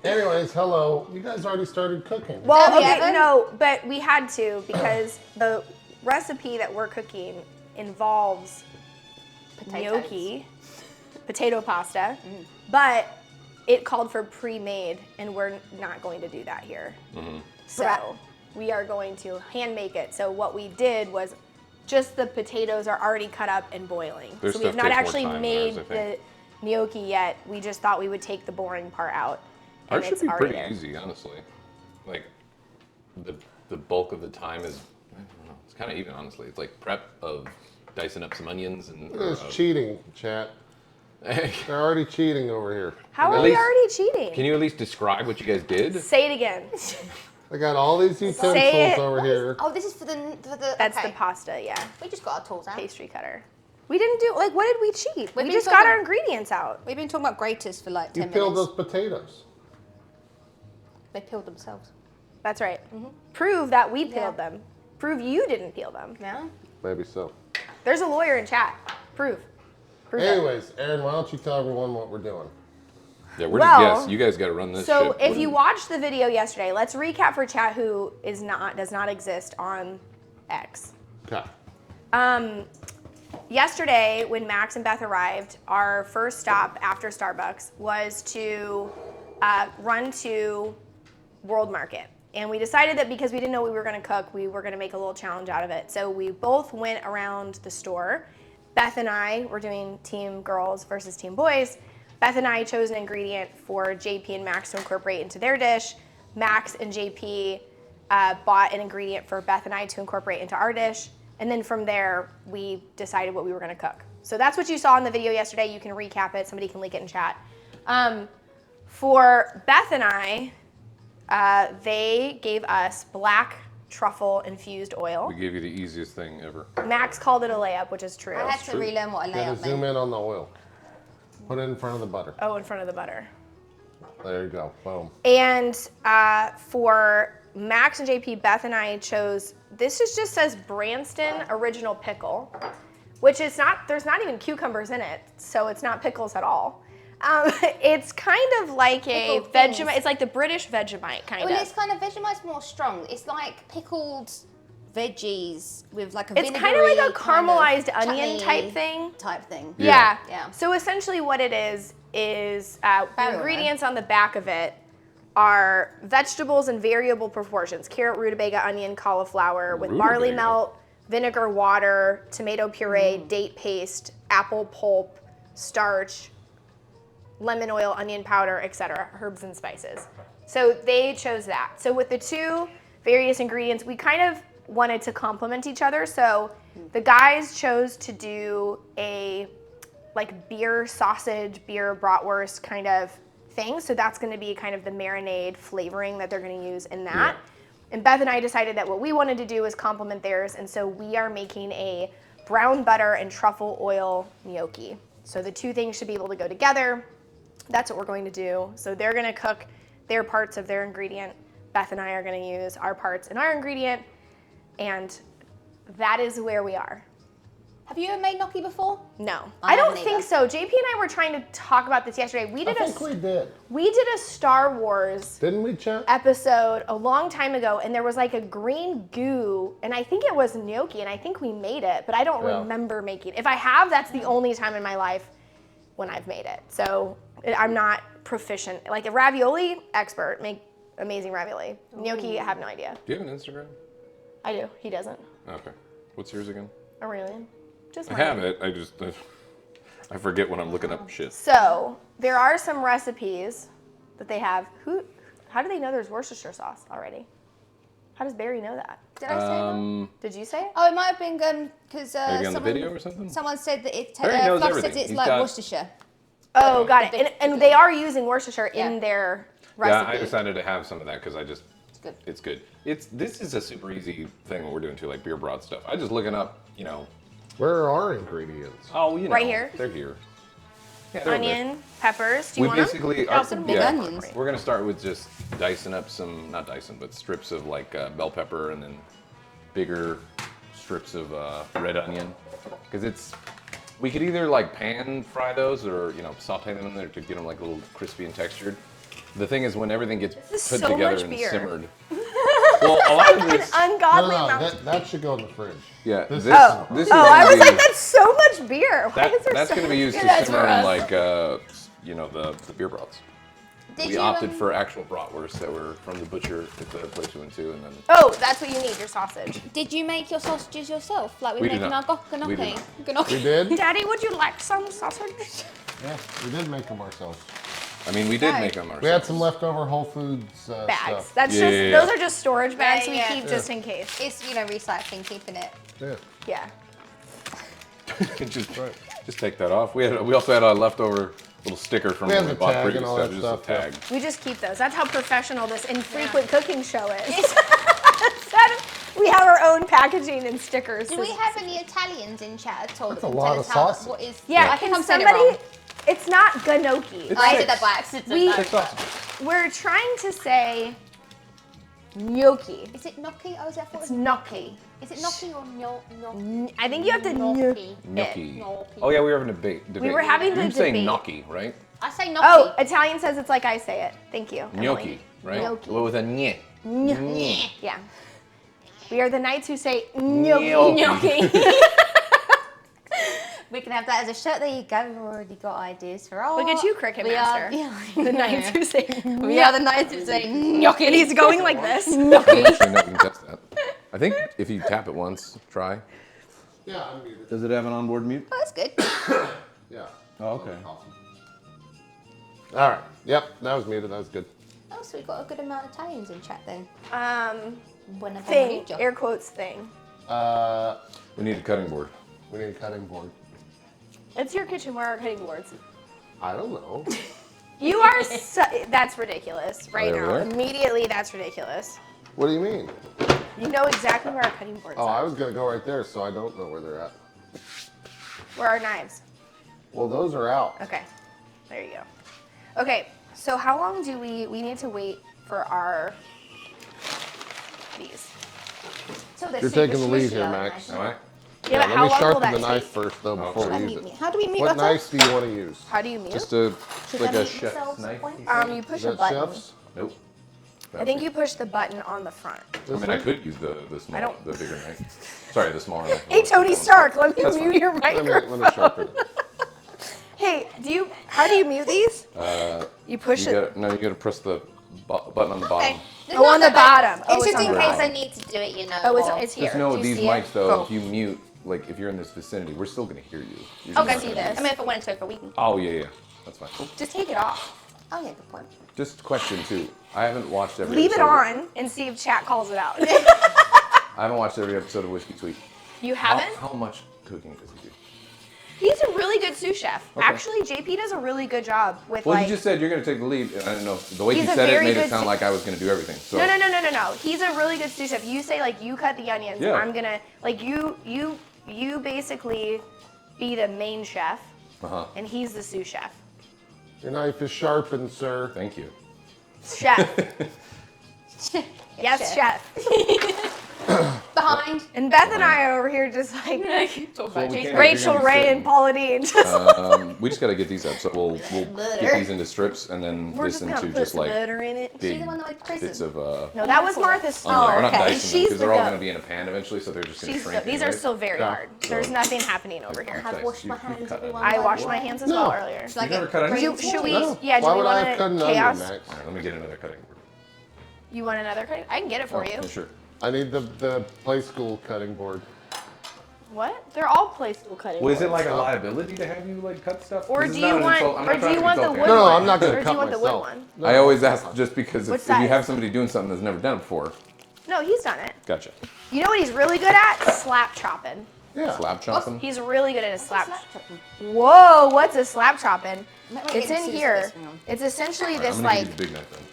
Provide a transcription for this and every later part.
Anyways, hello. You guys already started cooking. Well, okay, no, but we had to because the recipe that we're cooking involves gnocchi, potato pasta, but it called for pre-made, and we're not going to do that here. So we are going to hand make it. So what we did was just the potatoes are already cut up and boiling. So we've not actually made the gnocchi yet. We just thought we would take the boring part out. Ours should be pretty easy, honestly. Like, the bulk of the time is, I don't know, it's kind of even, honestly. It's like prep of dicing up some onions and... It's cheating, chat. They're already cheating over here. How are we already cheating? Can you at least describe what you guys did? Say it again. I got all these utensils over here. Oh, this is for the That's the pasta, yeah. We just got our tools out. Pastry cutter. We didn't do, like, what did we cheat? We just got our ingredients out. We've been talking about graters for like 10 minutes. You peeled those potatoes. They peeled themselves. That's right. Prove that we peeled them. Prove you didn't peel them. Yeah. Maybe so. There's a lawyer in chat. Prove. Anyways, Aaron, why don't you tell everyone what we're doing? Yeah, we're just guess. You guys got to run this So shit. if you watched the video yesterday, let's recap for chat who does not exist on X. Okay. Yesterday, when Max and Beth arrived, our first stop after Starbucks was to run to World Market. And we decided that because we didn't know what we were going to cook, we were going to make a little challenge out of it. So we both went around the store. Beth and I were doing team girls versus team boys. Beth and I chose an ingredient for JP and Max to incorporate into their dish. Max and JP bought an ingredient for Beth and I to incorporate into our dish. And then from there, we decided what we were going to cook. So that's what you saw in the video yesterday. You can recap it. Somebody can link it in chat. For Beth and I, they gave us black truffle infused oil. We gave you the easiest thing ever. Max called it a layup, which is true. I had to relearn what a layup meant. Zoom in on the oil. Put it in front of the butter. Oh, in front of the butter. There you go. Boom. And for Max and JP, Beth and I chose, this just says Branston Original Pickle, which is not, there's not even cucumbers in it, so it's not pickles at all. It's kind of like a Vegemite, it's like the British Vegemite kind of. Well, it's kind of, Vegemite's more strong. It's like pickled veggies with like a It's kind of like a caramelized onion type thing. Yeah. Yeah. So essentially what it is the ingredients on the back of it are vegetables in variable proportions. Carrot, rutabaga, onion, cauliflower with barley melt, vinegar, water, tomato puree, date paste, apple pulp, starch, lemon oil, onion powder, etc., herbs and spices. So they chose that. So with the two various ingredients, we kind of wanted to complement each other. So the guys chose to do a like beer sausage, beer bratwurst kind of thing. So that's going to be kind of the marinade flavoring that they're going to use in that. Yeah. And Beth and I decided that what we wanted to do is complement theirs. And so we are making a brown butter and truffle oil gnocchi. So the two things should be able to go together. That's what we're going to do. So they're going to cook their parts of their ingredient. Beth and I are going to use our parts in our ingredient. And that is where we are. Have you ever made gnocchi before? No. I don't think so. JP and I were trying to talk about this yesterday. I think we did. We did a Star Wars Didn't we, Chet? episode a long time ago, and there was like a green goo, and I think it was gnocchi, and I think we made it, but I don't remember making it. If I have, that's the only time in my life when I've made it. So I'm not proficient. Like a ravioli expert, make amazing ravioli. Gnocchi, I have no idea. Do you have an Instagram? I do. He doesn't. Okay. What's yours again? Aureylian. I have it. I forget when I'm looking up shit. So there are some recipes that they have. How do they know there's Worcestershire sauce already? How does Barry know that? Did I say that? Did you say it? Oh, it might have been because maybe on the video or something. Someone said that it. Fluff says it's like Worcestershire. Oh, got it. And they are using Worcestershire in their recipe. Yeah, I decided to have some of that because It's good. It's good. This is a super easy thing what we're doing too, like beer broth stuff. I just looking up, Where are our ingredients? Oh, right here. They're here. Yeah, onion, peppers. Do you want basically them? Some big onions. We're gonna start with just dicing up some, not dicing, but strips of like bell pepper, and then bigger strips of red onion, because we could either like pan fry those or saute them in there to get them like a little crispy and textured. The thing is, when everything gets is put so together much and beer. simmered. Well, a lot of this. Ungodly No, amount. that should go in the fridge. Yeah, This this, is- this is Oh, I gonna was be- like, that's so much beer. Why is there that's so going to be much used beer? to That's simmer for in us. like, you know, the beer broths. Did We you, opted for actual bratwursts that were from the butcher at the place we went to, and then Oh, that's what you need, your sausage. Did you make your sausages yourself? Like we We were did making our not. We did gnocchi? We did? Daddy, would you like some sausage? Yeah, we did make them ourselves. I mean, we did Right. make them ourselves. We had some leftover Whole Foods Bags. stuff. That's Yeah, just, yeah, yeah. those are just storage bags Yeah, we yeah. keep just in case. It's, you know, recycling, keeping it. Yeah. Yeah. just take that off. We also had a leftover little sticker from We when had we the bought tag previous and all stuff, that just stuff, a yeah. tag. We just keep those. That's how professional this infrequent cooking show is. We have our own packaging and stickers. Do we have any Italians in chat at all? That's that a can lot tell of us how- sauce. What is? Yeah, I think can I'm saying it somebody? wrong. It's not gnocchi. It's I six. did that by accident. We- no. Six sausages. We're trying to say gnocchi. Is it gnocchi? Oh, is that It's what? gnocchi. Is it gnocchi or gnocchi? I think you have to Gnocchi. Gnocchi. Gnocchi. Oh yeah, we were having a debate. We were having the You say debate. gnocchi, right? I say gnocchi. Oh, Italian says it's like I say it. Thank you. Emily. Gnocchi, right? Gnocchi. Well, with a nye. Gnocchi. Yeah. We are the knights who say Gnocchi. gnocchi. We can have that as a shirt. There you go. We've already got ideas for all. Look at you, Cricket We Master. are, yeah. The knights who say We are the knights who say gnocchi. And he's going like this. Actually, no, we can test that. I think if you tap it once, try. Yeah, I'm muted. Does it have an onboard mute? Oh, that's good. Yeah. Oh, okay. Awesome. All right. Yep, that was muted. That was good. Oh, so we've got a good amount of Italians in chat then. Buona Thing. pomeriggio. Air quotes thing. We need a cutting board. We need a cutting board. It's your kitchen. Where are our cutting boards? I don't know. You are that's ridiculous right Are they now. over there? Immediately, that's ridiculous. What do you mean? You know exactly where our cutting boards Oh, are. I was gonna go right there, so I don't know where they're at. Where are our knives? Well, those are out. Okay, there you go. Okay, so how long do we need to wait for our these? So they're You're super taking the lead squishy, here, aren't Max. they? All right. Yeah, Let but how me long will sharpen that the knife take? first, though, Oh, before sorry. we use it. How do we mute What butter? knife do you want to use? How do you mute? Just a Should like they a mute chef's themselves at knife. point? You push Is a that button. chef's? Nope. I think you push the button on the front. I mean, I could use the small, the bigger knife. Sorry, the smaller knife. Hey, Tony Stark, let me That's mute fine. your Let microphone. me sharpen it. Hey, how do you mute these? You push You it. gotta press the button on the bottom. Oh, on the bottom. Oh, It's it's just on in the case I bottom. need to do it, you know. Oh, or- it's here. Just know Do with you these see it? mics though, Cool. if you mute, like if you're in this vicinity, we're still gonna hear you. You're just Okay, not see gonna this. be- I mean, if I wanted to for a week. Oh yeah, that's fine. Just take it off. Oh, yeah, good point. Just question too. I haven't watched every. Leave it episode. on and see if chat calls it out. I haven't watched every episode of Whiskey Tweet. You haven't? How much cooking does he do? He's a really good sous chef. Okay. Actually, JP does a really good job with Well, like. you just said you're gonna take the lead. And I don't know. The way He's you a said it very made it good sound like I was gonna do everything. So No. He's a really good sous chef. You say like you cut the onions. Yeah. I'm gonna like you basically be the main chef, Uh-huh. and he's the sous chef. Your knife is sharpened, sir. Thank you. Chef. Yes, chef. Behind. And Beth and I are over here just like we can't- Rachel, you're gonna Ray, sit- and Paula Dean. Just We just gotta get these up. So we'll get these into strips and then we're this just gonna into put just some like butter in it. big the one that went to prison? bits of No, that was Martha's. onion. We're not okay. dicing them She's because they're all the gonna goat. be in a pan eventually, so they're just gonna shrink. These are anyways. still very Yeah. hard. There's nothing happening over here. Have washed my hands, cut it. everyone. I washed my hands as well No. earlier. Should I You never get cut onions? green Should we? No. Yeah. Do Why we would I want have cut to an onion, chaos? Max? All right, let me get another cutting board. You want another cutting? I can get it for you. Yeah, sure. I need the play school cutting board. What? They're all play school cutting. Well, is it boards. like a liability to have you like cut stuff? Or This do is you not an want? insult. I'm not Or do trying you to want the insult wood you. No, one? I'm not gonna Or do cut you want the wood myself. one? No. I always ask just because What if you size? have somebody doing something that's never done it before. No, he's done it. Gotcha. You know what he's really good at? Slap chopping. Yeah. Slab chopping. He's really good at a slap. Slap chopping. Whoa, what's a slap chopping? Might wanna It's get in into here. this one. It's essentially All right, this I'm gonna like give you the big knife then.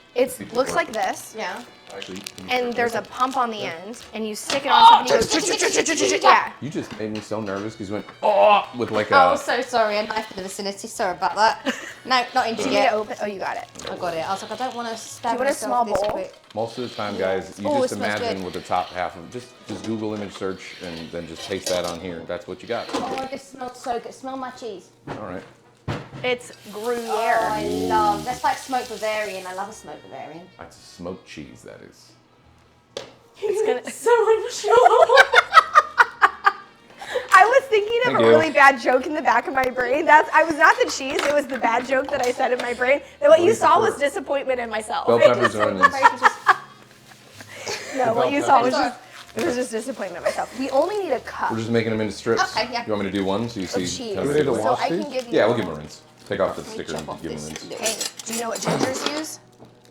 it looks like this. Yeah. Actually, can you And put there's this a pump on the end, and you stick it on something. Yeah. You just made me so nervous because you went oh with like Oh, a. so sorry. A knife in the vicinity. Sorry about that. No, not Do injured you need to yet. open? Oh, you got it. I got it. I was like, I don't want to stab Do you want a myself small this bowl? quick. Most of the time, guys, you Oh, just it smells imagine good. with the top half of just Google image search and then just paste that on here. That's what you got. Oh, this smells so good. Smell my cheese. All right. It's Oh, Gruyere. I love. That's like smoked Bavarian. I love a smoked Bavarian. That's smoked cheese, that is. It's gonna. So unsure. I was thinking of Thank a you. really bad joke in the back of my brain. I was not the cheese, it was the bad joke that I said in my brain. And what you saw was disappointment in myself. Bell peppers and onions. No, what you saw was just disappointment in myself. We only need a cup. We're just making them into strips. Okay, yeah. You want me to do one so you see? Cheese. kind of Do we need to like- wash So I these? can give you. Yeah, we'll give them a rinse. Take off the sticker chop and off give them a this rinse. Hey, do you know what gingers use?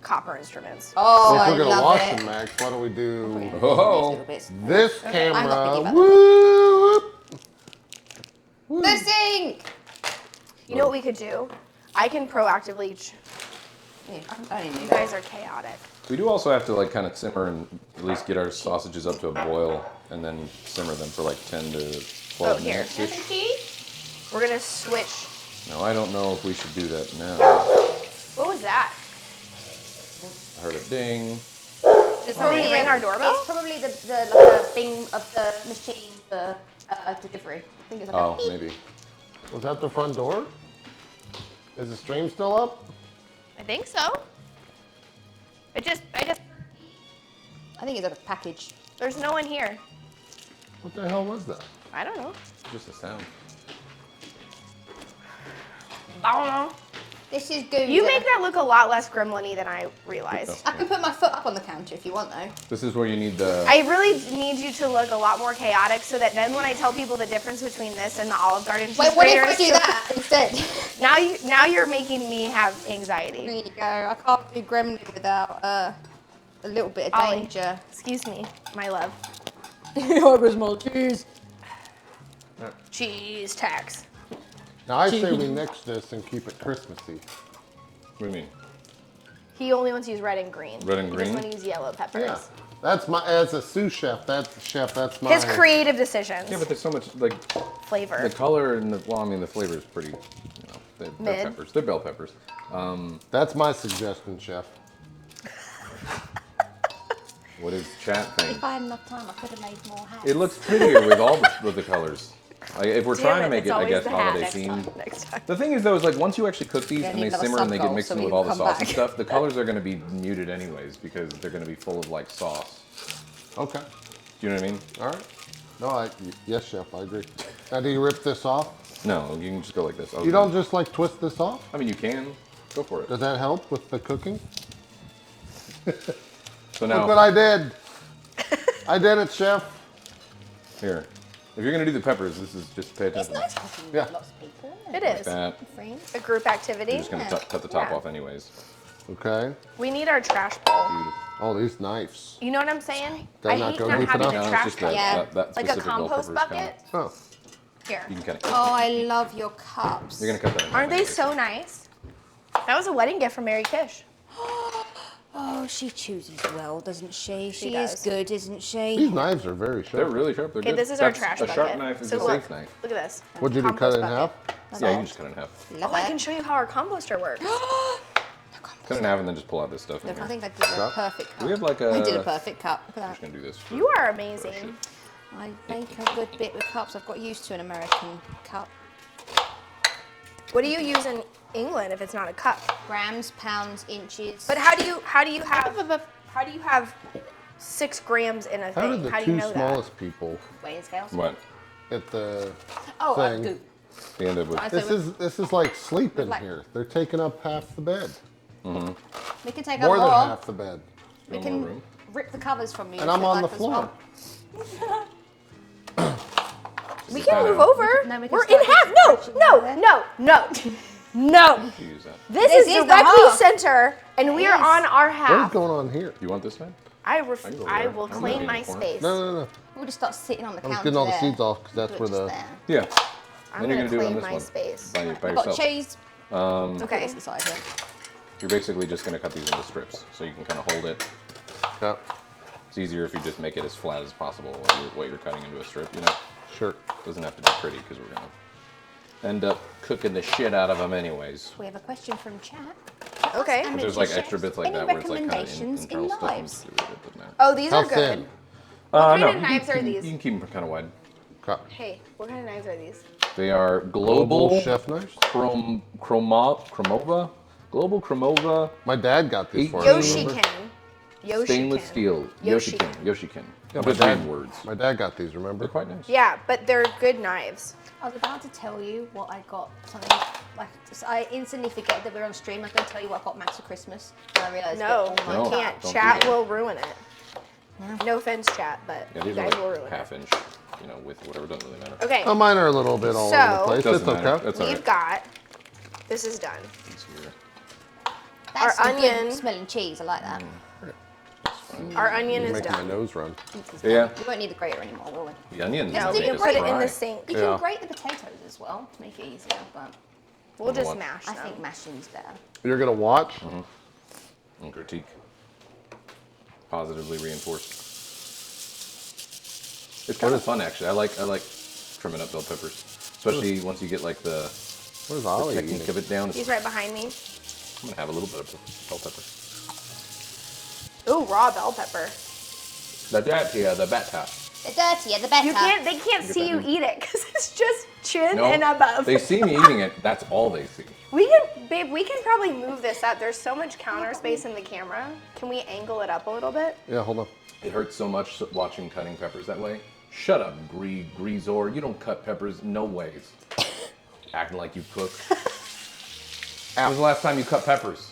Copper instruments. Oh, If I we're gonna love wash it. them, Max, why don't we do Oh, Little bits. this I'm not camera? picky about Woo! The sink. You know what we could do? I can proactively. Yeah, I didn't do You that. guys are chaotic. we do also have to like kind of simmer and at least get our sausages up to a boil and then simmer them for like 10 to 12 Oh, here. minutes. We're gonna switch. Now I don't know if we should do that now. What was that? I heard a ding. It's Are we gonna ring our doorbell? It's probably the like, thing of the machine for delivery. I think it's like Oh, a beep. maybe. Was that the front door? Is the stream still up? I think so. I just. I think it's a package. There's no one here. What the hell was that? I don't know. Just a sound. I don't know. This is good. You make that look a lot less gremlin-y than I realized. I can put my foot up on the counter if you want, though. This is where you need the. I really need you to look a lot more chaotic so that then when I tell people the difference between this and the Olive Garden cheese Wait, what if grater, I do that instead? Now you're making me have anxiety. There you go. I can't do gremlin without a little bit of Ollie. danger. Excuse me, my love. cheese. Cheese tax. Now I say we nix this and keep it Christmassy. What do you mean? He only wants to use red and green. Red and He green? doesn't want to use yellow peppers. Yeah, that's my as a sous chef. That's my His creative decisions. Yeah, but there's so much like Flavor. the color and the well, I mean the flavor is pretty. They're Mid. peppers. They're bell peppers. That's my suggestion, chef. What is chat thing? If I had enough time, I could have made more hats. It looks prettier with all with the colors. Like, if we're Damn trying to it, make it's it, I always guess, the hat holiday next themed. time, next time. The thing is, though, is like once you actually cook these Yeah, and need they another simmer and they get sub-goal mixed so in we with all the come sauce and back. stuff, the colors are going to be muted anyways because they're going to be full of like sauce. Okay. Do you know what I mean? All right. No, yes, chef, I agree. Now, do you rip this off? No, you can just go like this. You don't just like twist this off? I mean, you can. Go for it. Does that help with the cooking? So Look what now, I did. I did it, chef. here, if you're going to do the peppers, this is just pay It's attention. nice cooking Yeah. with lots of people. It Like is. that. Friends. A group activity. You're just going to cut the top Yeah. off anyways. Okay. We need our trash bowl. Beautiful. Oh, these knives. You know what I'm saying? They're I not hate gonna not deep having enough? a No, it's trash just can. Yeah. that Like a specific bell compost peppers bucket. Oh. Here. You can cut it. Oh, I love your cups. You're going to cut that in. Aren't they so nice? That was a wedding gift from Mary Kish. Oh, she chooses well, doesn't she? She does. is good, isn't These she? knives are very sharp. They're really sharp. They're Okay, good. this is our That's trash a bucket. sharp knife is So a look, safe knife. Look at this. What'd you do, cut it in half? Yeah, you can just cut it in half. Love Oh, I it. can show you how our composter works. Cut it in half and then just pull out this stuff in I here. think I did a Cup? perfect cup. We have like I did a a. perfect cup. Look I'm at just that. gonna do this. You are amazing. I make a good bit with cups. I've got used to an American cup. What do you use in England if it's not a cup? Grams, pounds, inches. But how do you have 6 grams in a How thing? did the How do you two know that? smallest people weighing scales. What? at the Oh, thing? goop. The end of it. I This thought is like sleeping Like- here. They're taking up half the bed, we can take more up than more. half the bed, We No can more room. rip the covers from you. and if I'm you on the like as floor. well. We can move over. No, we can We're in start half. No, stretching no, there. no, no, no. You use that. This This is is the directly half. center, and we are Yes. on our What is half. going on here? You want this man? I can go I there. will I'm claim not my in the corner. space. No. We'll just start sitting on the I counter was getting all the there. seeds off because that's Do where it just the. there. Yeah. I'm Then you're gonna gonna do it on claim this my one. space. By I've got yourself. cheese. Okay. This side here. You're basically just gonna cut these into strips, so you can kind of hold it. Yeah, It's easier if you just make it as flat as possible while you're cutting into a strip. You know, sure. doesn't have to be pretty because we're gonna end up cooking the shit out of them anyways. We have a question from chat. Okay. And There's like extra bits like Any that where it's like kind of recommendations in internal stuff. knives? It doesn't matter. Oh, these How are good. thin? What kind No, of you knives can, are these? You can keep them kind of wide. Cut. Hey, what kind of knives are these? They are global chef knives. Chromova. Global Chromova. My dad got these for us. Yoshikin. Stainless steel. Yoshikin. Yoshikin. Yeah, Good words. My dad got these, remember? They're quite nice. Yeah, but they're good knives. I was about to tell you what I got. Something like I instantly forget that we're on stream. I'm going to tell you what I got Max for Christmas, and I realised No, that No. you can't. don't Chat do that. will ruin it. No offense, chat, but Yeah, you these are guys will like ruin half it. inch, you know, with whatever, doesn't really matter. Okay, Oh, mine are a little bit all over the So- place. Doesn't It's matter. okay. That's all we've right. got. This is done. These here. That's Our some good onion- smelling cheese. I like that. Our onion You're is making my done. nose run. Yeah. We won't need the grater anymore, will we? The onions. No, make we can us put it in dry. the sink. You Yeah. can grate the potatoes as well to make it easier, but We'll just what? mash I them. think mashing's better. You're gonna watch? And critique. Positively reinforced. It's kind of fun, actually. I like trimming up bell peppers, especially once you get like the Where's Ollie? technique of it down. He's right behind me. I'm gonna have a little bit of bell pepper. Ooh, raw bell pepper. The dirty, the better. The dirtier, the better. They can't Look at see that. you eat it because it's just chin No, and above. they see me eating it. That's all they see. We can probably move this up. There's so much counter space in the camera. Can we angle it up a little bit? Yeah, hold on. It hurts so much watching cutting peppers that way. Shut up, Greasor. You don't cut peppers. No ways. Acting like you cook. When was the last time you cut peppers?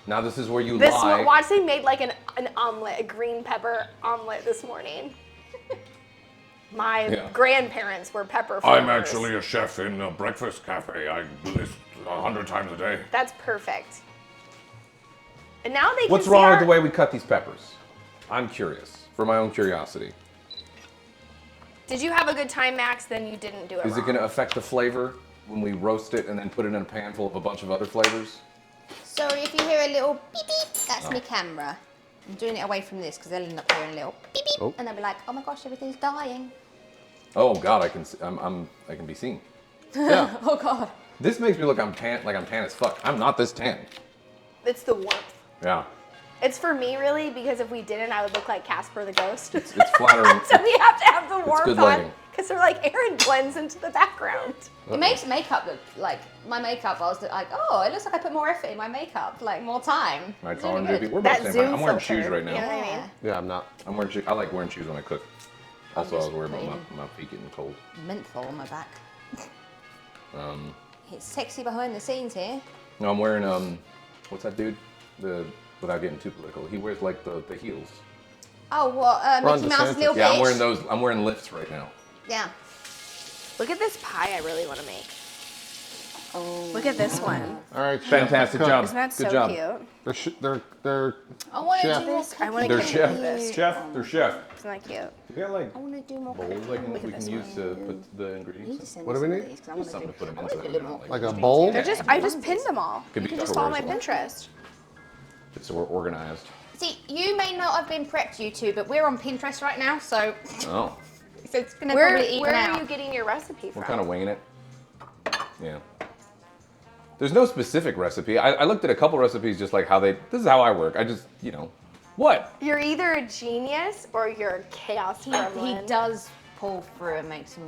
Now this is where you This lie. watch, they made like an omelet, a green pepper omelet this morning. My Yeah. grandparents were pepper I'm farmers. actually a chef in a breakfast cafe. I do this 100 times a day. That's perfect. And now they can What's see wrong our, with the way we cut these peppers? I'm curious, for my own curiosity. Did you have a good time, Max? Then you didn't do it Is it wrong. going to affect the flavor when we roast it and then put it in a pan full of a bunch of other flavors? Sorry if you hear a little beep beep, that's Oh. my camera. I'm doing it away from this because they'll end up hearing a little beep beep, Oh. and they'll be like, "Oh my gosh, everything's dying." Oh God, I can be seen. Yeah. Oh God. This makes me look I'm tan as fuck. I'm not this tan. It's the warmth. Yeah, It's for me, really, because if we didn't, I would look like Casper the Ghost. it's flattering. So we have to have the warmth good on. lighting. Because they're like, Aaron blends into the background. It makes makeup look like my makeup. I was like, oh, it looks like I put more effort in my makeup, like more time. Right, It's Colin, really JP. good. We're That both same height. Zoom I'm wearing filter, shoes right now. you know what I mean? Yeah. Yeah, I'm not. I'm wearing shoes. I like wearing shoes when I cook. Also, I was just worried about putting- my feet getting cold. Menthol on my back. Um, It's sexy behind the scenes here. no, I'm wearing what's that dude? Without getting too political, he wears like the heels. Oh, what? Ron Mickey Mouse DeSantis. little Yeah, bitch. I'm wearing those. I'm wearing lifts right now. Yeah. Look at this pie I really want to make. Oh. Look at this one. All right, chef, Fantastic let's job. Isn't that Good so job. cute? They're I want to Chef. do more This, I want to They're get chef. this. Chef. They're chef. Isn't that cute? We got like I want to do more bowls cooking. like we at can this use to put the You need to ingredients. send What me do we some of need? these, 'cause I wanna Something do- to put 'em I wanna inside, do a little not more like- like a cooking. bowl. I just pinned them all. Could You be can just follow my drawers, Pinterest. So we're organized. See, you may not have been prepped, you two, but we're on Pinterest right now, so Oh, it's gonna Where probably even are out. you getting your recipe from? we're kind of winging it. Yeah. There's no specific recipe. I looked at a couple recipes just like how this is how I work. I just, what? You're either a genius or you're a chaos He gremlin. does pull through and make some.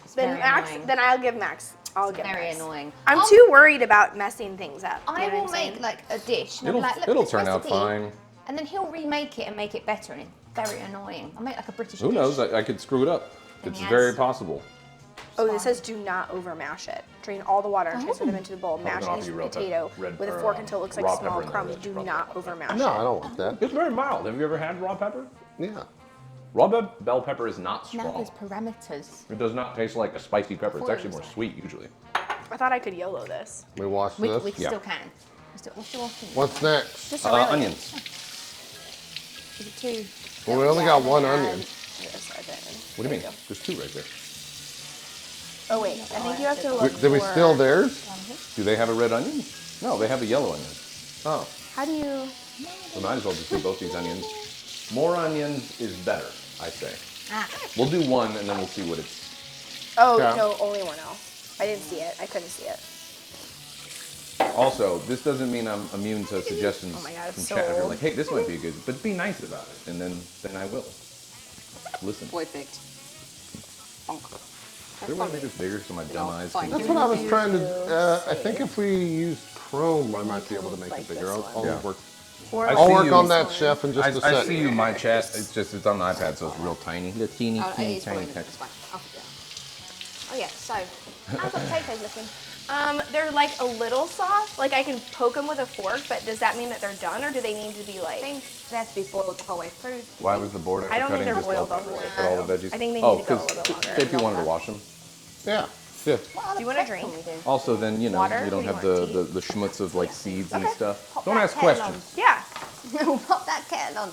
It's Then very Max, annoying. then I'll give Max. I'll It's give very Max. annoying. I'm I'll- too worried about messing things up. You I know what will I'm saying? make like a dish. And I'll be It'll like, "Look, it'll this turn out recipe," fine. And then he'll remake it and make it better, and it's very annoying. I'll make like a British Who dish. knows? I could screw it up. Then It's he very has- possible. Oh, this says do not overmash it. Drain all the water and transfer them into the bowl. Mash gonna each offer you raw potato pepper- red- with a or, fork until it looks like raw small pepper in there, crumbs. red Do raw not pepper. overmash No, I it. don't want that. It's very mild. Have you ever had raw pepper? Yeah. Raw bell pepper is not Now strong. there's parameters. It does not taste like a spicy pepper. It's Foil actually more is sweet usually. I thought I could YOLO this. We watch We this. Yeah. still can. We're still watching. What's next? Just Aureylian. Onions. Is it two? Well, we only got one onion. Yes, I did. What do you mean? There's two right there. Oh wait, I think you have to look Did we for- steal theirs? Do they have a red onion? No, they have a yellow onion. Oh. How do you? We might as well just do both these onions. More onions is better, I say. Ah. We'll do one and then we'll see what it's. Oh Yeah. no, only one L. I didn't see it. I couldn't see it. Also, this doesn't mean I'm immune to suggestions Oh my God, from it's so chat. If you're old. like, hey, this might be good, but be nice about it, and then I will listen. Perfect. Do you want to make this bigger so my dumb eyes fine. can That's what I was trying to. I think if we use Chrome, I might be able to make it bigger. I'll Yeah. work. Or I I'll see work you. on that, chef, in just a I sec. see you, my chat. It's just, it's on the iPad, so it's real tiny. The teeny, Oh, it teeny, is tiny fine. text. It's fine. I'll figure it out. Oh yeah, so how's the potatoes looking? they're like a little soft. Like I can poke them with a fork, but does that mean that they're done, or do they need to be I like? think they have to be boiled the whole way through. Why was the board after I don't think cutting they're just boiled all, all the way put all the through. veggies? I think they Oh, need to go a 'cause little bit longer. JP wanted to wash them. Yeah. Yeah. What other Do you want a prep drink? can we do? Also, then, you know, Water? you don't What have do you the, want, the schmutz of like seeds and Okay. stuff. Pop Don't that ask kettle questions. Yeah. We'll pop that kettle on.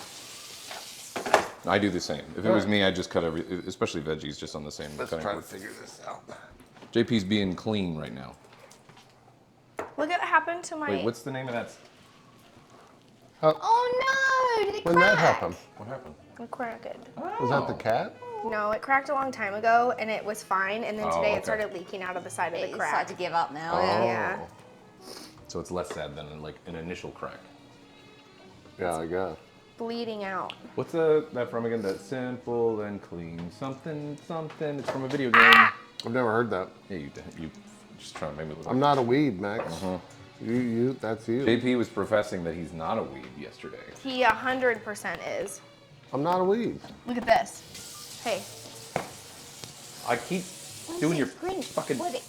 I do the same. If it was me, I'd just cut especially veggies, just on the same Let's cutting try to board. figure this out. JP's being clean right now. Look at what happened to my. Wait, what's the name of that? Oh no! Did it When crack? that happened, What happened? It cracked. was that the cat? No, it cracked a long time ago, and it was fine. And then Oh, today okay. it started leaking out of the side of the It's crack. starting to give up now. Oh. Yeah. Yeah. So it's less sad than like an initial crack. Yeah, I guess. Bleeding out. What's that from again? That simple and clean something something. It's from a video game. I've never heard that. Yeah, you just trying to make me look. I'm not a weed, Max. That's you. JP was professing that he's not a weeb yesterday. He 100% is. I'm not a weed. Look at this. Hey. I keep doing your Green. fucking. What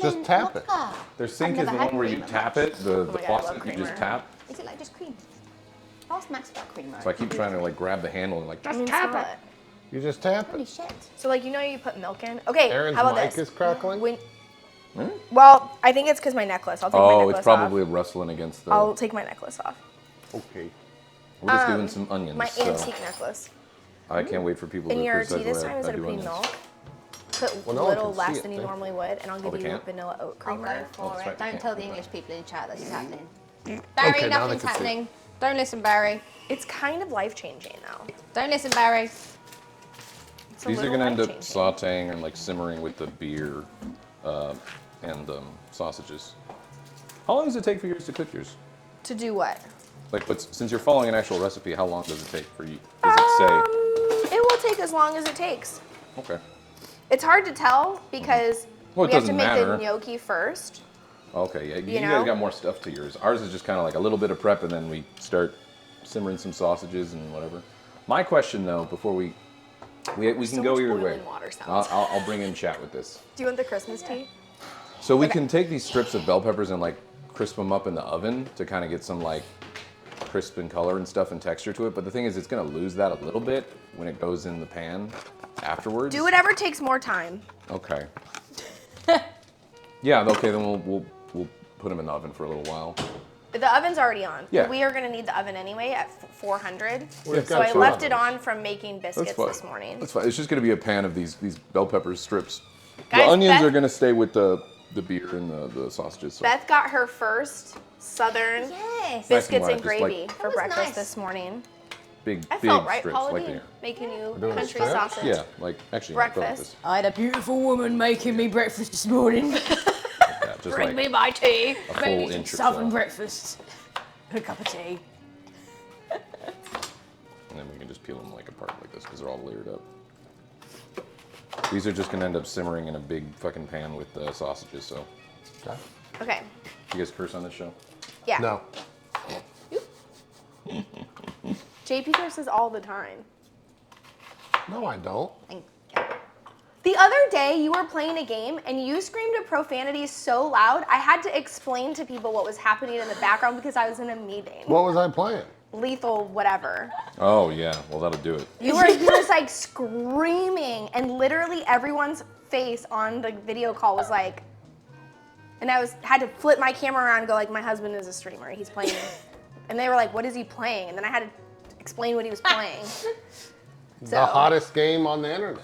Just tap it. Their sink I've is the never one had where you creamer. tap it. The my God, I faucet love you just creamer. tap. Is it like just cream? Ask Max about creamer. So I keep trying to like grab the handle and like I just mean, tap smell it. it. You just tap Holy it. shit. So like you put milk in. Okay. Aaron's how about mic this? is crackling. When, well, I think it's because my necklace. I'll take my Oh, necklace it's probably off. rustling against the. I'll take my necklace off. Okay. We're just doing some onions. My so antique necklace. I can't wait for people In to your criticize tea the this way time, I instead of do putting onions. milk, put Well, a no one little can see less it, than you thank normally would, and I'll give they you can't? vanilla oat I'll creamer. go for that's it. right, Don't yeah, tell the okay. English people in chat this is happening. Barry, Okay, now they nothing's can see. happening. Don't listen, Barry. It's kind of life changing though. Don't listen, Barry. It's a These are little gonna end up life-changing. sautéing and like simmering with the beer and sausages. How long does it take for yours to cook yours? To do what? Like, since you're following an actual recipe, how long does it take for you? Does it say? It will take as long as it takes. Okay. It's hard to tell because Well, it we have to doesn't make matter. the gnocchi first. Okay, yeah. You know? guys got more stuff to yours. Ours is just kind of like a little bit of prep, and then we start simmering some sausages and whatever. My question, though, before we can So go much either way. boiling water sounds. I'll bring in chat with this. Do you want the Christmas tea? So we can take these strips of bell peppers and like crisp them up in the oven to kind of get some like crisp and color and stuff and texture to it. But the thing is, it's gonna lose that a little bit when it goes in the pan afterwards. Do whatever takes more time. Okay. Yeah. Okay. Then we'll put them in the oven for a little while. The oven's already on. Yeah. We are going to need the oven anyway at 400. We've So got I two left it ovens. on from making biscuits this morning. That's fine. It's just gonna be a pan of these bell pepper strips. Guys, the onions Beth- are gonna stay with the beer and the sausages. So. Beth got her first Southern Yes. biscuits wide, and just like- gravy That for was breakfast nice. this morning. Big I big felt right, strips Paula like Deen, there. making you doing country strips? sausage. Yeah, like actually yeah, go like Breakfast. I had a beautiful woman making me breakfast this morning. this. Yeah, just Bring like me my tea. a full inch or Southern so. breakfast. And a cup of tea. And then we can just peel them like apart like this because they're all layered up. These are just gonna end up simmering in a big fucking pan with the sausages. So, Okay. you guys curse on this show? Yeah. No. JP curses all the time. No, I don't. Thank you. The other day, you were playing a game and you screamed a profanity so loud, I had to explain to people what was happening in the background because I was in a meeting. What was I playing? Lethal, whatever. Oh yeah, well that'll do it. He was like screaming, and literally everyone's face on the video call was like, and I had to flip my camera around and go like, my husband is a streamer, he's playing. And they were like, what is he playing? And then I had to explain what he was playing. The hottest game on the internet.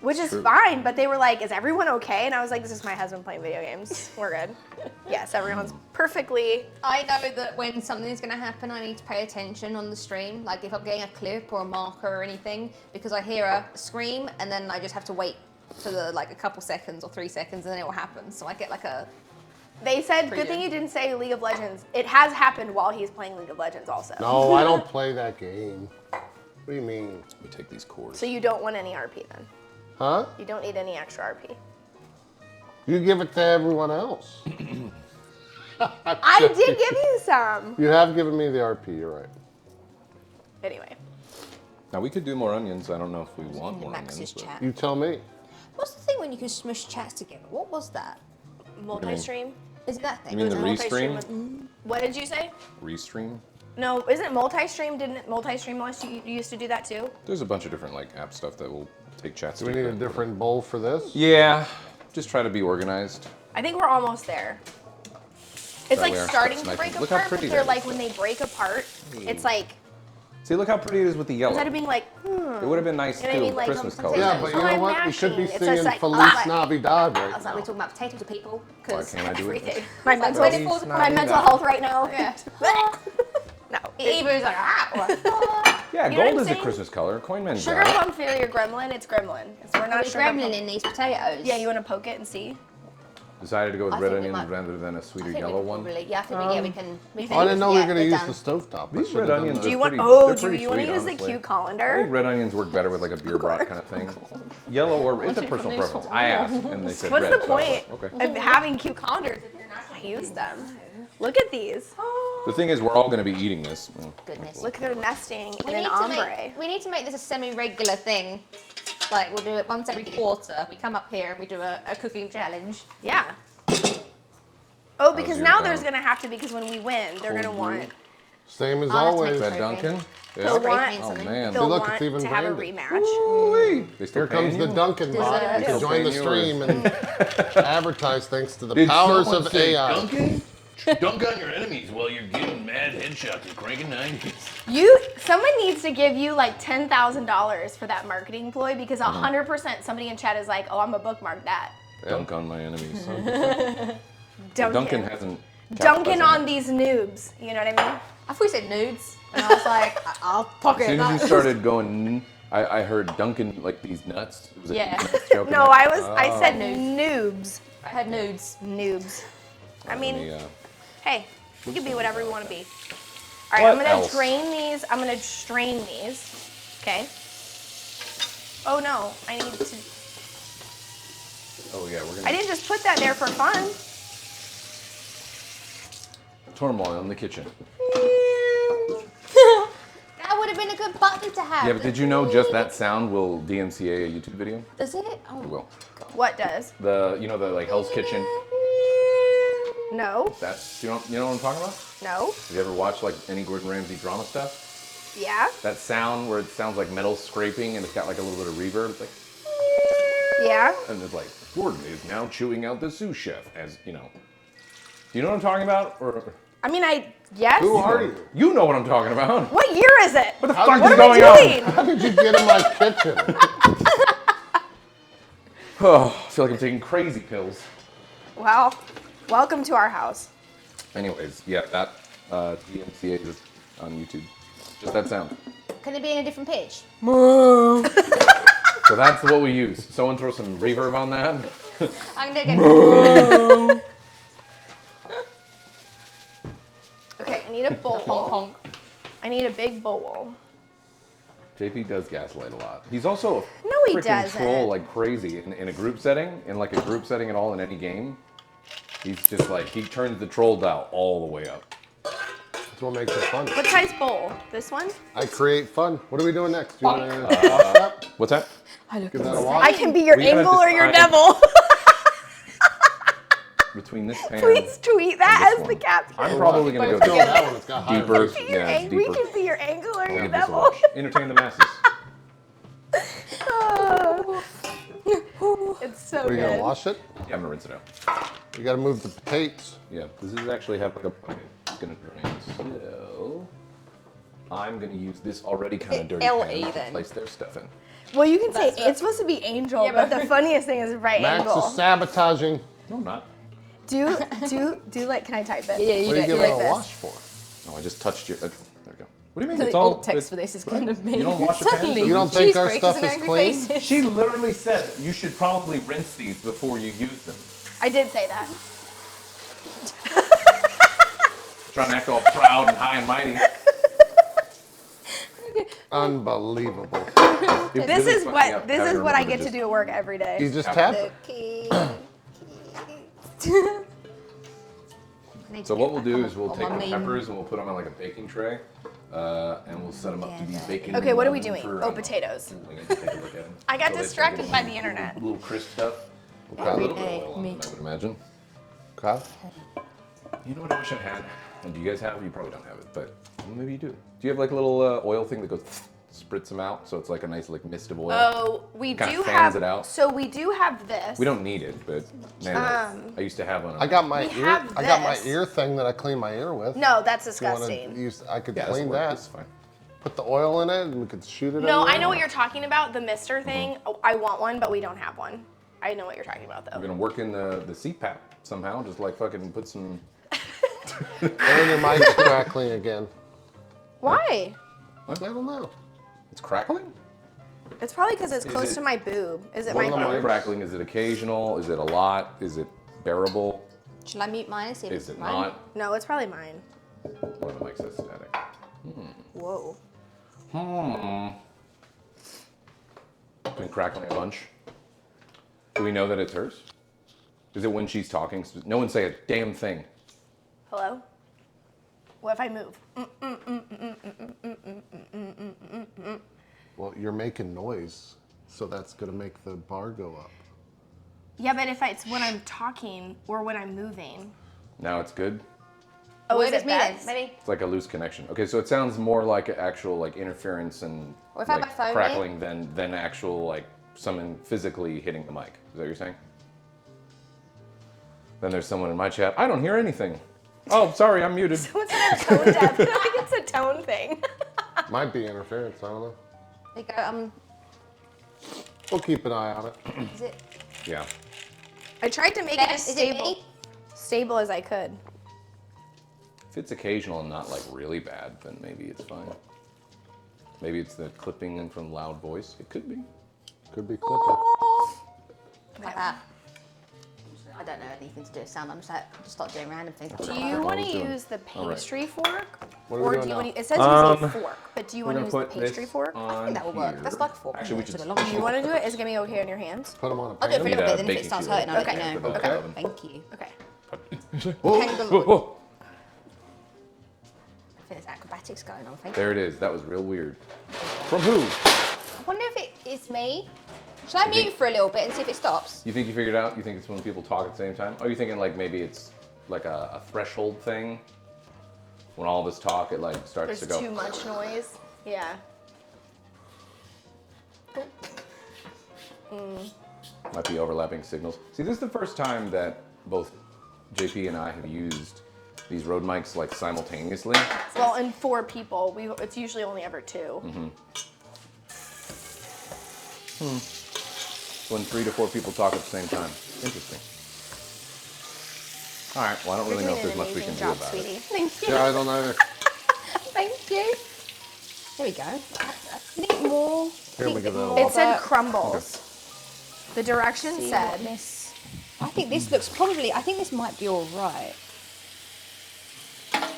Which is fine, but they were like, is everyone okay? And I was like, this is my husband playing video games. We're good. Yes, everyone's perfectly. I know that when something's going to happen, I need to pay attention on the stream. Like if I'm getting a clip or a marker or anything, because I hear a scream and then I just have to wait for like a couple seconds or 3 seconds and then it will happen. So I get like a. They said, Pretty good thing good. you didn't say League of Legends. It has happened while he's playing League of Legends also. No, I don't play that game. What do you mean? We take these cords. So you don't want any RP then? Huh? You don't need any extra RP. You give it to everyone else. I did give you some. You have given me the RP, you're right. Anyway. Now we could do more onions. I don't know if we want In more Max's onions. But chat. You tell me. What's the thing when you can smush chats together? What was that? Multi-stream. Is it that thing? You mean the Multi-stream restream? with- What did you say? Restream? No, isn't multi-stream? Didn't multi-stream you used to do that too? There's a bunch of different like app stuff that will take chats. Do we need a different bowl for this? Yeah. Just try to be organized. I think we're almost there. It's like we are. starting to Nice. break Look how apart, but pretty they're that like is. when they break apart, it's like See, look how pretty it is with the yellow. instead of being like, It would have been nice You know too, what I mean? Like, Christmas I'm colors. Yeah, but you know I'm what? We should be matching. It's singing just like, Feliz like- Navidad I right was like, we're now. talking about potato to people Why because can't I do it? everything. My mental, 24 my mental health right now. Yeah. No. Eva's like, ah. Yeah, You know what gold I'm is a saying? Christmas color. Coinman Sugar got it. plum fairy or gremlin? It's gremlin. We're not There's sugar gremlin plum. in these potatoes. Yeah, you want to poke it and see? Decided to go with I red think we onions might- rather than a I sweeter think yellow we one. probably, yeah, I think we, yeah, we can. Oh, I didn't know we were going to yeah, use they're the done. stovetop. I These should've red done onions that. Do you They're want? pretty- Oh, they're do pretty you want to sweet, use the honestly. I cucumber? think red onions work better with like a beer brat kind of thing. Yellow or it's a personal preference. I asked and they said What's red. the so I was point like, okay. of having cucumbers if you're not going to use them? Look at these. The thing is, we're all going to be eating this. Goodness. Look, they're nesting We in an need, to ombre. we need to make this a semi-regular thing. Like we'll do it once every quarter. We come up here and we do a cooking challenge. Yeah. Oh, because your now phone? there's going to have to, because when we win, they're going to Cold want, Same as Oh, that's always. Is nice. that Duncan? they'll Spray want, paint Oh something. man. they'll look, want it's even to have a branded. rematch. Ooh-wee. They still Here comes paying the you? Duncan bot Dessert. to join the stream and advertise thanks to the Did powers someone of say AI. Duncan? Dunk on your enemies while you're getting mad headshots and cranking 90s. Someone needs to give you like $10,000 for that marketing ploy because 100% somebody in chat is like, oh, I'm gonna bookmark that. Dunk on my enemies. Duncan hasn't. Duncan capitalized on these noobs. You know what I mean? I thought you said nudes, and I was like, I'll pocket As soon as you that. started going, I heard Duncan like these nuts. It was a Yeah. nuts joke in No, there. I said noobs. I had nudes. Noobs. I mean, Yeah. hey, we can be whatever we want to be. All right, What I'm gonna else? drain these. I'm gonna strain these. Okay. Oh no, I need to. Oh yeah, we're I gonna didn't just put that there for fun. turmoil in the kitchen. That would have been a good button to have. Yeah, but did you know just that sound will DMCA a YouTube video? Does it? Oh. It will. What does? The like Hell's Kitchen. No. That's you know what I'm talking about? No. Have you ever watched like any Gordon Ramsay drama stuff? Yeah. That sound where it sounds like metal scraping and it's got like a little bit of reverb. It's like, Yeah. and it's like Gordon is now chewing out the sous chef as you know. Do you know what I'm talking about? Or I mean, yes. Who are you? you know what I'm talking about? What year is it? What the How fuck did is you- What are we going on? doing? How did you get in my kitchen? Oh, I feel like I'm taking crazy pills. Well, welcome to our house. Anyways, yeah, that DMCA is on YouTube. Just that sound. Can it be in a different pitch? So that's what we use. Someone throw some reverb on that. I'm gonna get Okay, I need a bowl. honk honk. I need a big bowl. JP does gaslight a lot. He's also a No, he freaking doesn't. troll like crazy in a group setting, at all in any game. He's just like, he turns the troll dial all the way up. That's what makes it fun. What size bowl? This one? I create fun. What are we doing next? Do you want to wash that? What's that? Give that a wash? I can be your We gotta angel or your decide. devil. Between this pan Please tweet that and this as the one. caption. I'm probably going to Let's go go with that one. It's got higher deeper. voice. Yeah, it's We deeper. can be your angel or We'll your give this a devil. watch. Entertain the masses. It's so Are you good. going to wash it? Yeah, I'm going to rinse it out. You got to move the potatoes. Yeah, this is actually have like a bucket. It's gonna drain. So I'm gonna use this already kind of dirty LE pan to then. place their stuff in. Well, you can say That's what- it's supposed to be angel, Yeah, but but- the funniest thing is right Max angle. is sabotaging. No, I'm not. Do like, can I type it? Yeah, you What are you do giving like it a this. wash for? No, I just touched your. There we go. What do you mean? The It's all alt text it's- for this is going to be. You don't wash your Suddenly, pans? You don't think cheese our breakers stuff and is angry clean? faces. She literally said you should probably rinse these before you use them. I did say that. Trying to act all proud and high and mighty. Unbelievable. This is what I get to do at work every day. You just tap it. So what we'll do is we'll take the peppers and we'll put them on like a baking tray, and we'll set them up to be baking. Okay, what are we oven doing? for, Oh, potatoes. Take a look at them. I got So they distracted start by getting the internet. Little crisp stuff. We'll put a little bit of oil on them, I would imagine. Okay. You know what I wish I had? And do you guys have? You probably don't have it, but maybe you do. Do you have like a little oil thing that goes spritz them out, so it's like a nice like mist of oil? Oh, we Kinda do fans have. it out. So we do have this. We don't need it, but man, I used to have one. I got my We ear. have I got my this. ear thing that I clean my ear with. No, that's If you wanna disgusting. use, I could Yeah, clean that. That's fine. Put the oil in it, and we could shoot it. No, in I there. know what you're talking about. The mister thing. Oh, I want one, but we don't have one. I know what you're talking about, though. We're gonna work in the CPAP somehow. Just like fucking put some. And your mic's crackling again. Why? I don't know. It's crackling. It's probably because it's close it- to my boob. Is it One my of boob? Crackling. Is it occasional? Is it a lot? Is it bearable? Shall I mute mine and see if Is it's it mine? not? No, it's probably mine. One of the mics is static. Whoa. Been crackling a bunch. Do we know that it's hers? Is it when she's talking? No one say a damn thing. Hello? What if I move? Well, you're making noise, so that's gonna make the bar go up. Yeah, but if it's when I'm talking or when I'm moving. Now it's good. Oh, Where is does it me then? Beth's? Maybe. It's like a loose connection. Okay, so it sounds more like actual like interference and Or if I have like my phone crackling than actual like someone physically hitting the mic. Is that what you're saying? Then there's someone in my chat. I don't hear anything. Oh, sorry, I'm muted. What's that tone deaf? I think it's a tone thing. Might be interference. I don't know. There you go. We'll keep an eye on it. Is it? Yeah. I tried to make it as Is it me? stable as I could. If it's occasional and not like really bad, then maybe it's fine. Maybe it's the clipping in from loud voice. It could be. Could be clipping. Like that. I don't know anything to do with sound. I'm just like, just start doing random things. Do you want to doing. use the All right. pastry fork? What are we Or doing do you now? want to, it says use a fork, but do you We're want to gonna use the put pastry this fork? I think that will work. here. That's like fork. Actually, we to should. the long Do you want to do it? Is it going to be okay on your hands? Put them on a I'll do it for a pan. little Need a bit, then if it baking starts sheet. hurting, I'll let Okay. you know. Okay. Thank you. Okay. Whoa, whoa. I think there's acrobatics going on. Thank you. There it is. That was real weird. From who? I wonder if it is me. Shall I mute for a little bit and see if it stops? You think you figured it out? You think it's when people talk at the same time? Or are you thinking like maybe it's like a threshold thing? When all of us talk, it like starts There's to go. too much noise. Yeah. Might be overlapping signals. See, this is the first time that both JP and I have used these Rode mics like simultaneously. Well, and 4 people, it's usually only ever 2. When 3 to 4 people talk at the same time. Interesting. All right. Well, I don't really know if there's much we can do about it. Thank you. Yeah, I don't either. Thank you. There we go. Need more. Here we go. It said crumbles. The directions said. I think this looks probably. I think this might be all right.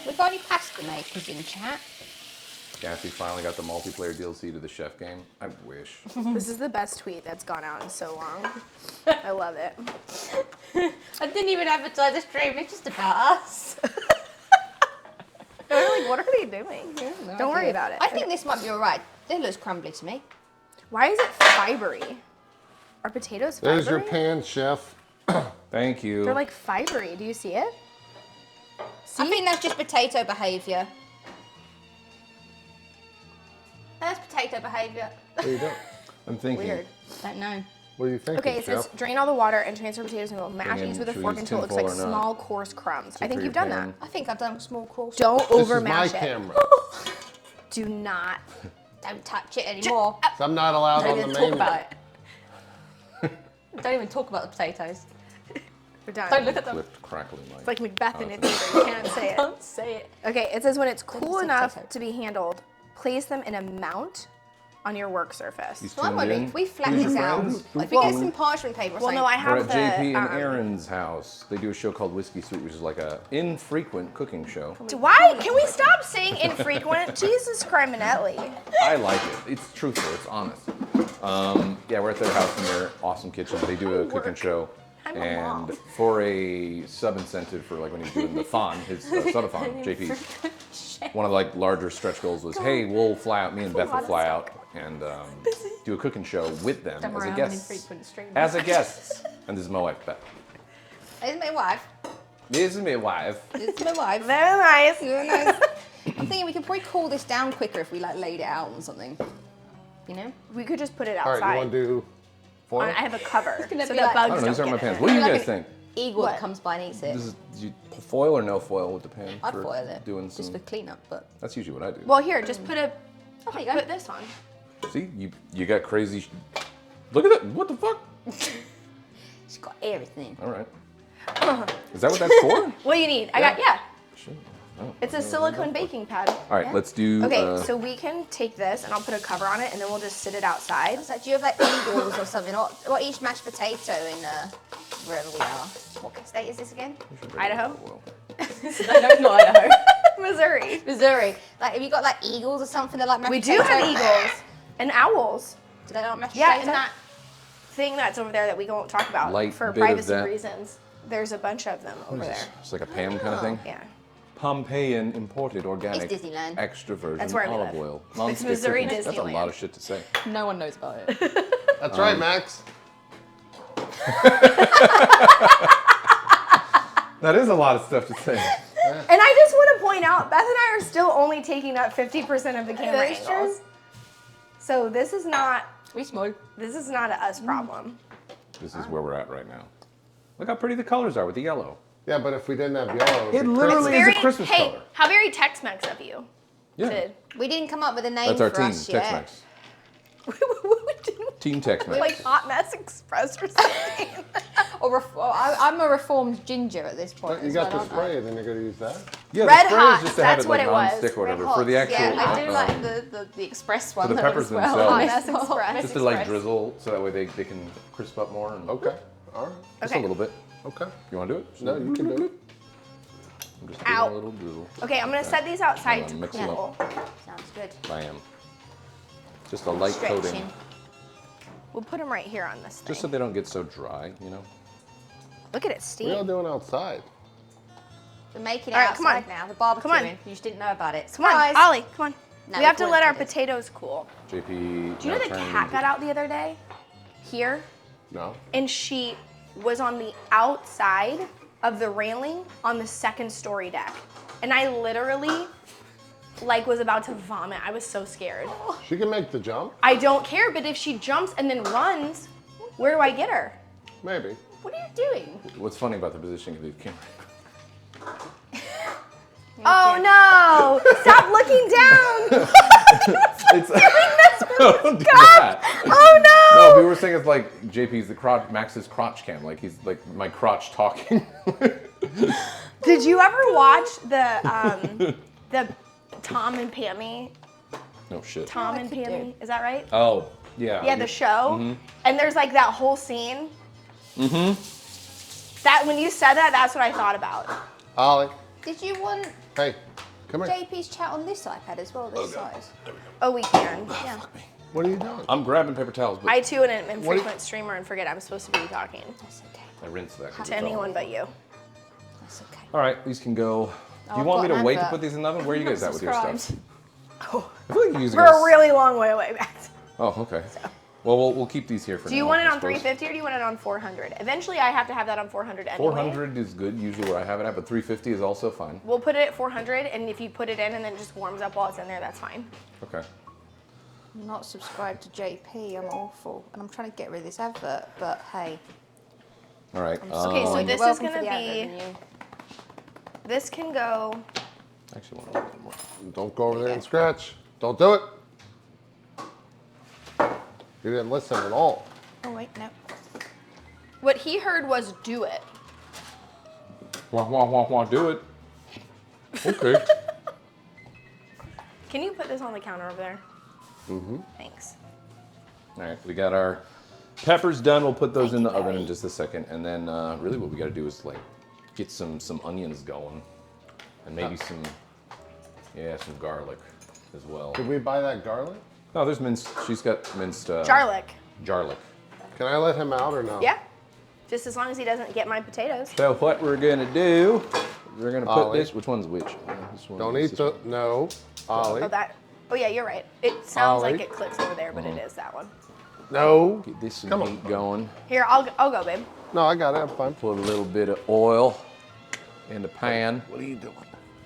We've got any pasta makers in chat? Gassy finally got the multiplayer DLC to the chef game. I wish. This is the best tweet that's gone out in so long. I love it. I didn't even advertise the stream. It's just about us. They're like, what are they doing? Don't worry about it. I think this might be all right. It looks crumbly to me. Why is it fibery? Are potatoes fibery? There's your pan, chef. Thank you. They're like fibery. Do you see it? I think that's just potato behaviour. That's potato behaviour. There you go. I'm thinking. Weird. Don't know. What do you think, Okay, it says chef? drain all the water and transfer potatoes and mash Bring in- these with a should we fork use until it looks like tinfoil or not? small, coarse crumbs. I think for you've your done pan. that. I think I've done a small course. Don't This is my overmash it. camera. Do not. Don't touch it anymore. So I'm not allowed Don't on the even main. talk about it. Don't even talk about the potatoes. We're done. Don't look at them. Flipped crackling mic. It's like Macbeth in a theater. You can't say it. Don't say it. Okay, it says when it's cool say enough potato. to be handled, place them in a mount on your work surface. He's So I'm tuned wondering in. if we flatten Who's this your out, friends? if we get some parchment paper or Well, something. no, I We're have at the. JP and Aaron's house. They do a show called Whiskey Sweet, which is like a infrequent cooking show. Why? Can we stop saying infrequent? Jesus Criminelli. I like it. It's truthful. It's honest. Yeah, we're at their house in their awesome kitchen. They do a cooking show. I'm a And mom. for a sub incentive for like when he's doing the thon, his subathon, JP's, one of the like larger stretch goals was, hey, we'll fly out. Me and Beth will fly out and do a cooking show with them as a guest. As a guest. And this is my wife, Beth. This is my wife. This is my wife. This is my wife. Very nice. Very nice. I'm thinking we could probably cool this down quicker if we like laid it out on something. You know? We could just put it All outside. right, you want to do foil? I have a cover, so gonna the be like- bugs I don't know, these don't are my get pants. it. What do you Like guys an- think? Eagle What? that comes by and eats it. This is do you foil or no foil with the pan? I'd for foil it. Doing Just some. for cleanup, but. That's usually what I do. Well, here, just put there you go. this on. See, you got crazy. Look at that! What the fuck? She's got everything. All right. Is that what that's for? What do you need? I got Shit. Oh. It's a silicone baking pad. All right, let's do. Okay, so we can take this and I'll put a cover on it and then we'll just sit it outside. So do you have like eagles or something? What each mashed potato in wherever we are? What state is this again? Idaho? Well, No, not Idaho. Missouri. Missouri. Like, have you got like eagles or something that like mashed We do potato? have eagles and owls. Do they not mashed Yeah, potato? and that thing that's over there that we won't talk about Light for bit of privacy that. reasons. There's a bunch of them over there. it's like a Pam kind of thing. Yeah. Pompeian imported organic It's Disneyland. extra virgin That's where we olive live. oil. It's Non-stick Missouri cookies. That's a Disneyland. lot of shit to say. No one knows about it. That's right, Max. That is a lot of stuff to say. And I just want to point out, Beth and I are still only taking up 50% of the camera That is true. angles. So this is not We small. a us problem. This is where we're at right now. Look how pretty the colors are with the yellow. Yeah, but if we didn't have yellow, It literally is a Christmas hey, color. how very Tex-Mex of you. Yeah, To, We didn't come up with a name that's our for team, us yet. Tex-Mex. didn't Team Tex-Mex. like Hot Mess Express or something. I'm a reformed ginger at this point. you as got well, the aren't I? spray, and then you're gonna use that. Yeah, the Red spray Hot, is just to have that's it what like it was. non-stick or Red whatever. For the Hots. actual, Yeah, I do like the express one. the though peppers as well. themselves. Hot Mess Express. just to like drizzle so that way they can crisp up more. And Okay. All right. Just Okay. a little bit. Okay. You want to do it? No, you can do it. I'm just doing Ow. a little drizzle. Okay, I'm gonna set these outside Hold on, to mix 'em cool. Sounds good. Bam. Just a light coating. Stretching. We'll put them right here on this thing. Just so they don't get so dry, you know? Look at it What are steam. y'all doing outside? We're making it All right, come outside on. now. The barbecuing. Come on. You just didn't know about it. Come on, Surprise. Ollie, come on. No, we have to we're let our recording. potatoes cool. JP. Do you know the cat got out the other day? Here? No. And she was on the outside of the railing on the second story deck. And I literally was about to vomit. I was so scared. She can make the jump. I don't care, but if she jumps and then runs, where do I get her? Maybe. What are you doing? What's funny about the positioning of the camera? Oh no! Stop looking down! It's don't do that. Oh no! No, we were saying it's like JP's the crotch, Max's crotch cam. Like he's like my crotch talking. Did you ever watch the Tom and Pammy? No shit. Tom I and could Pammy, is that right? Oh, yeah. Yeah, the show. And there's like that whole scene. That when you said that, that's what I thought about. Ollie. Did you want Hey. Come here. JP's chat on this iPad as well, this size? Oh, we can. Yeah. What are you doing? I'm grabbing paper towels, but I too am an infrequent streamer and forget I'm supposed to be talking That's okay. I rinsed that. 'cause to it's all- anyone but you. That's okay. All right, these can go. Do you I've want me got to an wait to advert. put these in the oven? Where are you guys at with your stuff? Subscribed. I feel like you usually We're guys- a really long way away, Max. Oh, okay. Well, we'll keep these here for now. Do you want it I on suppose. 350 or do you want it on 400? Eventually, I have to have that on 400 anyway. 400 is good, usually where I have it at, but 350 is also fine. We'll put it at 400, and if you put it in and then it just warms up while it's in there, that's fine. Okay. I'm not subscribed to JP. I'm awful, and I'm trying to get rid of this advert. But hey, All right. Okay, so you're this is welcome for gonna the advert, be. and you- This can go. Actually, want a little bit more. Don't go over there and scratch. Don't do it. You didn't listen at all. Oh wait, no. What he heard was do it. Do it. Okay. Can you put this on the counter over there? Thanks. All right, we got our peppers done. We'll put those in the oven in just a second, and then really what we got to do is like get some onions going, and maybe some garlic as well. Did we buy that garlic? No, there's minced. She's got minced. Garlic. Garlic. Can I let him out or no? Yeah. Just as long as he doesn't get my potatoes. So what we're gonna do? We're gonna put Ollie. this. Which one's which? This one Don't is eat this the, no, Ollie. Oh yeah, you're right. It sounds Ollie. like it clicks over there, but it is that one. No. Get this some Come on. heat going. Here, I'll go, babe. No, I got it, I'm fine. Put a little bit of oil in the pan. What are you doing?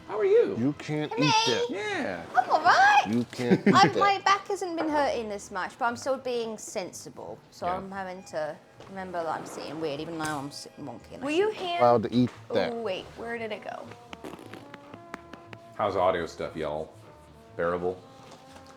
How are you? You can't eat that. Yeah. I'm all right. You can't eat My that. back hasn't been hurting as much, but I'm still being sensible. So Yeah. I'm having to remember that I'm sitting weird, even though I'm sitting wonky. And I Will you hand? Allowed to eat that. Oh wait, where did it go? How's audio stuff, y'all? Bearable?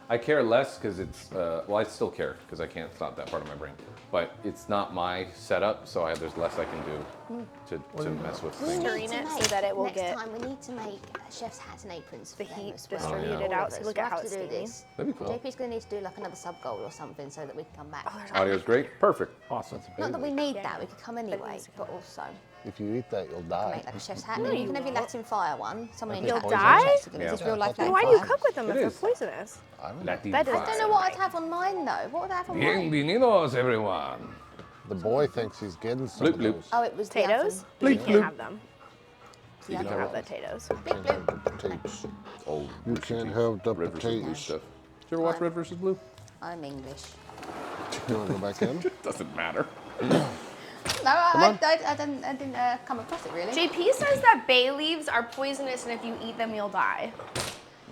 I care less because it's, well, I still care because I can't stop that part of my brain. But it's not my setup, so there's less I can do to mess with things. Stirring it so that it will next get time we need to make chef's hats and aprons. the for them heat as well. distributed All out. of So us. look We'll at how have it's to do steaming. this. That'd be cool. JP's going to need to do like another sub goal or something so that we can come back. Audio's great? Perfect. Awesome. Not that we need that, we could come anyway, but also If you eat that, you'll die. make like a chef's hat. And you can have your Latin fire one. Someone in You'll chat die? Is Yeah. this real life Then Latin why do you fire? cook with them if It they're is. poisonous? I don't know. Latin That is- I don't know what I'd have on mine though. What would I have on mine? Bienvenidos, everyone. The boy thinks he's getting some Bloop, of bloop. those. Oh, it was the Potatoes? oven. You can't have them. The You other can't have one. the potatoes. Bloop, bloop. Potatoes. Old You can't have the Red versus Blue potatoes. stuff. Did you ever watch Red versus Blue? I'm English. You want to go back in? Doesn't matter. No, I didn't come across it really. JP says that bay leaves are poisonous, and if you eat them, you'll die.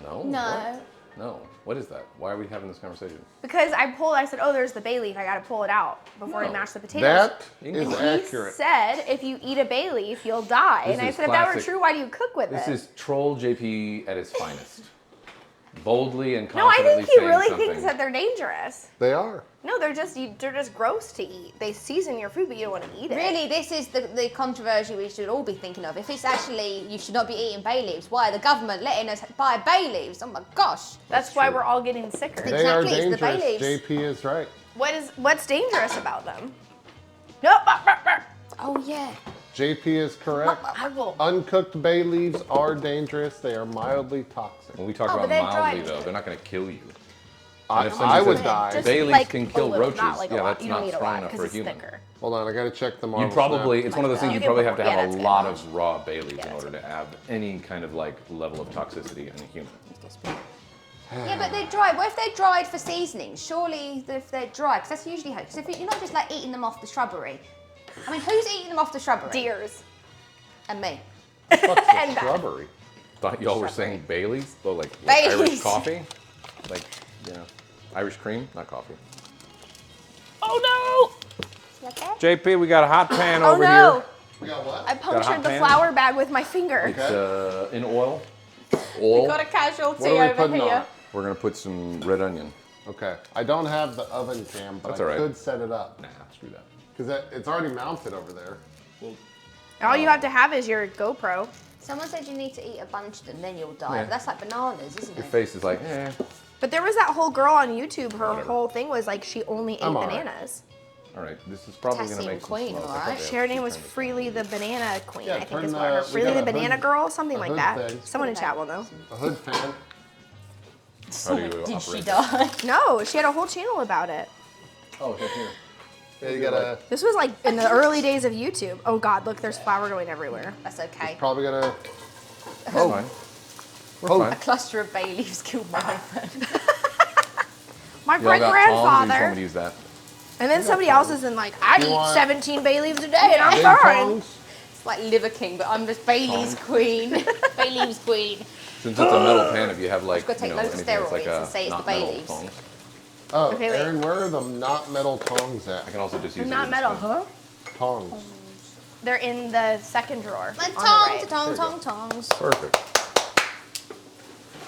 No. No. What? No. What is that? Why are we having this conversation? Because I said, oh, there's the bay leaf. I got to pull it out before I No. mash the potatoes. That And is he accurate. said, if you eat a bay leaf, you'll die. This And I is said, if that were classic. true, why do you cook with This it? is troll JP at his finest. Boldly and No, I confidently think he saying really something. thinks that they're dangerous. They are. No, they're just gross to eat. They season your food, but you don't want to eat it. Really, this is the controversy we should all be thinking of. If it's actually you should not be eating bay leaves, why are the government letting us buy bay leaves? Oh my gosh. That's why true. we're all getting sicker. They are Exactly, it's the bay dangerous. leaves. JP is right. What's dangerous about them? No, Oh yeah. JP is correct. I will. Uncooked bay leaves are dangerous. They are mildly toxic. When we talk Oh, about but they're mildly, dried though, too. they're not going to kill you. I, if somebody I would says- die. Just Bay leaves like can a kill little, roaches. Not like Yeah, a lot. that's You don't not need a strong lot enough because for a it's human. thicker. Hold on, I gotta check the You Marvel probably, Snap. it's one of those things You you can probably put have to more- yeah, have a that's lot good. of raw bay leaves in that's order to have any kind of like level of toxicity in a human. Yeah, but they're dried. What if they're dried for seasoning? Surely, if they're dried, because that's usually how. Because if you're not just like eating them off the shrubbery. I mean, who's eating them off the shrubbery? Deers. And me. What's the And that. shrubbery? Thought y'all were saying Bailey's? Oh, like Baileys. Irish coffee? Like, you know, Irish cream, not coffee. Oh You okay? JP, we got a hot pan no! Oh over no! here. We got what? I hot punctured the pan? flour bag with my finger. It's in oil. We got a casualty What are we over putting here. on? We're gonna put some red onion. Okay. I don't have the oven cam, but That's I all right. could set it up. Nah, screw that. Because it's already mounted over there. All you have to have is your GoPro. Someone said you need to eat a bunch of them, then you'll die. Yeah. But that's like bananas, isn't Your it? face is like, eh. But there was that whole girl on YouTube. Her Whatever. whole thing was like she only ate I'm all right. bananas. All right, this is probably Tassie gonna make and some Queen, smoke. all I thought right. they Her name actually was turned it Freely the Banana Queen. Yeah, I think turn is the- what her we Freely got the a Banana hood- Girl, something a like hood that. thing. Someone in chat will know. A hood fan. How do you Did she operate die? No, she had a whole channel about it. Oh, here. Yeah, you gotta. This was like in the early days of YouTube. Oh God, look, there's flour going everywhere. That's okay. Probably gotta. Oh, fine. We're Oh. fine. A cluster of bay leaves killed my husband. My Y'all great got tongs, or you just want me grandfather. to use that? And then somebody else is in like, I'd You eat want- 17 bay leaves a day and I'm Big fine. tongs? It's like Liver King, but I'm just Bailey's queen. Bailey's queen. Since it's a metal pan, if you have like, Gotta take you know, loads of anything that's like steroids a and say it's not the bay metal leaves. tongs, Oh, Okay, wait. Aaron, where are the not metal tongs at? I can also just use it Not as a metal, spoon. huh? Tongs. They're in the second drawer. My on the tongs, right. tongs. Perfect.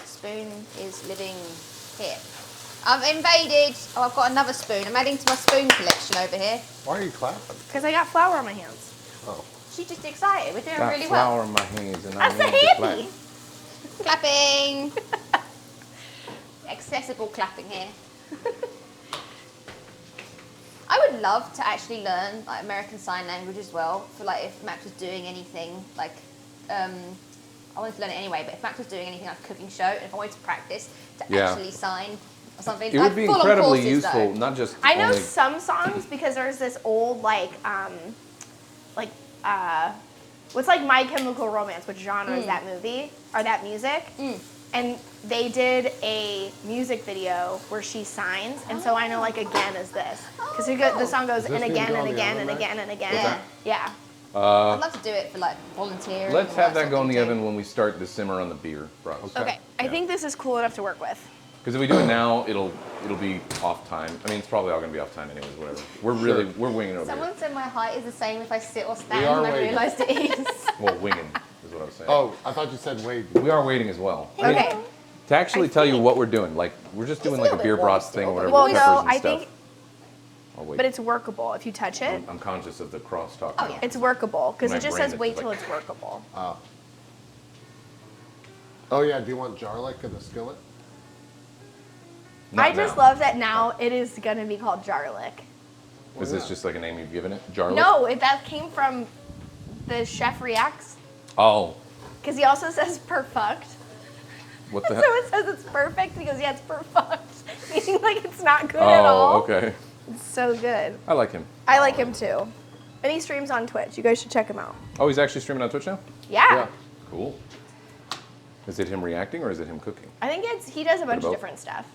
Spoon is living here. I've invaded. Oh, I've got another spoon. I'm adding to my spoon collection over here. Why are you clapping? Because I got flour on my hands. Oh. She's just excited. We're doing Got really flour well. in my hands and That's I the need to clap. handy. Clapping. Accessible clapping here. I would love to actually learn like American Sign Language as well. For like if Max was doing anything like, I wanted to learn it anyway. But if Max was doing anything like a cooking show, and if I wanted to practice to actually sign or something, It would be full-on incredibly courses, useful, though. not just I know only- some songs because there's this old what's like My Chemical Romance, which genre is that movie or that music? And they did a music video where she signs, and so I know like again is this because the song goes Is this and gonna again go and on the again oven, and Max? again and again. Yeah. Yeah. I'd love to do it for like volunteering. Let's or have that go in something the too. oven when we start to simmer on the beer, bro. Okay. I think this is cool enough to work with. Because if we do it now, it'll be off time. I mean, it's probably all gonna be off time anyways. Whatever. We're winging over Someone here. said my height is the same if I sit or stand, We are and I waiting. realised it is. Well, winging is what I was saying. Oh, I thought you said wait. We are waiting as well. I mean, Okay. to actually tell you what we're doing, like we're just doing a like a little beer bit warm brats thing or still, whatever. Well, with no, peppers and I stuff. think, I'll wait. but it's workable if you touch it. I'm conscious of the crosstalk. Oh, now. yeah. It's workable because My it just brain says is wait like- till it's workable. Oh yeah, do you want garlic in the skillet? Not I just now. love that now it is gonna be called Jarlic. Is this just like a name you've given it? Jarlic? No, that came from the Chef Reacts Oh, because he also says perfect. what the So heck? it says it's perfect because yeah, it's perfect, meaning like it's not good at Oh, all. okay. It's so good. I like him. I like him too. And he streams on Twitch. You guys should check him out. Oh, he's actually streaming on Twitch now? Yeah. Cool. Is it him reacting or is it him cooking? I think he does a bunch of both? different stuff.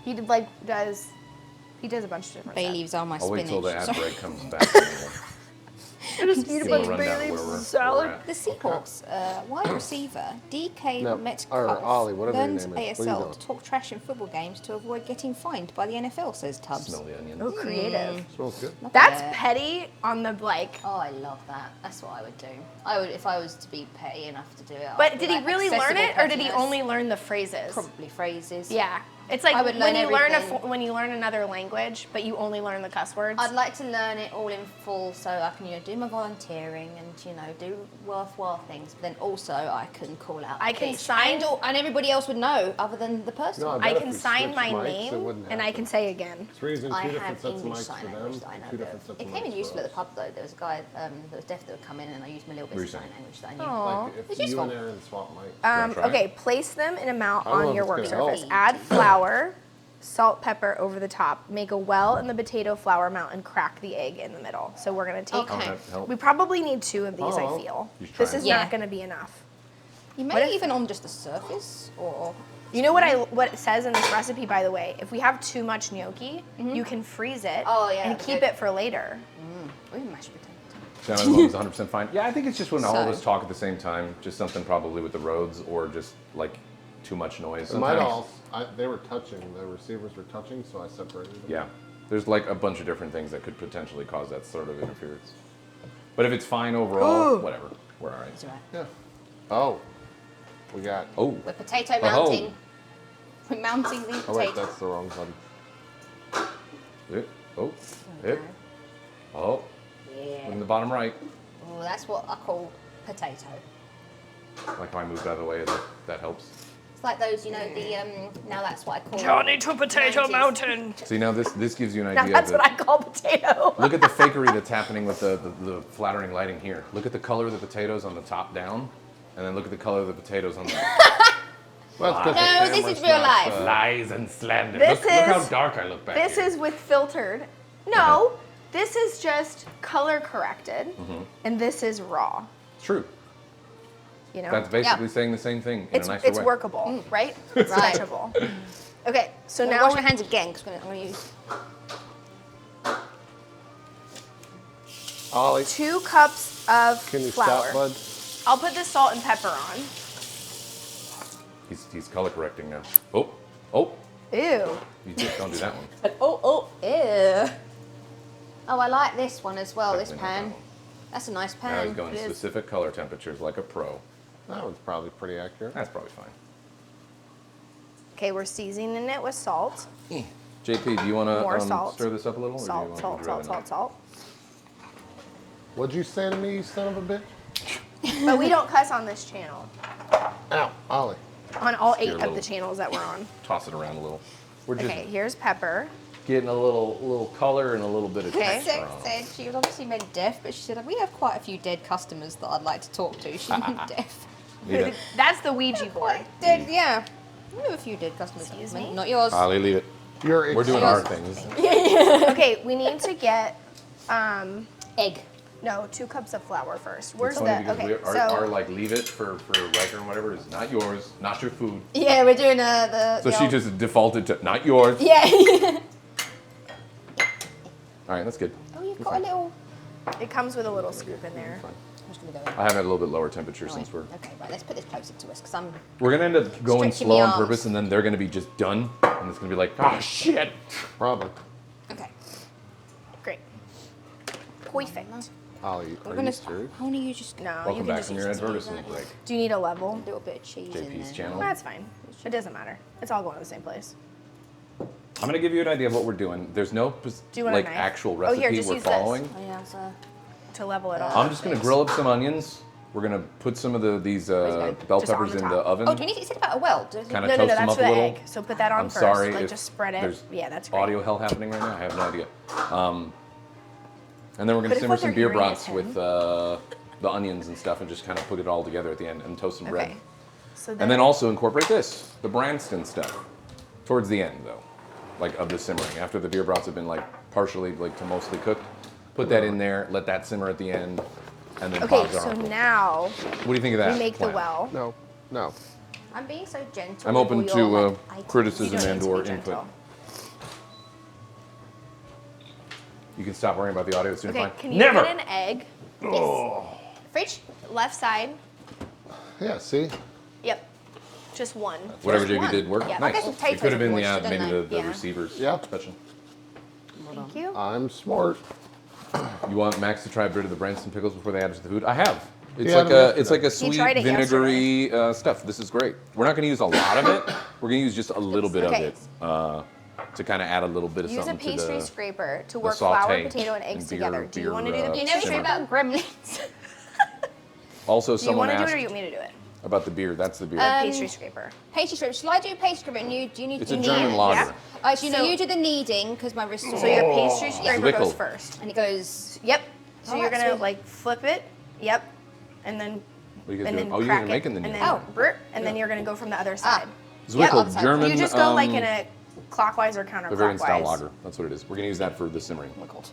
He does a bunch of different Bay stuff. leaves are my I'll wait till the spinach. ad Sorry. break comes back. Just eat a Give bunch a of bay rundown of leaves where we're- salad. where we're at. The Seahawks, wide receiver DK No, Metcalf or Ollie, whatever your learns name is. What are you ASL doing? to talk trash in football games to avoid getting fined by the NFL, says Tubbs. Smell the onions. Oh, creative. Smells good. That's Yeah. petty on the like. Oh, I love that. That's what I would do. I would, if I was to be petty enough to do it. But I'd did be he like really learn accessible it, or did he pettiness. only learn the phrases? Probably phrases. Yeah. It's like I would when learn you learn everything. when you learn another language, but you only learn the cuss words. I'd like to learn it all in full so I can, do my volunteering and, do worthwhile things. But then also I can call out. I can bitch. sign- and everybody else would know other than the person. No, I bet if can we sign switched my mics, it name wouldn't and I happen. can say again. So we're using I two different have sets of English mics sign for language them, that I know. two different sets It of came in mics useful for at the us. pub though. There was a guy that was deaf that would come in and I used my little bits of Recent. sign language that I knew. Aw. Like It's if you useful. and Aaron swap mics. Wanna try Okay, it? place them in a mount I don't know on if your it's work gonna help. surface. Add flour, salt, pepper over the top. Make a well in the potato flour mount and crack the egg in the middle. So we're gonna take. Okay. That help? We probably need 2 of these. I Oh. feel You should this try is it. Yeah. not gonna be enough. You What may if- even on just the surface or. You know what it says in this recipe, by the way? If we have too much gnocchi, you can freeze it Oh, yeah, and keep good. it for later. Ooh, mashed potato. Sound as long as 100% fine. Yeah, I think it's just when all of So- us talk at the same time, just something probably with the roads or just like too much noise. It might sometimes. all. They were touching. The receivers were touching, so I separated them. Yeah, there's like a bunch of different things that could potentially cause that sort of interference. But if it's fine overall, whatever, we're all right. It's all right. Yeah. Oh, we got. Oh, We're potato Oh. mounting. We're mounting the Oh wait, potato. that's the wrong button. it, oh, it, oh, Yeah. in the bottom right. Oh, that's what I call potato. Like how I moved out of the way, that helps. It's like those, the now that's what I call Johnny to Potato 90s. Mountain. See, now this gives you an Now idea. that's of what I call potato. Look at the fakery that's happening with the flattering lighting here. Look at the color of the potatoes on the top down, and then look at the color of the potatoes on the Well, it's 'cause the No, this camera's is real not, life. Lies and slander. This Look how is- dark I look back This here. is with filtered. No, this is just color corrected, and this is raw. True. You know, That's basically saying the same thing in it's a nicer it's way. workable, right? It's Right. touchable. Okay, so Now now wash your hands again because I'm going to use. Ollie, 2 cups of can you flour. stop, bud? I'll put the salt and pepper on. He's color correcting now. Oh, Ew. you just don't do that one. Oh, ew. Oh, I like this one as well, this Definitely not pan. that one. That's a nice Now pan. he's going It is. specific color temperatures like a pro. That one's probably pretty accurate. That's probably fine. Okay, we're seasoning it with salt. JP, do you want More to salt. stir this up a little? Salt, or do you salt, want salt, salt, salt. What'd you say to me, you son of a bitch? But we don't cuss on this channel. Ow, Ollie. On all 8 Your of little- the channels that we're on. Toss it around a little. We're just Okay, here's pepper. getting a little color and a little bit of Okay. texture Sarah on 'em. said she was obviously meant deaf, but she said we have quite a few dead customers that I'd like to talk to. She meant deaf. Leave it. That's the Ouija board. Quite dead, yeah. We have a few dead customers. Excuse me? Not yours. Ollie, leave it. You're We're doing our things. Okay, we need to get Egg. no 2 cups of flour first. Where's It's funny the because okay? our So like leave it for Riker and whatever is not yours, not your food. Yeah, we're doing the. So the she old- just defaulted to not yours. Yeah. All right, that's good. Oh, you've got a little. it comes with a little scoop in there. I'm just gonna go in. I have it at a little bit lower temperature Oh, since wait. we're Okay, right. Let's put this closer to us because I'm. we're gonna end up going Stretching slow my on arms. purpose, and then they're gonna be just done, and it's gonna be like, oh shit. Probably. Okay. Great. Perfect. Ollie, We're are gonna. you serious? How do you just No, you Welcome can back just from use your this. advertisement break. Do you need a level? a little bit of cheese in JP's there? channel. That's fine. It doesn't matter. It's all going to the same place. I'm gonna give you an idea of what we're doing. There's no Do you want a like knife? actual Oh, recipe here, just we're use this. following. Oh yeah, so. To level it off. I'm just gonna grill up some onions. We're gonna put some of these bell Just on peppers the in top. the oven. Oh, do we need to say about a weld? Kind No, of no, toast no, them that's up for a the little. egg. So put that on I'm first. sorry Like if just spread it. there's Yeah, that's great. audio hell happening right now. I have no idea. And then we're gonna But if simmer what some they're beer hearing brats is him. with the onions and stuff, and just kind of put it all together at the end and toast some bread. Okay. So And then also incorporate this, the Branston stuff, towards the end though, like of the simmering. After the beer brats have been like partially like to mostly cooked, put that in there, let that simmer at the end, and then Okay, Bob's so Arnold. now What do you think of that? we make the plan? well. No, no. I'm being so gentle. I'm with open all to your, like, items. You criticism don't and need to or be input. gentle. You can stop worrying about the audio. It's doing Okay, fine. can you Never. get an egg? Fridge. Left side. Yeah, see? Yep. Just one. Whatever Just JB one. did work. Yeah. I Nice. guess the It potatoes could have been are the moist, maybe don't the Yeah. receivers Yeah. touching. Thank you. I'm smart. You want Max to try a bit of the Branston pickles before they add it to the food? I have. It's Yeah, like I a it's like a He sweet tried it vinegary stuff. This is great. We're not going to use a lot of it. We're going to use just a little bit Okay. of it to kind of add a little bit of Use a something pastry to the. scraper to the work flour, saute potato, and eggs and beer- together. Do you beer, want to do the uh, pastry You never simmer. said about gremlins. Also, Do you someone want to do asked it or you want me to do it? about the beer. That's the beer. Pastry scraper. Pastry scraper. Shall I do pastry scraper? And you, do you need it's to a knead German it? lager. Yeah. Actually, no, So- you do the kneading because my wrist. So your pastry scraper Zwickel. goes first. And it goes. Yep. So Oh, you're that's gonna sweet. like flip it. Yep. And then What are you guys and doing? then Oh, you crack guys are making the it, and kneading. then brr, and then you're gonna go from the other side. Zwickel, Yep. German. You just go like in a clockwise or Bavarian style counterclockwise. lager. That's what it is. We're going to use that for the simmering. Oh my god.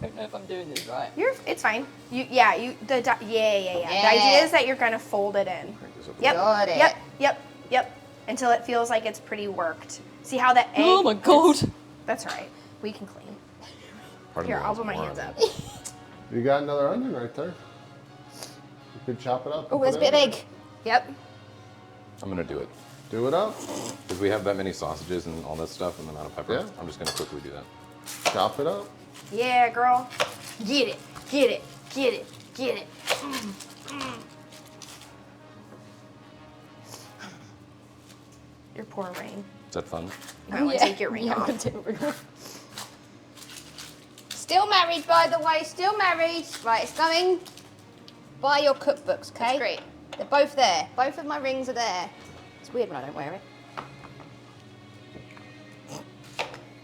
I don't know if I'm doing this right. It's fine. You yeah. The idea is that you're gonna fold it in. Crank this up. Yep. Got it. Yep. Until it feels like it's pretty worked. See how the egg? Oh my god. That's all right. We can clean. Pardon Here, me, I'll put my more hands on up. it. You got another onion right there. You could chop it up. Oh, and there's a put bit it of in egg. Yep. I'm going to do it. there. Do it up. Because we have that many sausages and all that stuff and the amount of pepper. Yeah. I'm just going to quickly do that. Chop it up. Yeah, girl. Get it. Get it. Get it. Get it. Your poor ring. Is that fun? You might want to take your ring Yeah, I'm off. gonna take my ring off. Still married, by the way. Still married. Right, it's going. Buy your cookbooks, okay? That's great. They're both there. Both of my rings are there. It's weird when I don't wear it.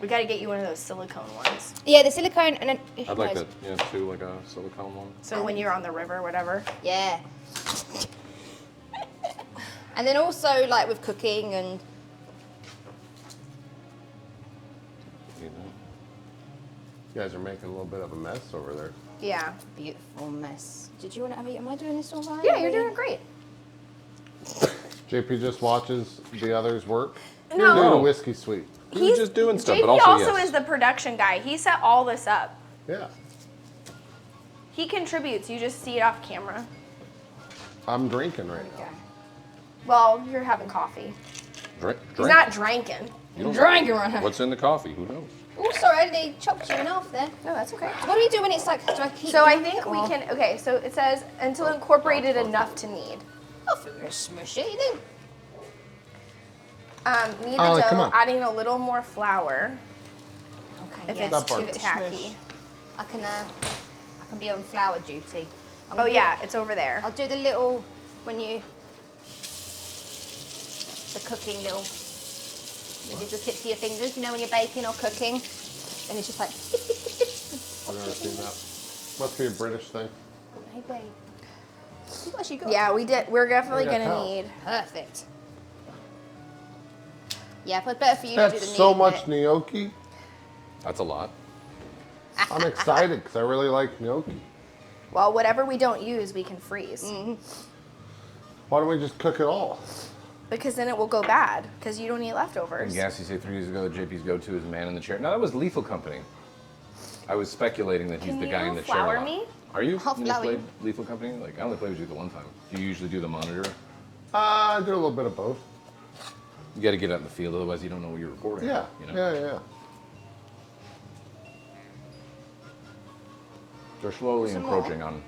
We got to get you one of those silicone ones. Yeah, the silicone and then. I'd like that, yeah, too, like a silicone one. So when you're on the river, whatever. Yeah. And then also, like with cooking and. You know? You guys are making a little bit of a mess over there. Yeah. Beautiful mess. Did you want to? Am I doing this all right? Yeah, you're doing great. JP just watches the others work. No. You're doing No. a whiskey sweet. We were just doing stuff, JP but also, yes. is the production guy. He set all this up. Yeah. He contributes. You just see it off camera. I'm drinking right now. Well, you're having coffee. Drink. He's not drinking. You don't Drinking know. right now. What's in the coffee? Who knows? Oh, sorry, I nearly chopped you in half there. No, that's okay. What do we do when it's like? Do I keep So I doing think it, we or- can. Okay, so it says until incorporated enough to knead. I think we're gonna smush it. You think? Knead the Ollie, dough, come on. adding a little more flour Okay. if yeah. it's That part. too tacky. I can be on flour duty. I'm Oh gonna yeah, it's over there. I'll do the little when you. cooking little. It just hits your fingers, you know, when you're baking or cooking, and it's just like. I've never seen that. Must be a British thing. Maybe. See what you got? Yeah, we did. We're definitely I got gonna towel. need. Perfect. Yeah, but better for you to do That's the so kneading much bit. gnocchi. That's a lot. I'm excited because I really like gnocchi. Well, whatever we don't use, we can freeze. Why don't we just cook it all? Because then it will go bad. Because you don't eat And leftovers. Gassy said 3 years ago that JP's go-to is man in the chair. No, that was Lethal Company. I was speculating that he's Can the guy you in the chair. flour a lot. me? Are you? I'll When you flour played you. Lethal Company? Like I only played with you the one time. Do you usually do the monitor? I do a little bit of both. You got to get out in the field, otherwise you don't know what you're recording. Yeah, You know? yeah. They're slowly encroaching on.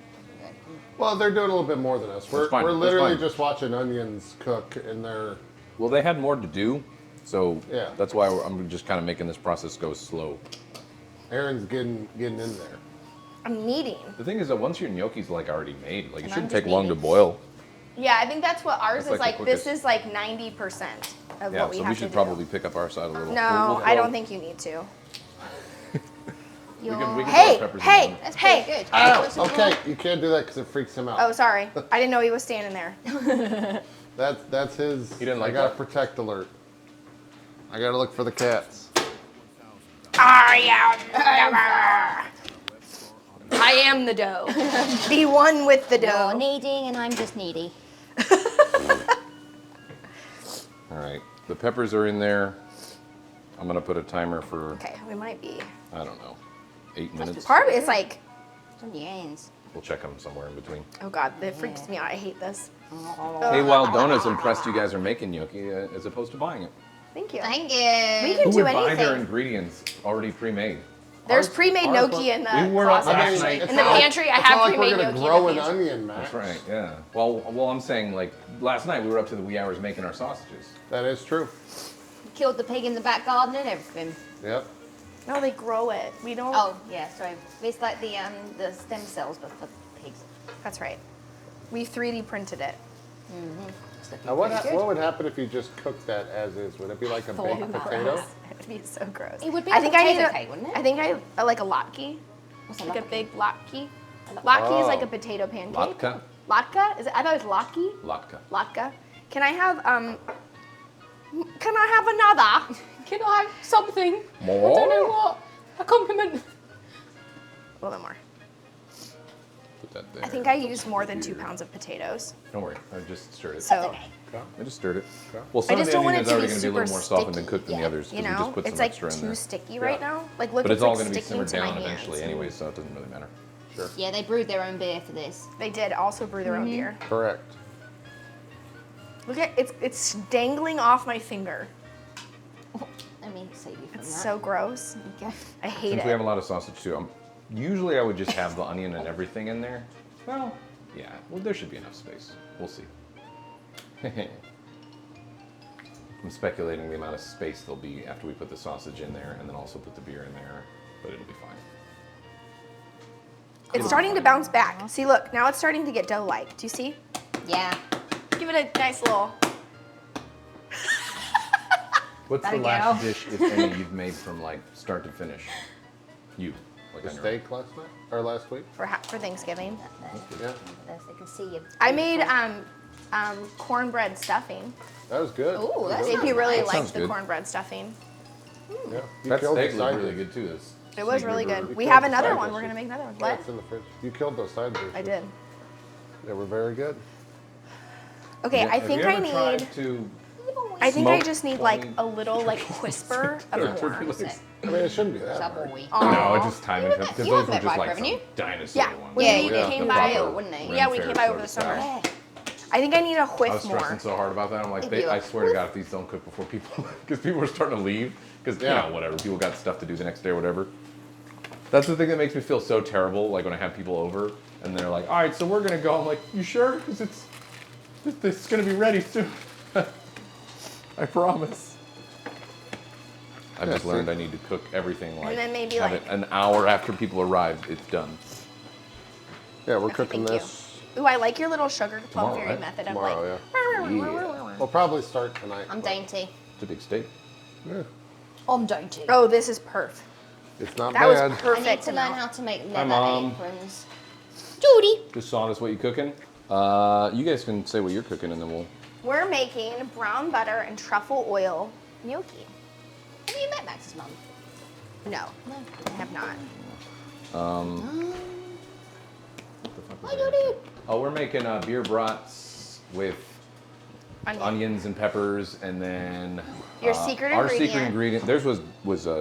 Well, they're doing a little bit more than us. We're, fine, we're that's literally fine. just watching onions cook, and they're Well, they had more to do, so Yeah. that's why I'm just kind of making this process go slow. Aaron's getting in there. I'm kneading. The thing is that once your gnocchi's like already made, like it And shouldn't I'm just take long to kneading. boil. Yeah, I think that's what ours That's is like the like. This quickest. is like 90% of Yeah, what we so have we to should do. probably pick up our side a little. No, We'll I throw- don't think you need to. we can throw Hey, peppers in hey, one. That's hey. pretty good. Oh, okay, you can't do that because it freaks him out. Oh, sorry. I didn't know he was standing there. That's his. He didn't like I got that? protect alert. I gotta look for the cats. I am the dough. Be one with the You're dough. kneading and I'm just needy. All right, the peppers are in there. I'm gonna put a timer for Okay, we might be. I don't know, 8 minutes. Part of it is like, It's on your hands. We'll check them somewhere in between. oh God, that freaks me out. I hate this. Hey, Wild Donuts, impressed you guys are making gnocchi as opposed to buying it. Thank you. Thank you. We can Who do would buy their anything. ingredients already pre-made? There's Ours- pre-made ours gnocchi look- in the We were up closet. last night. In the pantry, I It's have not like pre-made we're gonna gnocchi grow in an the pantry. onion, Max. That's right, yeah. Well, I'm saying like last night we were up to the wee hours making our sausages. That is true. Killed the pig in the back garden and everything. Yep. No, they grow it. We don't. Oh, yeah, sorry. It's like the stem cells, but for pigs. That's right. We 3D printed it. Now, what would happen if you just cooked that as is? Would it be like a baked about potato? It would be so gross. It would be I like think a I need potato a, cake, wouldn't it? I think I like a latke. What's Like a latke? big latke. Latke is like Oh. a potato pancake. Latka? Latka? Is it? I thought it was latke. Latka. Latka. Can I have Can I have another? Can I have something? More? I don't know what. A compliment. A little bit more. Put that there. I think I used more than 2 pounds of potatoes. Don't worry, I just stirred it. So I just stirred it. Well, some I of just the don't want onion it is to already be going to be a super little more softened and sticky. cooked than the others You because we know, just put it's some like extra in too there. sticky right now. Like look, But it's all like going to be sticking simmered to my down hands. eventually anyway, so it doesn't really matter. Sure. Yeah, they brewed their own beer for this. They did also brew their own beer. Correct. Look at it's dangling off my finger. Let me save you from It's that. so gross. Okay. I hate Since it. we have a lot of sausage too, usually I would just have the onion and everything in there. Well, yeah, well there should be enough space. We'll see. I'm speculating the amount of space there'll be after we put the sausage in there and then also put the beer in there, but it'll be fine. It's starting to bounce back. See, look, now it's starting to get dough-like. Do you see? Yeah. Give it a nice little. What's the That'll last go. dish, if any, you've made from like start to finish? You, like The on your own. steak last night or last week? For Thanksgiving. Yeah, They can see you. I made cornbread stuffing. that was good. Ooh, that's JP really That liked sounds the good. cornbred stuffing. Yeah, you That killed steak the was side really dish. good too. This It was Snake really River. good. You We killed have the another side one. We're dishes. gonna make another one. Yeah, What? it's in the fridge. You killed those side dishes. I did. They were very good. Okay, I Have think you I ever need. tried to I think I smoke just need like 20 a little like whisper of turkey more. legs? I mean, it shouldn't be that hard. Subway. No, it's just timing because you those have were met just Ripe, like haven't some you? dinosaur Yeah, ones. when Yeah, we you came did. by. Real, wouldn't they? Yeah, we Ren came Fair by over the sort summer. of style. Yeah. I think I need a I was whiff stressing more. so hard about that. I'm like, Maybe I like, swear to God, if these don't cook before people, because people were starting to leave, because Yeah. you know, whatever, people got stuff to do the next day or whatever. That's the thing that makes me feel so terrible. Like when I have people over and they're like, "All right, so we're gonna go." I'm like, "You sure? Because it's gonna be ready soon." I promise. I've just see. learned I need to cook everything like then maybe, have like- it an hour after people arrive. It's done. Yeah, we're cooking thank you. this. Ooh, I like your little sugar plum Tomorrow, fairy right? method of Tomorrow, like. Yeah. We'll probably start tonight. I'm but dainty. It's a big steak. Yeah, I'm dainty. Oh, this is perf. it's not That was bad. I need perfect. to learn amount. how to make Hi, leather Mom. aprons. Judy. Just saw us what you cooking. You guys can say what you're cooking, and then we'll. We're making brown butter and truffle oil gnocchi. Have you met Max's mum? No, I have not. Hi, Judy. Oh, we're making beer brats with onions and peppers, and then Your secret our ingredient. secret ingredient. Theirs was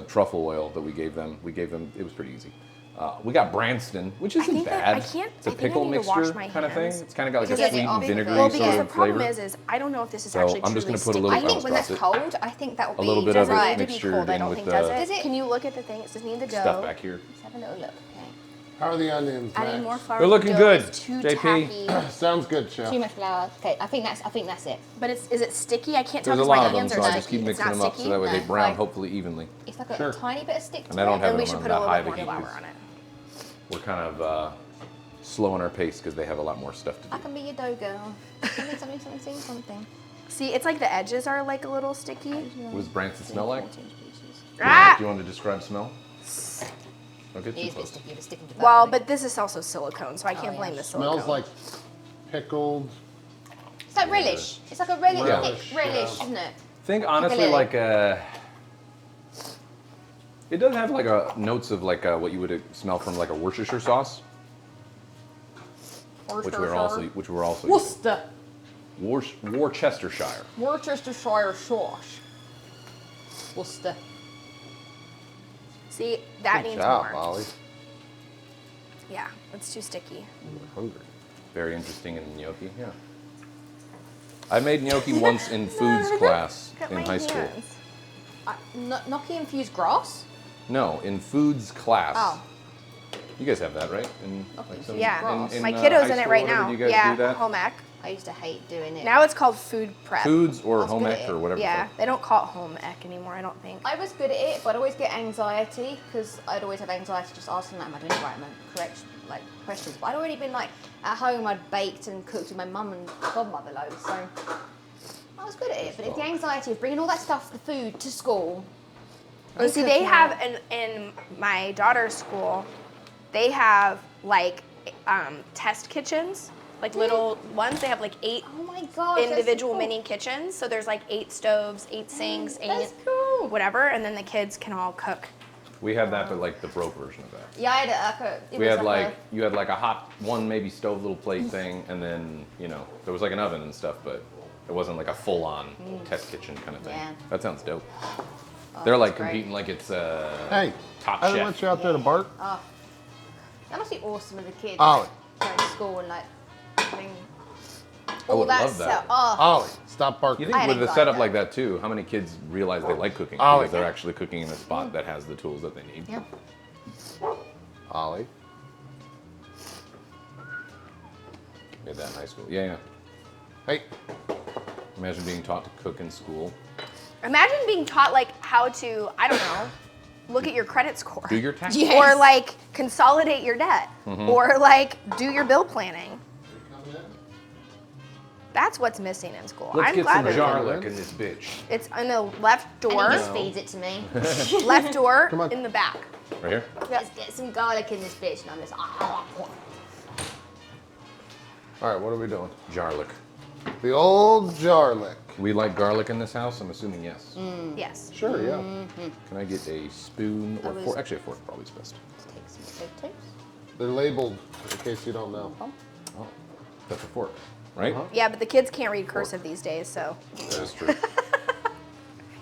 truffle oil that we gave them. It was pretty easy. We got Branston, which isn't think that- bad. I can't- It's a I think I pickle need to wash mixture my kind of thing. hands. It's kind of got like Because a it's sweet all and vinegary Well, sort because the of problem flavor. is I don't know if this is So actually I'm just truly gonna put a sticky. little- I think when that's it. cold, I think that will A be. little bit Does of it it need to be mixtured cold? I in don't with think does the it. Does it? Can you look at the thing? It says need the dough. stuff back here. Let's have a little look. Okay. How are the onions, Adding Max? more flour. They're looking dough good, is too JP. tacky. Sounds good, Chef. Too much flour. Okay, I think that's it. But is it sticky? I can't tell There's a because my lot of them, onions so are I sticky. just keep It's mixing not them up sticky. so that way they No, brown fine. hopefully evenly. It's like a Sure. tiny bit of stick to And I don't it. have And we them should on put a that little high bit more of a heat flour 'cause on it. we're kind of slowing our pace because they have a lot more stuff to I do. can be your dough girl. Something. See, it's like the edges are like a little sticky. What does Branson smell like? Ah! Do you want to describe smell? Don't get It too is a bit close. sticky, but sticking to that. Well, I think. but this is also silicone, so I can't yeah. blame the silicone. Smells like pickled. It's like relish. It's like a relish, Relish, relish, yeah. isn't it? Think honestly Piccalilli. like it does have like a notes of like what you would smell from like a Worcestershire sauce, which we're also using. Worcester. Worcestershire. Worcestershire sauce. Worcester. See, that Good needs job, more. Ollie. Yeah, it's too sticky. I'm hungry. Very interesting in gnocchi. Yeah. I made gnocchi once in foods class Look at in my high school. hands. Gnocchi infused grass? No, in foods class. Oh. You guys have that, right? In, Gnocchi some- Yeah, Grass. my high kiddo's in school it or right whatever, now. Do you guys Yeah, do that? home ec. I used to hate doing it. Now it's called food prep. Foods or That's home good. ec or whatever. Yeah, they don't call it home ec anymore, I don't think. I was good at it, but I'd always get anxiety because I'd always have anxiety just asking like, am I doing it right? Am I correct? Like questions. But I'd already been like at home. I'd baked and cooked with my mum and godmother loads, so I was good at it. But it's the anxiety of bringing all that stuff, the food, to school. Oh, see, they have in my daughter's school, they have like test kitchens, like little ones. They have like 8 Oh my gosh! individual that's so mini kitchens. So there's like 8 stoves, 8 sinks, 8 That's cool. whatever, and then the kids can all cook. We had that, but like the broke version of that. Yeah, I had it We was had like you had like a hot one maybe stove little plate thing, and then there was like an oven and stuff, but it wasn't like a full on test kitchen kind of thing. Yeah. That sounds dope. They're like that's great. competing like it's Hey, Top I didn't Chef. want you out there to bark. that must be awesome as a kid. Ollie. Like, going to school and like having I all would that love that. stuff. Oh, Ollie, stop You barking. think I had with a anxiety. setup like that too, how many kids realize they like cooking Ollie. because they're actually cooking in a spot that has the tools that they need? yeah. Ollie. Made that in high school. Yeah, yeah. Hey, Imagine being taught to cook in school. Imagine being taught like how to, I don't know, look at your credit score. Do your taxes. Yeah. Or Yes. like consolidate your debt. Or like do your bill planning. That's what's missing in school. Let's I'm get glad some they're jar doing it. lick in this bitch. It's in the left And door, he just feeds it to me. left door Come on. in the back. Right here? Let's get some garlic in this bitch, and I'm just. all right, what are we doing? Jar lick. The old jar lick. We like garlic in this house? I'm assuming yes. Yes. Sure, yeah. Can I get a spoon or was- fork? Actually, a fork probably is best. Let's take some potatoes. They're labeled, in case you don't know. Oh, that's a fork, right? Yeah, but the kids can't read cursive these days, so That is true.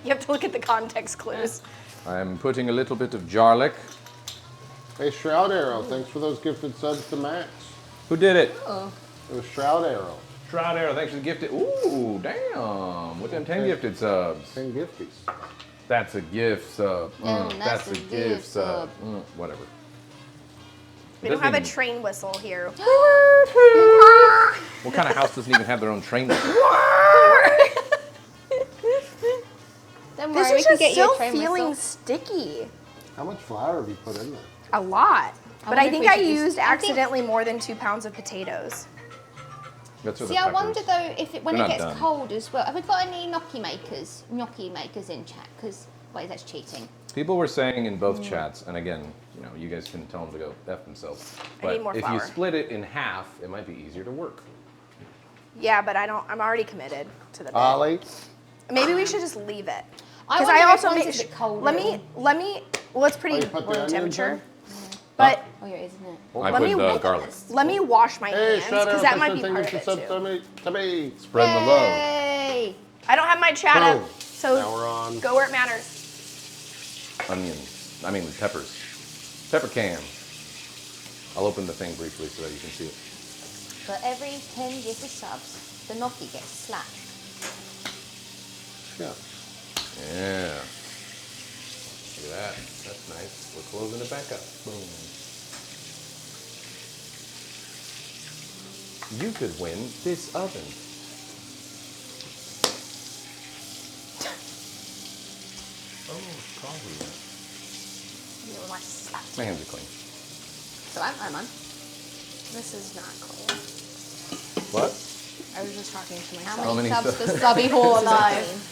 you have to look at the context clues. I'm putting a little bit of jar lick. Hey, Shroud Arrow, thanks for those gifted subs to Max. Who did it? It was Shroud Arrow. Shroud Arrow, thanks for the gifted. Ooh, damn. With them 10 gifted subs. 10 gifties. That's a gift sub. That's That's a a gift gift sub. Whatever. We don't have a Doesn't even- train whistle here. What kind of house doesn't even have their own train? Don't worry, This we is can just get you a still train feeling whistle. sticky. How much flour have you put in there? A lot. But wonder I if think we I should use- used I think- accidentally more than 2 pounds of potatoes. That's where the See, I peppers- wonder though if when They're it not gets done. cold as well. Have we got any gnocchi makers in chat? Because wait, that's cheating. People were saying in both chats, and again, you guys can tell them to go F themselves. I need But more if you flour. split it in half, it might be easier to work. Yeah, but I'm already committed to the bit. Ollie, Maybe we should just leave it. I Because wonder I if also one's make. a bit cold. Let me. Well, it's pretty you put the room onions temperature. in? But Oh yeah, isn't it? I Let put me- garlic. let me wash my hey, hands shout because out that might be to part of it too. to me. Spread the love. Yay! I don't have my chat up, Boom. so Now we're on. go where it matters. Onions. I mean peppers. Pepper can. I'll open the thing briefly so that you can see it. For every 10 Jiffy subs, the gnocchi gets slapped. Yeah. Yeah. Look at that. That's nice. We're closing it back up. Boom. You could win this oven. Oh, coffee. You know, like slapped. My hands are clean. So I'm on. This is not clean. What? I was just talking to How myself. many many subs subs? does Subby Hall alive?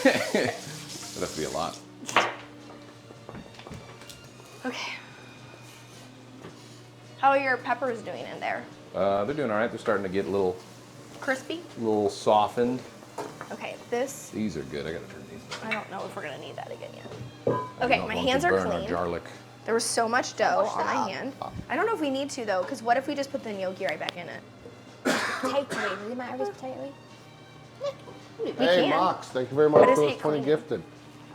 That has to be a lot. Okay. How are your peppers doing in there? They're doing all right. They're starting to get a Crispy? little softened. Okay, this, These are good. I gotta turn these down. I don't know if we're gonna need that again yet. I Okay, don't my want to hands are burn our clean. garlic. There was so much dough wash on that my up. hand. I don't know if we need to though, because what if we just put the gnocchi right back in it? Potatoey. Does it matter if it's potatoey? Hey, can. Mox, thank you very much But it's for those hate 20 clean. gifted.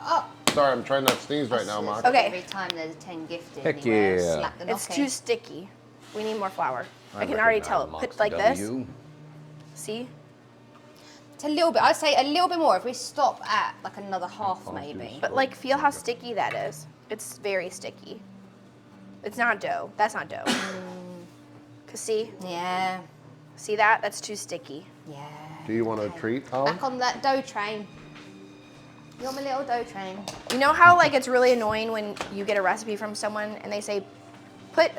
Oh. Sorry, I'm trying not to sneeze right now, Mox. Okay. Every time there's 10 gifted, Heck anywhere, yeah. slap the It's gnocchi. too sticky. We need more flour. I can already tell. recognize Put Mox like this. W. See? It's a little bit. I'd say a little bit more. If we stop at like another half, maybe. But like, feel how sticky that is. It's very sticky. It's not dough. That's not dough. Cause see Yeah. that? That's too sticky. Yeah. Do you want a treat, Ollie? Back on that dough train. You're my little dough train. You know how like it's really annoying when you get a recipe from someone and they say, put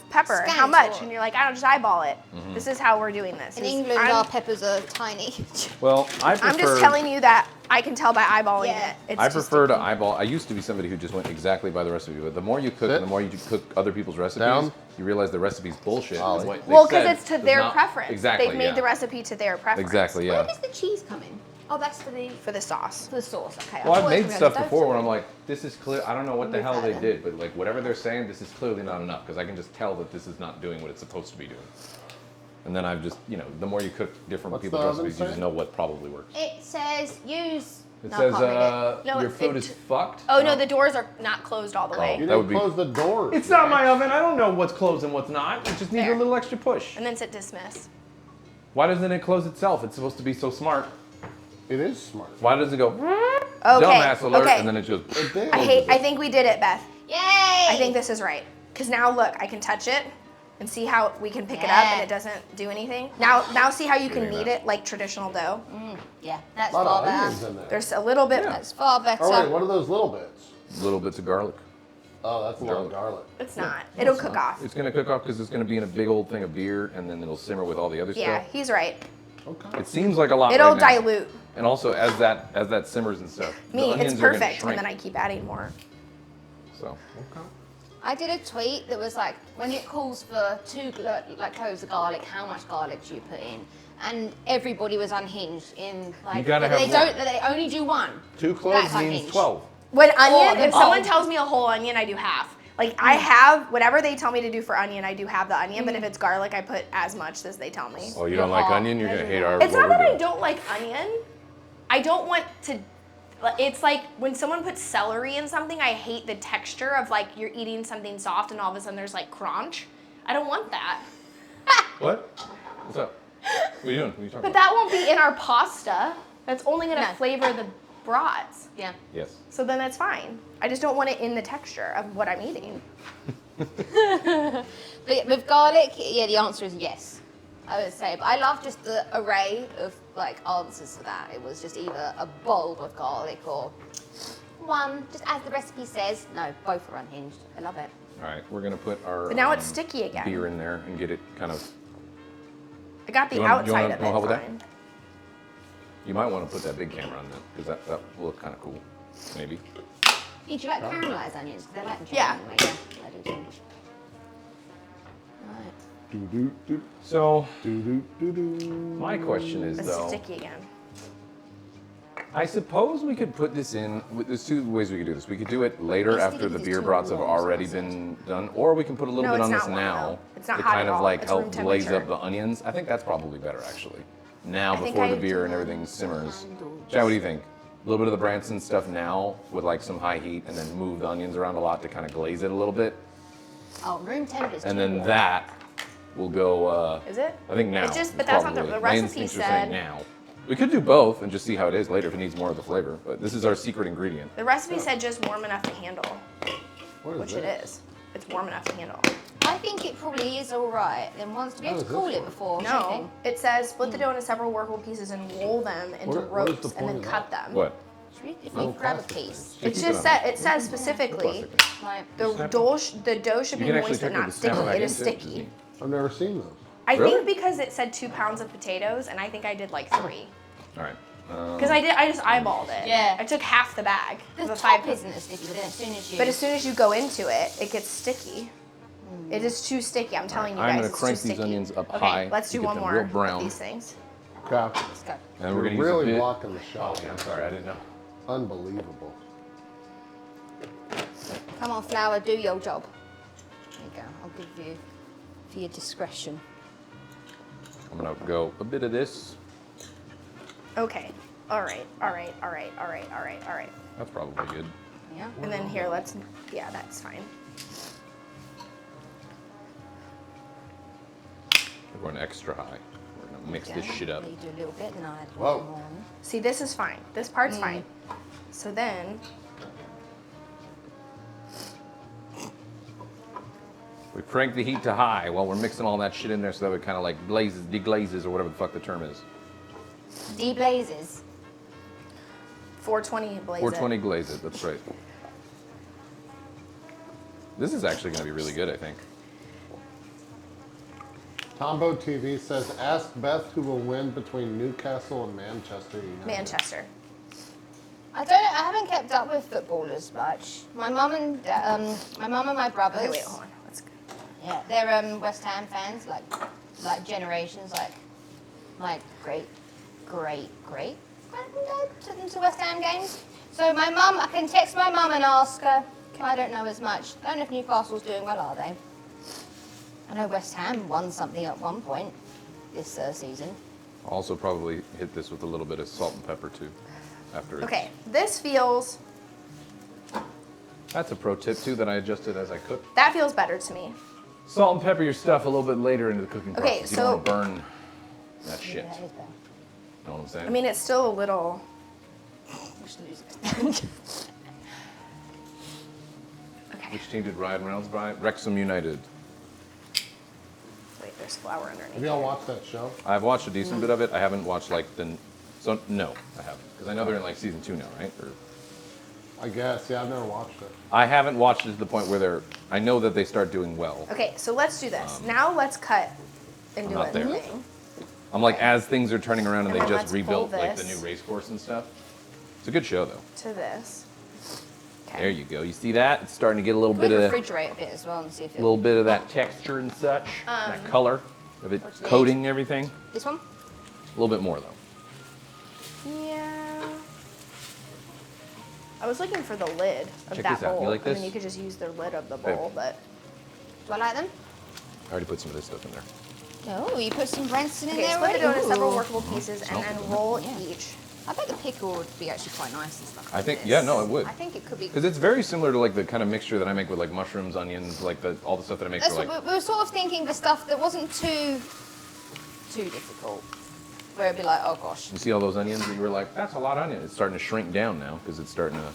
pepper. And how Scant much? or- And you're like, I don't just eyeball it. Mm-hmm. This is how we're doing this. In Is England, I'm, our peppers are tiny. Well, I prefer. I'm just telling you that I can tell by eyeballing Yeah. it. It's I too prefer to sticky. eyeball. I used to be somebody who just went exactly by the recipe, but the more you cook, Sit. and the more you cook other people's recipes, Down. you realize the recipe's bullshit. Ollie. and what they Well, because said it's to does their not- preference. Exactly. They've made the recipe to their preference. Exactly. Where Yeah. does the cheese come in? Oh, that's for the For the sauce. sauce. Okay. Well, I I've thought it made was stuff gonna go before to where I'm the- like, this is clear. I don't know what the Move hell that they then. did, but like whatever they're saying, this is clearly not enough because I can just tell that this is not doing what it's supposed to be doing. And then I've just, the more you cook different What's people's the oven recipes, you say? just know what probably works. It says use. It No, I says can't read it. No, your food it- is fucked. Oh no, the doors are not closed all the way. You That didn't would be- close the door. It's not my oven. I don't know what's closed and what's not. It just needs There. a little extra push. And then sit dismiss. Why doesn't it close itself? It's supposed to be so smart. It is smart. Why does it go Okay. dumbass alert Okay. and then it just It did. I think we did it, Beth. Yay! I think this is right. Because now look, I can touch it and see how we can pick it up and Yeah. it doesn't do anything. Now see how you can Doing knead that. it like traditional dough? Yeah, that's A lot far of better. onions in there. There's a little bit. That's far better. Oh wait, what are those little bits? little bits of garlic. Oh, that's not garlic. It's not. It'll cook off. It's gonna cook off because it's gonna be in a big old thing of beer and then it'll simmer with all the other Yeah, stuff. he's right. Okay. It seems like a lot. It'll right now. dilute. And also as that simmers and stuff. the Me, it's onions are gonna perfect. And shrink. then I keep adding more. So Okay. I did a tweet that was like, when it calls for 2 cloves of garlic, how much garlic do you put in? And everybody was unhinged in like You gotta that have they one. don't that they only do one. 2 cloves That's means unhinged. 12. When onion, the if someone bulb. tells me a whole onion, I do half. Like I have whatever they tell me to do for onion, I do have the onion. But if it's garlic, I put as much as they tell me. Oh, you don't like hot. onion? You're gonna hate our. It's not what that we're I doing. don't like onion. I don't want to. It's like when someone puts celery in something, I hate the texture of like you're eating something soft and all of a sudden there's like crunch. I don't want that. What? What's up? What are you doing? What are you talking But about? that won't be in our pasta. That's only gonna No. flavor the brats. Yeah. Yes. So then that's fine. I just don't want it in the texture of what I'm eating. But yeah, with garlic, yeah, the answer is yes. I would say, but I love just the array of like answers to that. It was just either a bulb of garlic or one, just as the recipe says. No, both are unhinged. I love it. All right, we're gonna put our But now it's sticky again. beer in there and get it kind of I got the You wanna- you outside wanna- of you wanna it help with that? fine. You might want to put that big camera on that, because that will look kind of cool. Maybe. Do you like caramelized onions? 'Cause they're like Yeah. anyway. Yeah, I do too. Right. Do-do-do, So, do-do-do-do. my question is, It's though, sticky again. I suppose we could put this in. There's two ways we could do this. We could do it later It's after the sticky, beer it's brats too have warm, already so it's- been done, or we can put a little No, bit it's on not this warm, now though. It's not to hot kind at of all. like It's help room glaze up temperature. the onions. I think that's probably better actually. Now I think before the I- beer and everything simmers. Chad, what do you think? A little bit of the Branson stuff now with like some high heat, and then move the onions around a lot to kind of glaze it a little bit, Oh, room temp is and too then warm. that will go. Is it? I think now. It's just, is but that's not the probably- recipe my instincts are saying said. now. We could do both and just see how it is later if it needs more of the flavor. But this is our secret ingredient. The recipe said just warm enough to handle, What is which this? it is. It's warm enough to handle. I think it probably is all right. Then once to be able How to does cool this it work? before No, shaping. it says split the dough into several workable pieces and roll them into What is the ropes and point then of cut that? them. What? If No you grab a plastic piece, thing. It's Keep just it on. it says specifically like the dough should You be can actually moist but technically not snap sticky. back It is into it, which is sticky. neat. I've never seen those. I Really? think because it said 2 pounds of potatoes, and I think I did like 3. All right. Because I just eyeballed it. Yeah. I took half the bag. the The top 5 isn't as sticky, but then as soon as you. But as soon as you go into it, it gets sticky. It is too sticky. I'm telling you I'm guys, gonna it's crank too these sticky. onions up okay, high let's to do get one them more real of brown. these things. Okay. Let's go. And we're You're gonna use a really bit. blocking the Oh, shot. yeah, I'm sorry, I didn't know. Unbelievable. Come on, flour, do your job. There you go. I'll give you for your discretion. I'm gonna go a bit of this. Okay. All right. All right. All right. All right. All right. All right. That's probably good. Yeah. And then here, yeah, that's fine. We're going extra high. We're gonna mix this Yeah, shit up. You do a little bit, then I add Whoa. more. See, this is fine. This part's fine. So then, We crank the heat to high while we're mixing all that shit in there so that it kind of like glazes, deglazes, or whatever the fuck the term is. Deblazes. 420 blaze 420 glaze it, that's right. This is actually gonna be really good, I think. Tombo TV says, ask Beth who will win between Newcastle and Manchester United. Manchester. I haven't kept up with footballers much. My mum and my brothers. Okay, wait, hold on. Let's go. Yeah, they're West Ham fans, like generations, like great granddad took them to West Ham games. So my mum, I can text my mum and ask her. I don't know as much. Don't know if Newcastle's doing well, are they? I know West Ham won something at one point this season. Also probably hit this with a little bit of salt and pepper too. After Okay, this feels, That's a pro tip too that I adjusted as I cook. that feels better to me. Salt and pepper your stuff a little bit later into the cooking Okay, process. You so- don't want to burn that shit. Yeah, that is better. Know what I'm saying? I mean, it's still a little, Just lose it. okay. Which team did Ryan Reynolds buy? Wrexham United. Wait, there's flour underneath. Have y'all watched that show? I've watched a decent bit of it. I haven't watched like so no, I haven't. Because I know they're in like season 2 now, right? Or, I guess. Yeah, I've never watched it. I haven't watched it to the point where I know that they start doing well. Okay, so let's do this. Now let's cut into not a there. thing. I'm like, as things are turning around and And they then just let's rebuilt pull like the this. new race course and stuff. It's a good show though. To this. Okay. There you go. You see that? It's starting to get a little We bit of refrigerate a bit as well and see if a little bit of that texture and such, that color of it What's next? coating everything. This one? A little bit more though. Yeah. I was looking for the lid of Check that this out. You bowl. like I mean, this? you could just use the lid of the Babe. bowl, but. Do I like them? I already put some of this stuff in there. Oh, you put some Branson in Okay, there split the already? dough into several Ooh. workable pieces and then Smells roll Yeah. each. I bet the pickle would be actually quite nice and stuff. I like think, this. yeah, no, it would. I think it could be. Because it's very similar to like the kind of mixture that I make with like mushrooms, onions, like all the stuff that I make That's for what like. we were sort of thinking the stuff that wasn't too difficult. Where it'd be like, oh gosh. You see all those onions that you were like, that's a lot of onion. It's starting to shrink down now because it's starting to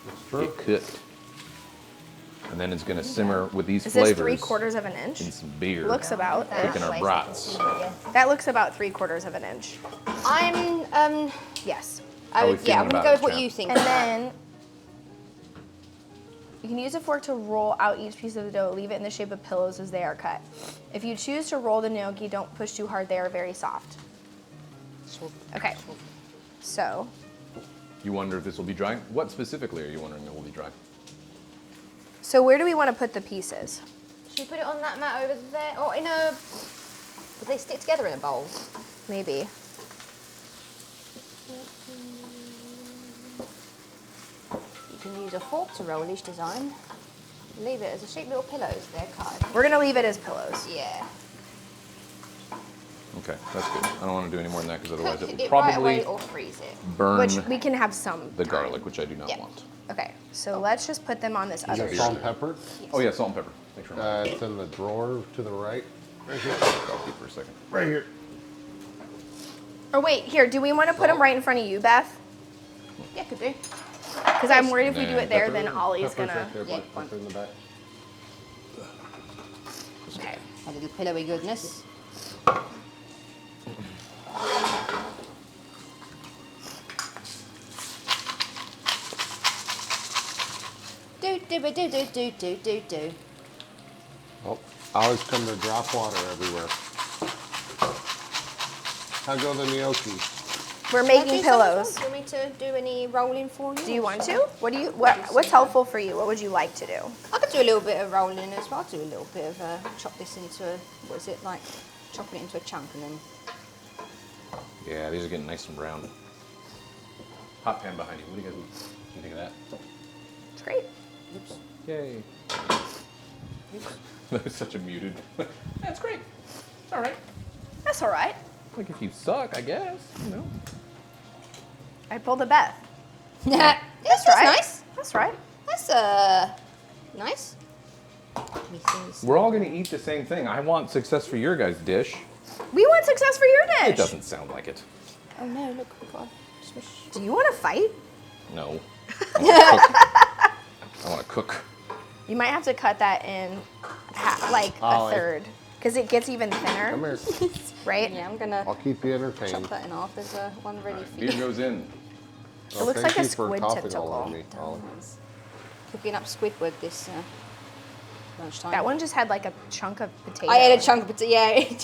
It's true. get cooked. And then it's going to simmer with these Is flavors. this 3/4 of an inch? and some beer. Looks about. Cooking our brats. That looks about 3/4 of an inch. I'm Yes. How we yeah, feeling I'm gonna about go it, with what champ? you think. And then You can use a fork to roll out each piece of the dough. Leave it in the shape of pillows as they are cut. If you choose to roll the gnocchi, don't push too hard. They are very soft. Okay. So, You wonder if this will be dry? What specifically are you wondering that will be dry? so where do we want to put the pieces? Should we put it on that mat over there? Or in a... Would they stick together in a bowl? Maybe. You can use a fork to roll each design. Leave it as a shape little pillows they're cut. We're gonna leave it as pillows. Yeah. Okay, that's good. I don't want to do any more than that because otherwise Cook it will it right probably away or freeze it. burn Which we can have some. the time. garlic, which I do not Yeah. want. Okay, so let's just put them on this Is other it sheet. salt and pepper? Oh yeah, salt and pepper. Thanks very much. It's in the drawer to the right. Right here. I'll keep for a second. Right here. Or wait, here, do we want to put them right in front of you, Beth? Yeah, could do. Because I'm worried if we do Nah, it there, pepper- then Ollie's Pepper's gonna. right there, Yeah, pepper in the back. Okay. A little pillowy goodness. Do. Oh, I always come to drop water everywhere. How go the gnocchi? We're Can I making do some as well? pillows. Do you want me to do any rolling for you? Do you want to? What's helpful for you? What would you like to do? I could do a little bit of rolling as well. I'll do a little bit of chop this into a, what is it, like chopping it into a chunk and then. Yeah, these are getting nice and brown. Hot pan behind you. What do you guys think of that? It's great. Oops. Yay. That was such a muted. That's great. It's all right. That's all right. Like if you suck, I guess. You know. I pulled a Beth. Yeah, that's right. nice. That's right. That's nice. Let me see. We're all gonna eat the same thing. I want success for your guys' dish. We want success for your dish. It doesn't sound like it. Oh no, look, we've got swish. Do you want to fight? No. I want to cook. You might have to cut that in like a Ollie. third, because it gets even thinner, Come here. right? Yeah, I'm gonna I'll keep you chop entertained. that in half. There's one ready for Beer you. goes in. Oh, looks thank like a you for squid coughing all tentacle. over me, Ollie. Cooking up Squidward this lunchtime. That one just had like a chunk of potato. I ate a chunk of potato. Yeah.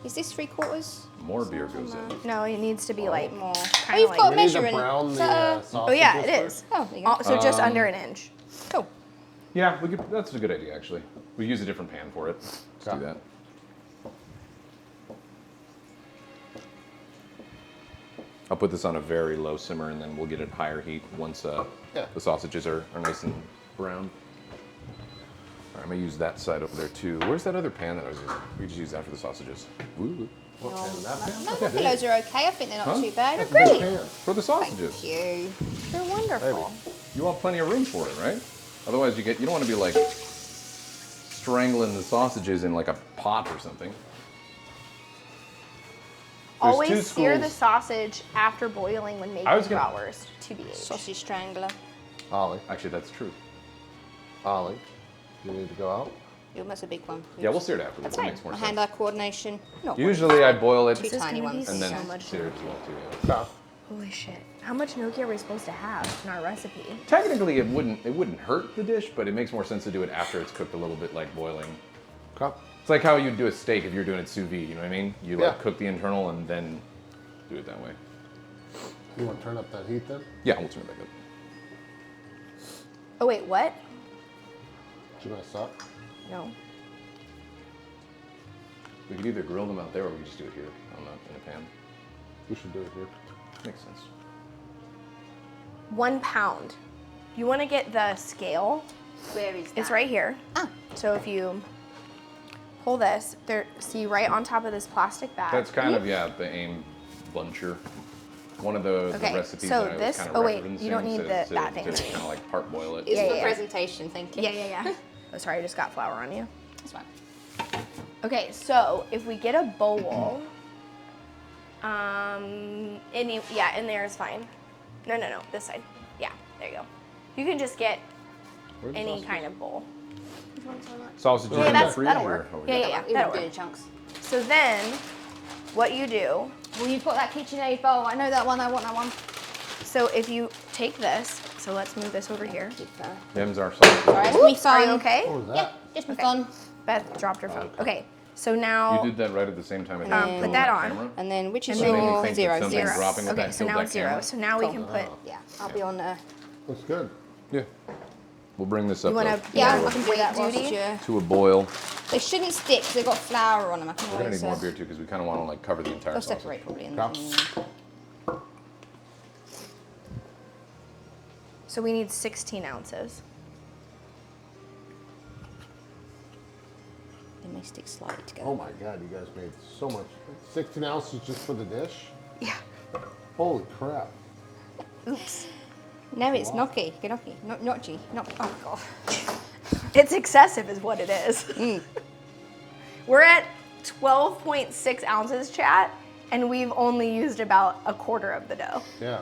Is this 3/4? More beer goes in. No, it needs to be like More. Oh, kinda you've like- got We a need to measuring. brown Is the that a- sausages Oh yeah, it first. is. Oh, there you go. So just under an inch. Cool. Yeah, we could, that's a good idea actually. We use a different pan for it. Let's Yeah. do that. I'll put this on a very low simmer and then we'll get it higher heat once Yeah. the sausages are nice and brown. All right, I'm gonna use that side over there too. Where's that other pan that I was using? We just use that for the sausages. Woo. What pan? That pan? No, the pillows are okay. I think they're not Huh? too bad. That's They're a good great. pan. For the sausages. Thank you. They're wonderful. Baby. You want plenty of room for it, right? Otherwise you don't want to be like strangling the sausages in like a pot or something. There's two Always sear the schools. sausage after boiling when making I was gonna- bratwurst. TBH. Sausage strangler. Ollie, Actually, that's true. Ollie, you need to go out? You're almost a big one. Yeah, we'll sear it afterwards. That's That fine. makes more My sense. hand-eye coordination. Not Usually I boil it Two This is tiny gonna be ones. and then so much sear it as well too. Yeah. Stop. Holy shit. How much gnocchi are we supposed to have in our recipe? Technically, it wouldn't hurt the dish, but it makes more sense to do it after it's cooked a little bit, like boiling. Cup. It's like how you do a steak if you're doing it sous vide. You know what I mean? You like Yeah. cook the internal and then do it that way. You want to turn up that heat then? Yeah, we'll turn it back up. Oh wait, what? Did you mess up? No. We could either grill them out there or we could just do it here on in a pan. You should do it here. Makes sense. 1 pound. You want to get the scale. Where is that? It's right here. Ah. So if you pull this, see right on top of this plastic bag. That's kind of, yeah, the aim buncher. One of the Okay, recipes so that I was this- kind of oh, wait, referencing you don't need says that thing. to kind of like part boil it. It's Yeah, for yeah. presentation, thank you. Yeah. Oh, sorry, I just got flour on you. That's fine. Okay, so if we get a bowl, in there is fine. No, this side. Yeah, there you go. You can just get Where's the any sausage? kind of bowl. Sausages Yeah, in that's- the freezer. that'll work. or- Yeah, Even that'll doing work. chunks. So then, what you do, Well, you've got that KitchenAid bowl. I know that one. I want that one. So if you take this, so let's move this over here. Them's our sausage. Sorry, it's me Are phone. you okay? What was that? Yeah, just my Okay. phone. Beth dropped her phone. Okay, so now You did that right at the same time. I think. put that on. Camera. And then which is And then you your think that zero? something's zero. dropping with Okay, that so now tilt it's that 0. camera? So now we Cool. can put. Yeah, I'll be on Looks good. Yeah. We'll bring this up You want though, to? Yeah, I Yeah. can do that whilst you're... to a boil. They shouldn't stick 'cause they've got flour on them. I can We're gonna always, need more beer too because we kind of want to like cover the entire they'll sausage. separate probably. In Drop. So we need 16 ounces. They may stick slightly together. Oh my God, you guys made so much. 16 ounces just for the dish? Yeah. Holy crap. Oops. No, it's gnocchi. Gnocchi. Gnocchi. Oh, God. It's excessive, is what it is. We're at 12.6 ounces, chat, and we've only used about a quarter of the dough. Yeah.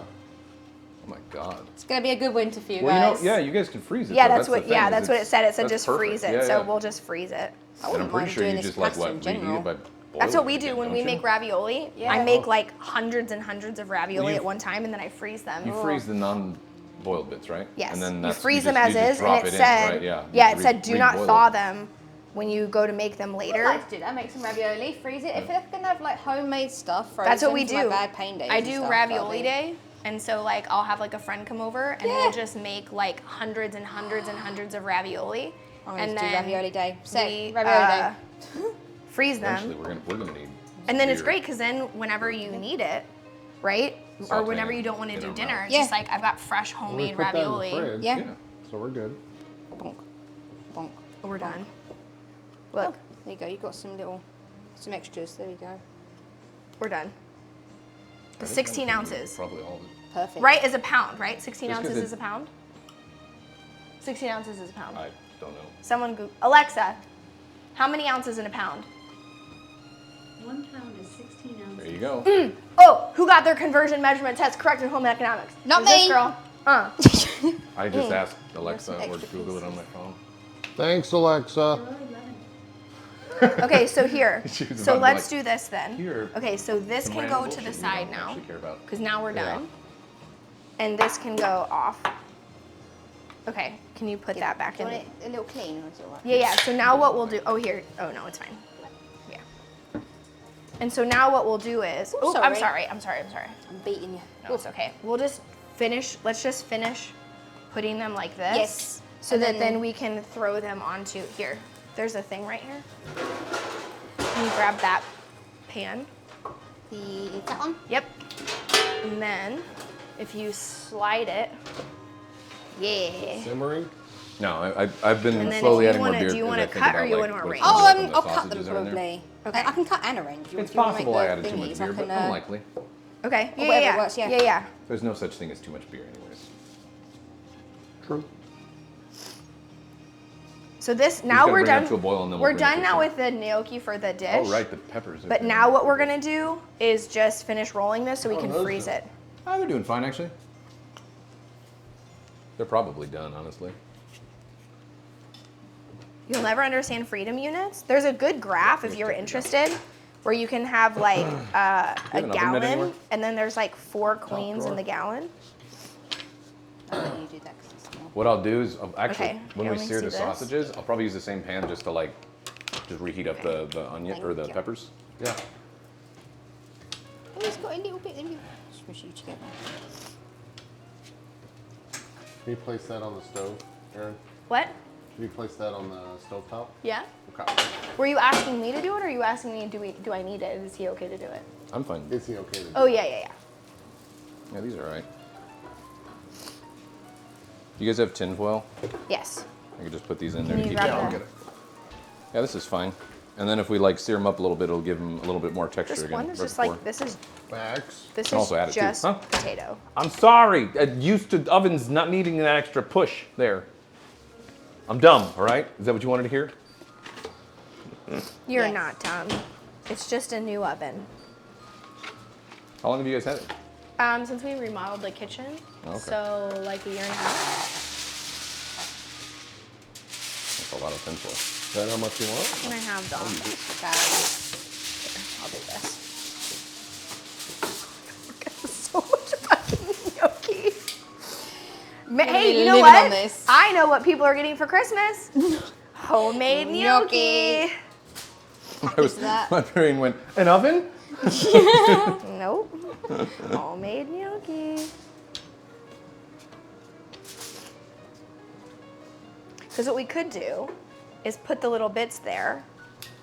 Oh my god. It's going to be a good winter for you Well, guys. you know, yeah, you guys can freeze it. Yeah, though. that's the what. thing, Yeah, is that's what it it's- said. It said that's just perfect. freeze it. Yeah, So yeah. we'll just freeze it. I And I'm wouldn't pretty mind sure doing you this just like pasta in what reheat general. it by That's boiling what we it do again, when don't we you? make ravioli. Yeah. I make like hundreds and hundreds of ravioli Well, you- at one time, and then I freeze them. You freeze the non-boiled bits, right? Yes. And then you that's, freeze just- them as you just is, and drop it in, said, right? Yeah. yeah, You it said do not reboil thaw it. them when you go to make them I'd later. like to do that. Make some ravioli, freeze it. If they're going to have like homemade stuff frozen That's what we for, like, do. bad pain days I and do stuff, ravioli that'd be- day, and so like I'll have like a friend come over, and Yeah. we'll just make like hundreds and hundreds and hundreds of ravioli, I'm and going to do then ravioli day. Say, we, ravioli day. freeze Eventually, them, we're gonna need. and then it's beer. great because then whenever you need it, right, or Saute whenever it, you don't want to get do it dinner, around. it's Yeah. just like I've got fresh We homemade put that in the ravioli. fridge. Yeah. Yeah. So we're good. Bonk. Bonk. We're done. Look, There you go. You've got some extras. There you go. we're done. The 16 ounces. Probably all of it. Perfect. Right, is a pound, right? 16 Just 'cause ounces it- is a pound? 16 ounces is a pound. I don't know. Someone Google. Alexa, how many ounces in a pound? 1 pound is 16 ounces. There you go. Oh, who got their conversion measurement test correct in home economics? Not It was me. This girl. I just asked Alexa or extra Google it on my phone. Thanks, Alexa. Early 11. Okay, so here. She was So about to let's like, do this then. here, Okay, so this Some can random go to the bullshit we side don't now, actually care about. because now we're Yeah. done. And this can go off. Okay, can you put that back Do in? you want it a little clean or is it all right? Yeah, yeah. So now what we'll do? Oh, here. Oh no, it's fine. Yeah. And so now what we'll do is. Oh, I'm sorry. sorry. I'm beating you. No, it's okay. We'll just finish. Let's just finish putting them like this. Yes. So And that then- then we can throw them onto here. There's a thing right here. Can you grab that pan? That one? Yep. And then if you slide it, yeah. Simmering. No, I've been And then slowly if you adding wanna- more beer. do you as wanna I think cut or about, you like, wanna what's arrange? gonna Oh, go in the I'll cut them sausages that are in there. probably. Okay. I can cut and arrange. If It's you wanna possible make I the added too much thingies, beer, I but can, unlikely. Okay. Yeah, whatever yeah, works, yeah. yeah, yeah. There's no such thing as too much beer, anyways. True. So this now gotta we're bring it up done. to a boil and then we're we'll bring it done to now some- with the gnocchi for the dish. Oh, right, the peppers. But okay. now what we're gonna do is just finish rolling this so we Oh, can those freeze are- it. Oh, they're doing fine, actually. They're probably done, honestly. You'll never understand freedom units. There's a good graph if you're interested, where you can have like a have an oven mitt gallon, anywhere? and then there's like 4 queens in the gallon. I'll let you do that 'cause it's small. What I'll do is, actually, Okay, when here, we let me sear see the this. sausages, I'll probably use the same pan just to like, just reheat up the onion or Thank the you. peppers. Yeah. Oh, it's got a little bit. Let me smush you together. Can you place that on the stove, Aaron? What? Can you place that on the stovetop? Yeah. Okay. Were you asking me to do it, or are you asking me do I need it? Is he okay to do it? I'm fine. Is he okay to do Oh yeah, yeah, yeah. Yeah, these are all right. You guys have tin foil? Yes. I could just put these in there Can to you keep grab it. the- I'll get it. Yeah, this is fine. And then if we like sear them up a little bit, it'll give them a little bit more texture This again. one is right just before. like this is Bags. this Can is also add it too, just huh? potato. I'm sorry. Used to ovens not needing that extra push there. I'm dumb, all right? Is that what you wanted to hear? You're Yes. not dumb. It's just a new oven. How long have you guys had it? Since we remodeled the kitchen, Okay. so like a year and a half. That's a lot of tin foil. Is that how much you want? Can I have them? Here, I'll do this. So much fucking gnocchi. Hey, you know living what? on this. I know what people are getting for Christmas. Homemade gnocchi. My brain went, an oven? Nope. Homemade gnocchi. Because what we could do is put the little bits there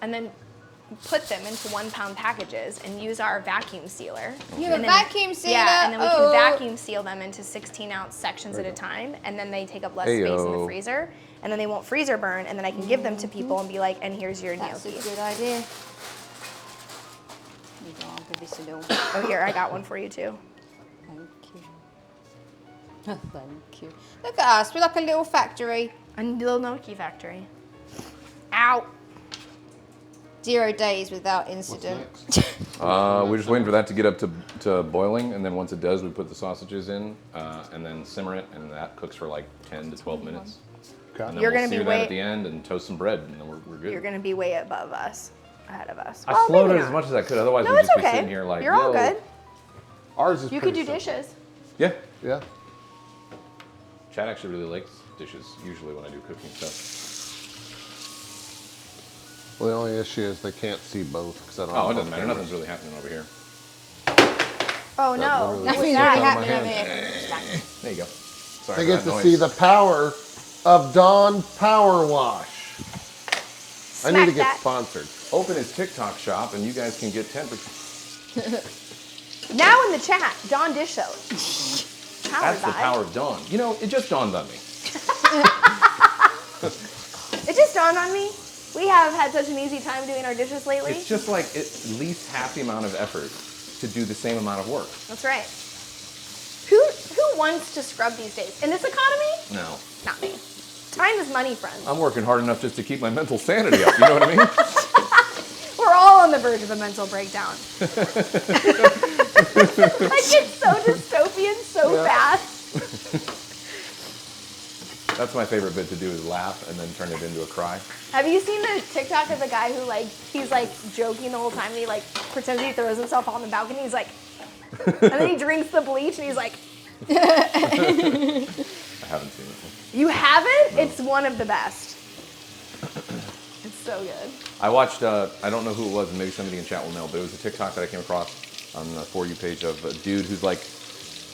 and then put them into 1 pound packages and use our vacuum sealer. You have a And then- vacuum sealer? Yeah, and then we can Oh. vacuum seal them into 16-ounce sections at a time, and then they take up less space in the Heyo. freezer, and then they won't freezer burn, and then I can give them to people and be like, and here's your That's a gnocchi. good idea. I'll give this a little. Oh, here, I got one for you too. Thank you. Thank you. Look at us. We're like a little factory. A little gnocchi factory. Ow. 0 days without What's incident. next? We're just waiting for that to get up to boiling, and then once it does, we put the sausages in, and then simmer it, and that cooks for like 10 to 12 minutes. Okay. And then You're we'll gonna be sear that way- at the end and toast some bread, and then we're good. You're gonna be way above us, ahead of us. I Well, slowed maybe it as not. much as I could, otherwise No, we'd it's just be okay. sitting here like, You're all yo. good. Ours is You could do pretty simple. dishes. Yeah. Yeah. Chad actually really likes dishes, usually when I do cooking stuff. Well, the only issue is they can't see both because I don't. Oh, have it doesn't both matter. cameras. Nothing's really happening over here. Oh no. literally What was just that? took out of my happening hand. over here. There you go. Sorry They for get that to noise. see the power of Dawn Power Wash. I need to Smack get that. sponsored. Open his TikTok shop, and you guys can get 10%. Now in the chat, Dawn Dish Soap. Powered That's the by. power of Dawn. You know, it just dawned on me. It just dawned on me. We have had such an easy time doing our dishes lately. It's just like at least half the amount of effort to do the same amount of work. That's right. Who wants to scrub these days? In this economy? No. Not me. Time is money, friends. I'm working hard enough just to keep my mental sanity up, you know what I mean? We're all on the verge of a mental breakdown. Like it's so dystopian so fast. That's my favorite bit to do is laugh and then turn it into a cry. Have you seen the TikTok of the guy who he's joking the whole time and he pretends he throws himself on the balcony, he's like, and then he drinks the bleach and he's like, I haven't seen it. you haven't? No. It's one of the best. It's so good. I watched, I don't know who it was, and maybe somebody in chat will know, but it was a TikTok that I came across on the For You page of a dude who's the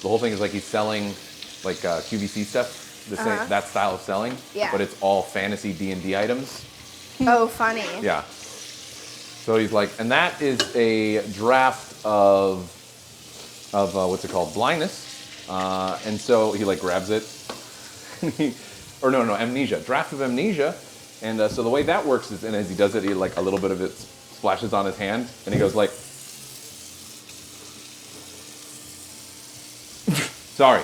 whole thing is he's selling QVC stuff, the same, that style of selling, Yeah. but it's all fantasy D&D items. Oh, funny. Yeah. So he's like, and that is a draft of what's it called, blindness, and so he grabs it, amnesia, draft of amnesia, and so the way that works is, and as he does it, he a little bit of it splashes on his hand, and he goes like, sorry.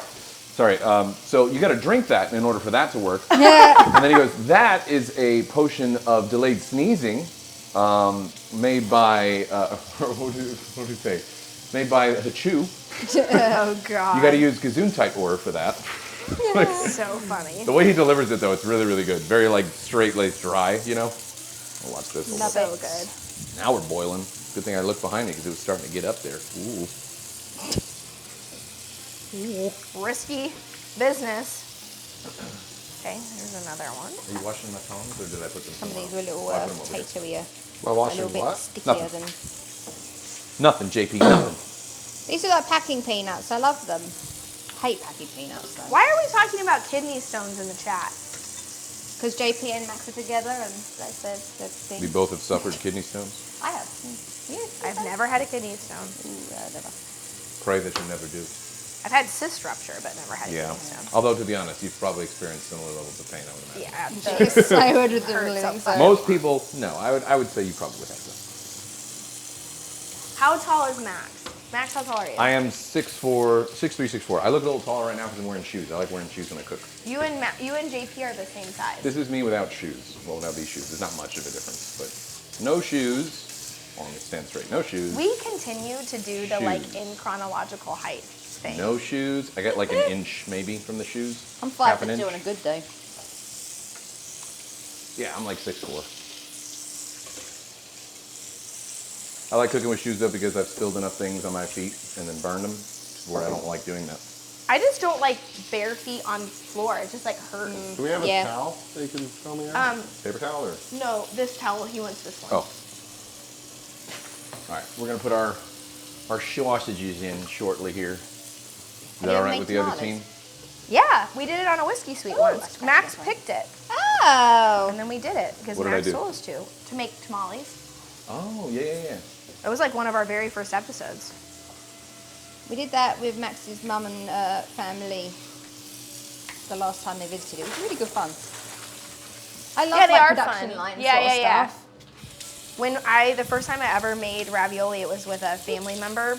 So you got to drink that in order for that to work. And then he goes, that is a potion of delayed sneezing, made by what did he say? Made by Hachu. Oh God. You got to use Gesundheit ore for that. So funny. The way he delivers it though, it's really really good. Very straight laced dry, you know. I'll watch this. Love so good. Now we're boiling. Good thing I looked behind me because it was starting to get up there. Ooh. Risky business. Okay, here's another one. Are you washing my tongs or did I put them Some of these somewhere? were a little I'll put them over here. potatoier. Am I A washing little bit what? stickier Nothing. than. Nothing, JP, nothing. These are like packing peanuts. I love them. Hate packing peanuts though. Why are we talking about kidney stones in the chat? Because JP and Max are together and that's their thing. We both have suffered kidney stones. I have. Yes. I've never had a kidney stone. Never. Pray that you never do. I've had cyst rupture, but never had a Yeah. kidney stone. Although to be honest, you've probably experienced similar levels of pain, I would imagine. Yeah. Jeez, I would have Hurts done so so. Most people, no. I would say you probably have them. How tall is Max? Max, how tall are you? I am 6'4", 6'3", 6'4". I look a little taller right now because I'm wearing shoes. I like wearing shoes when I cook. You and JP are the same size. This is me without shoes. Well, without these shoes. There's not much of a difference, but no shoes. Well, let me stand straight. No shoes. We continue to do the Shoes. in chronological height thing. No shoes. I get an inch maybe from the shoes. I'm Half an 5'2" inch. on a good day. Yeah, I'm 6'4". I like cooking with shoes though because I've spilled enough things on my feet and then burned them, where I don't like doing that. I just don't like bare feet on floor. It just like hurts. Do we have a Yeah. towel that you can show me? Out? Paper towel or? No, this towel. He wants this one. Oh. All right, we're gonna put our sausages in shortly here. Is that you all ever right make with the other tamales? team? Yeah, we did it on a whiskey suite once. Max picked it, Oh. and then we did it because What did I Max do? told us to make tamales. Oh, yeah. It was like one of our very first episodes. We did that with Max's mum and family the last time they visited. It was really good fun. I love Yeah, they like are production fun. line Yeah, sort of yeah. stuff. When the first time I ever made ravioli, it was with a family member,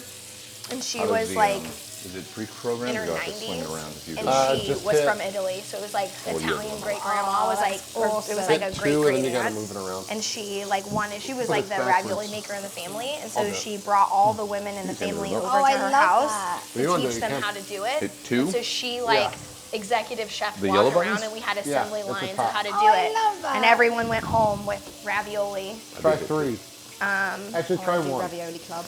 and she How does was the, like is it pre-programmed? in her Or do I have to swing it 90s, around if you and do? she Just was hit- from Italy, so it was like you're Italian the great grandma was like, that's or it awesome. was like a Hit great two, and then you great gotta aunt, move it around. and she like wanted, she was Put like it the backwards. ravioli maker in the family, and so Okay. she brought all the women in the can family remote. over Oh, I to her love house that. You to wanna do teach it, you them can. how to do it. Hit two? And so she like Yeah. executive chef The walked yellow around, buttons? and we had Yeah, assembly at the lines of top. how to do Oh, I it, love that. and everyone went home with ravioli. Try 3. Actually, try I do 1. Ravioli Club.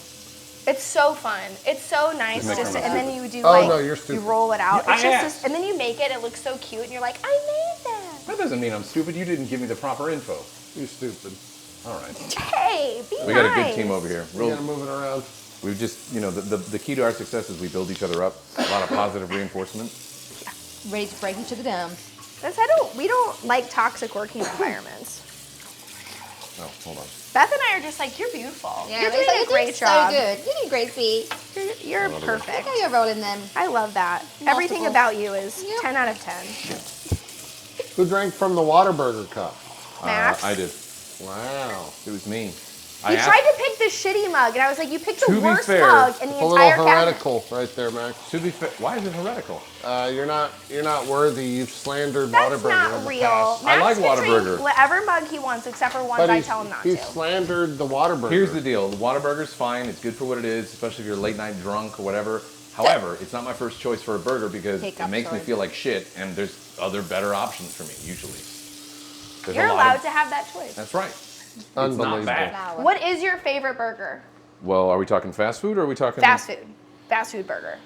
It's so fun. It's so nice. Just make Just it and stupid. then you do Oh, like no, you're stupid. you roll it out. Yeah, It's I just asked. this, and then you make it. It looks so cute, and you're like, I made that. That doesn't mean I'm stupid. You didn't give me the proper info. You stupid. All right. Hey, be We nice. got a good team over here. You gotta move it around. We've just, the key to our success is we build each other up. A lot of positive reinforcement. Ready to break each other down. We don't like toxic working environments. Oh, hold on. Beth and I are just like, you're beautiful. Yeah, you're but doing it's like, a you're great doing job. So good. You're doing great, Pete. You're Another one. perfect. Look how you're rolling them. I love that. Everything Multiple. about you is Yep. 10 out of 10. Who drank from the Whataburger cup? Max? I did. Wow. It was me. He tried to pick the shitty mug, and I was like, you picked the To be worst fair, mug in the It's a little entire cabinet. heretical right there, Max. To be fair, why is it heretical? You're not worthy. You've slandered That's Whataburger not in the real. past. I Max like can drink Whataburger. whatever mug he wants, except for ones But I he's, tell him not he to. slandered the Whataburger. Here's the deal. The Whataburger's fine. It's good for what it is, especially if you're late night drunk or whatever. However, it's not my first choice for a burger because Hiccup, it makes me sorry. feel like shit, and there's other better options for me, usually. There's You're a lot allowed of- to have that choice. That's right. Unbelievable. It's not bad. Flour. What is your favorite burger? Well, are we talking fast food or are we talking... Fast food. Fast food burger.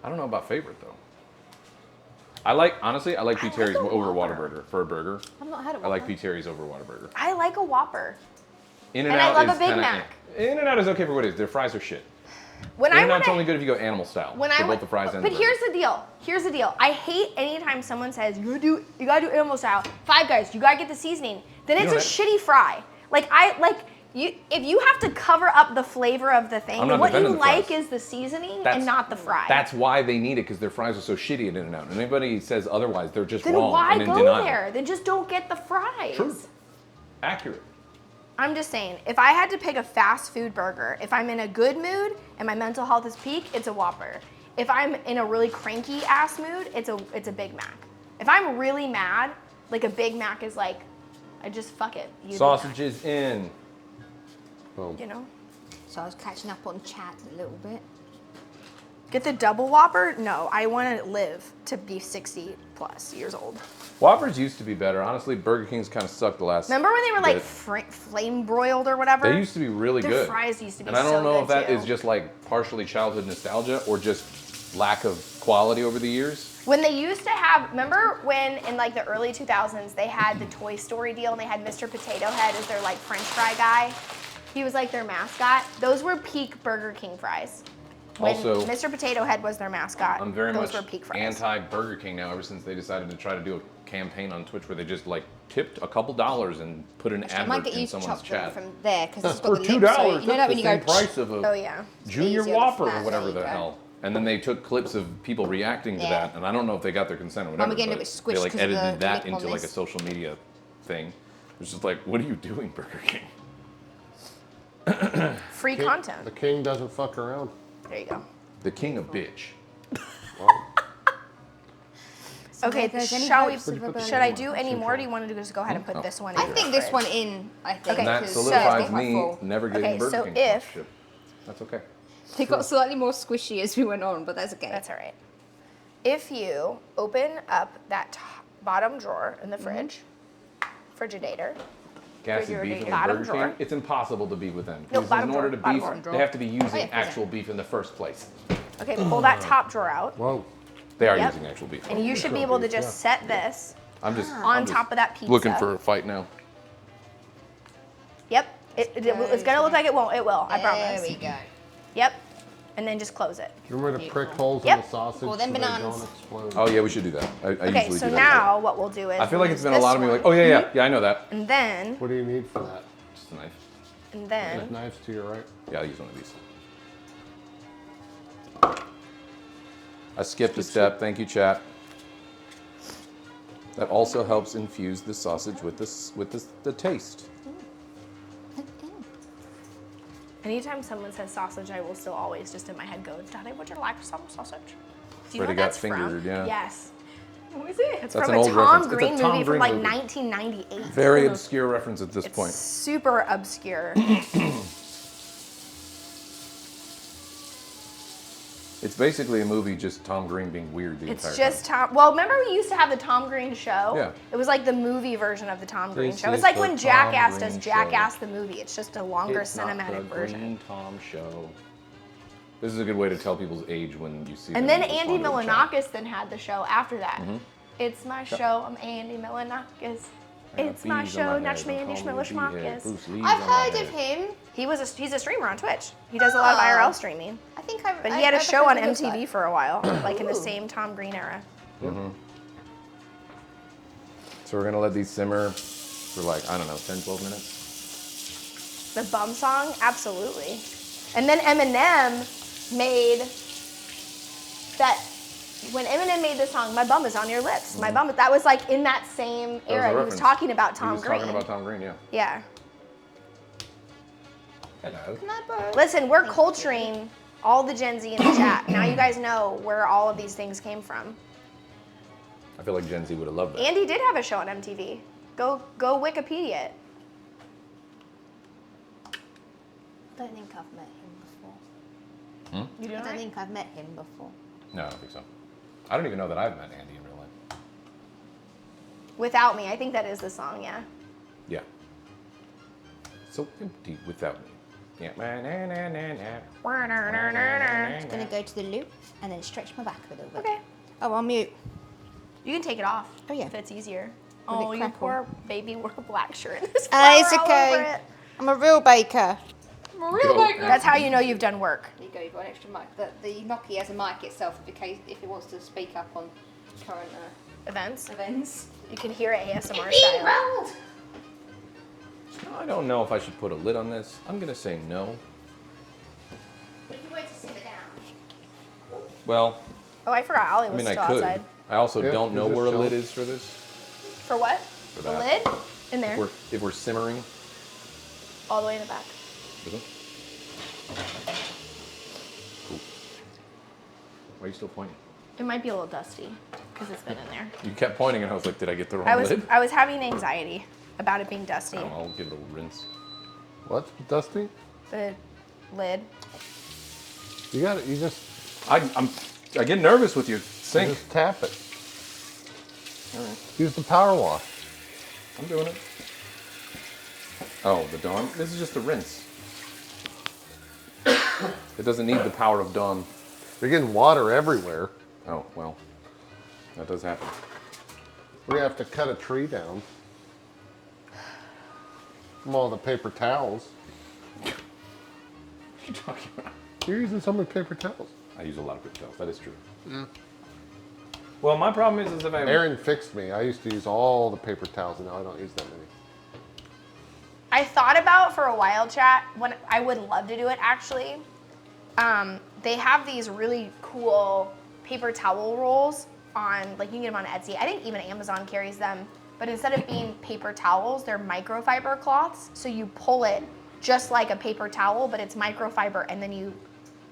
I don't know about favorite, though. Honestly, I like P. Terry's a over Whopper. Whataburger for a burger. I've not had it. I like P. Terry's over Whataburger. I like a Whopper. In And I Out love a is Big kinda Mac. In and Out is okay for what it is. Their fries are shit. When In I and went Out's only good if you go animal style. when for I both went, the fries and but the here's burger. the deal. Here's the deal. I hate anytime someone says you gotta do animal style. Five Guys, you gotta get the seasoning. Then it's a don't shitty fry. If you have to cover up the flavor of the thing, I'm not what you defending the like fries. is the seasoning That's- and not the fry. That's why they need it, because their fries are so shitty at In and Out. And anybody says otherwise, they're just then wrong why and in go denial. there? Then just don't get the fries. True. Accurate. I'm just saying, if I had to pick a fast food burger, if I'm in a good mood and my mental health is peak, it's a Whopper. If I'm in a really cranky ass mood, it's a Big Mac. If I'm really mad, like a Big Mac is like, I just fuck it. You do that, Sausages in. Boom. you know? So I was catching up on chat a little bit. Get the double Whopper? No, I want to live to be 60 plus years old. Whoppers used to be better. Honestly, Burger King's kind of sucked the last Remember when they were like bit. flame broiled or whatever? They used to be really Their good. fries used to be And I don't so know good if that too. is just like partially childhood nostalgia or just lack of quality over the years. When they used to have, remember when in like the early 2000s they had the Toy Story deal and they had Mr. Potato Head as their like French fry guy? He was like their mascot. Those were peak Burger King fries. When Also, Mr. Potato Head was their mascot. I'm very those much were peak fries. anti-Burger King now ever since they decided to try to do a campaign on Twitch where they just like tipped a couple dollars and put an I might advert get in you to someone's chop them chat. from there because it's For got the $2, lip. So you know that's that when the you same go. price of a Oh yeah. Junior easier to Whopper or flat, whatever there the you go. hell. And then they took clips of people reacting to Yeah. that, and I don't know if they got their consent or whatever. Mum, again, it but was squished they like 'cause of the edited that lip on into like a this. social media thing. It's just like, what are you doing, Burger King? Free The content. king doesn't fuck around. There you go. The king of bitch. Well, Okay, if there's any shall we? hopes of a Should I burger. do any more? Or do you want to just go ahead and put this one in? I the think this fridge? one in. I think. Okay, And that 'cause solidifies it's quite me full. never getting Okay, Burger so King if- sponsorship. That's okay. They got slightly more squishy as we went on, but that's okay. That's all right. If you open up that bottom drawer in the Mm-hmm. fridge, Frigidator, Gassy Figure beef it and out. Bottom Burger drawer. King, it's impossible to be with them. No, Because bottom in order to drawer, beef, bottom drawer. they have to be using yeah, actual beef in the first place. Okay, pull that top drawer out. Whoa. They are Yep. using actual beef. And you should be able to just set this I'm just on top of that pizza. looking for a fight now. Yep. It's gonna look like it won't. It will. I promise. There we go. Yep. And then just close it. You remember to prick holes Yep. in the sausage Call so them they bananas. don't explode? Oh yeah, we should do that. I Okay, usually so do that. now what we'll do is I feel like it's been a this lot of me one, like, oh yeah, I know that. and then What do you need for that? Just a knife. and There's then knives to your right. Yeah, I'll use one of these. I skipped a step. Thank you, chat. That also helps infuse the sausage with the taste. anytime someone says sausage, I will still always just in my head go, Daddy, would you like some sausage? Do you know Freddie what got that's fingered, from? yeah. Yes. What is it? It's That's from an a old Tom reference. It's a Green Tom movie from Green like movie. 1998. Very obscure reference at this It's point. super obscure. It's basically a movie just Tom Green being weird the entire It's just time. Tom. Well, remember we used to have the Tom Green show? Yeah. It was like the movie version of the Tom Green This show. is It's like the when Tom Jackass Green does show. Jackass the movie. It's just a longer It's not cinematic the version. Green Tom show. This is a good way to tell people's age when you see And them then respond Andy to the chat. Milonakis then had the show after that. Mm-hmm. It's my show. I'm Andy Milonakis. I got It's my bees on show. head, Natch me don't Andy call me beehead, Schmilishmakis. Bruce Lee's I've on my heard of head. him. He's a streamer on Twitch. He does a lot of Ah. IRL streaming. I think I've. But he had a I've show heard on what he looks MTV like. for a while, like in the Ooh. same Tom Green era. So we're gonna let these simmer for like, I don't know, 10, 12 minutes. The bum song, absolutely. And then Eminem made that. When Eminem made this song, "My Bum Is on Your Lips," my bum. That was like in that same That was era. a He was reference. talking about He Tom was Green. talking about Tom Green, yeah. Yeah. Hello. Can I borrow? Listen, we're culturing all the Gen Z in the chat. Now you guys know where all of these things came from. I feel like Gen Z would have loved that. Andy did have a show on MTV. Go Wikipedia it. I don't think I've met him before. You I doing don't think I've met him before. No, I don't think so. I don't even know that I've met Andy in real life. Without Me. I think that is the song, yeah. Yeah. So empty without me. Yeah. I'm gonna go to the loop and then stretch my back a little bit. Okay. Oh, I'll mute. You can take it off. Oh, yeah. If it's easier. Will it Oh, you crackle? poor baby wore a black shirt. There's flour It's all over okay. it. I'm a real baker. I'm a real Go. baker. That's how you know you've done work. There you go. You've got an extra mic. The Gnocchi has a mic itself if it wants to speak up on current Events. events. You can hear it ASMR Being style. rolled. I don't know if I should put a lid on this. I'm gonna say no. If you wait to simmer down. Well, Oh, I forgot Ollie I was mean, I still could. outside. I also Yeah, don't you know just where a don't. lid is for this. For what? For The that. lid? In there. If we're simmering. All the way in the back. Is it? Cool. Why are you still pointing? It might be a little dusty because it's been in there. You kept pointing and I was like, did I get the wrong I was lid? having anxiety about it being dusty. Oh, I'll give it a rinse. What's Dusty? The lid. You got it. You just I get nervous with your sink. just tap it. All right, Use the power wash. I'm doing it. Oh, the Dawn? This is just a rinse. It doesn't need the power of Dawn. You're getting water everywhere. Oh, well, that does happen. We're gonna have to cut a tree down from all the paper towels. What are you talking about? You're using so many paper towels. I use a lot of paper towels. That is true. Well, my problem is if I... Aaron fixed me. I used to use all the paper towels, and now I don't use that many. I thought about for a while, chat, when I would love to do it actually. They have these really cool paper towel rolls on, like you can get them on Etsy. I think even Amazon carries them. But instead of being paper towels, they're microfiber cloths. So you pull it just like a paper towel, but it's microfiber, and then you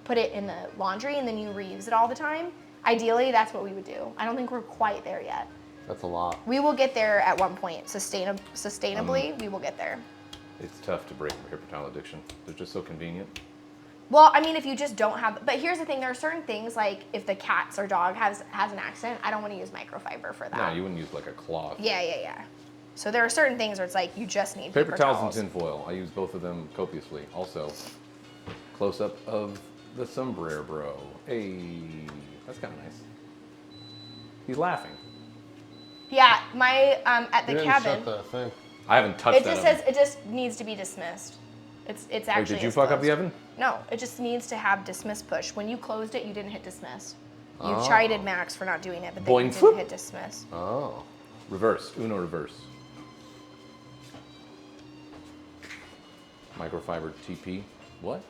put it in the laundry, and then you reuse it all the time. Ideally, that's what we would do. I don't think we're quite there yet. That's a lot. We will get there at one point. Sustainably, we will get there. It's tough to break a paper towel addiction. They're just so convenient. Well, I mean, if you just don't have, but here's the thing, there are certain things like if the cat or dog has an accident, I don't want to use microfiber for that. No, you wouldn't use like a cloth. Yeah. So there are certain things where it's like you just need Paper towels and tinfoil. I use both of them copiously. Also, close up of the sombrero. Hey, that's kind of nice. He's laughing. Yeah, my at the You didn't cabin. shut the thing. I haven't touched It that just oven. says it just needs to be dismissed. It's actually. Wait, did you it's fuck up the closed. oven? No, it just needs to have dismiss push. When you closed it, you didn't hit dismiss. You Oh. chided Max for not doing it, but then Boing, you swoop. didn't hit dismiss. Oh. Reverse. Uno reverse. Microfiber TP. What?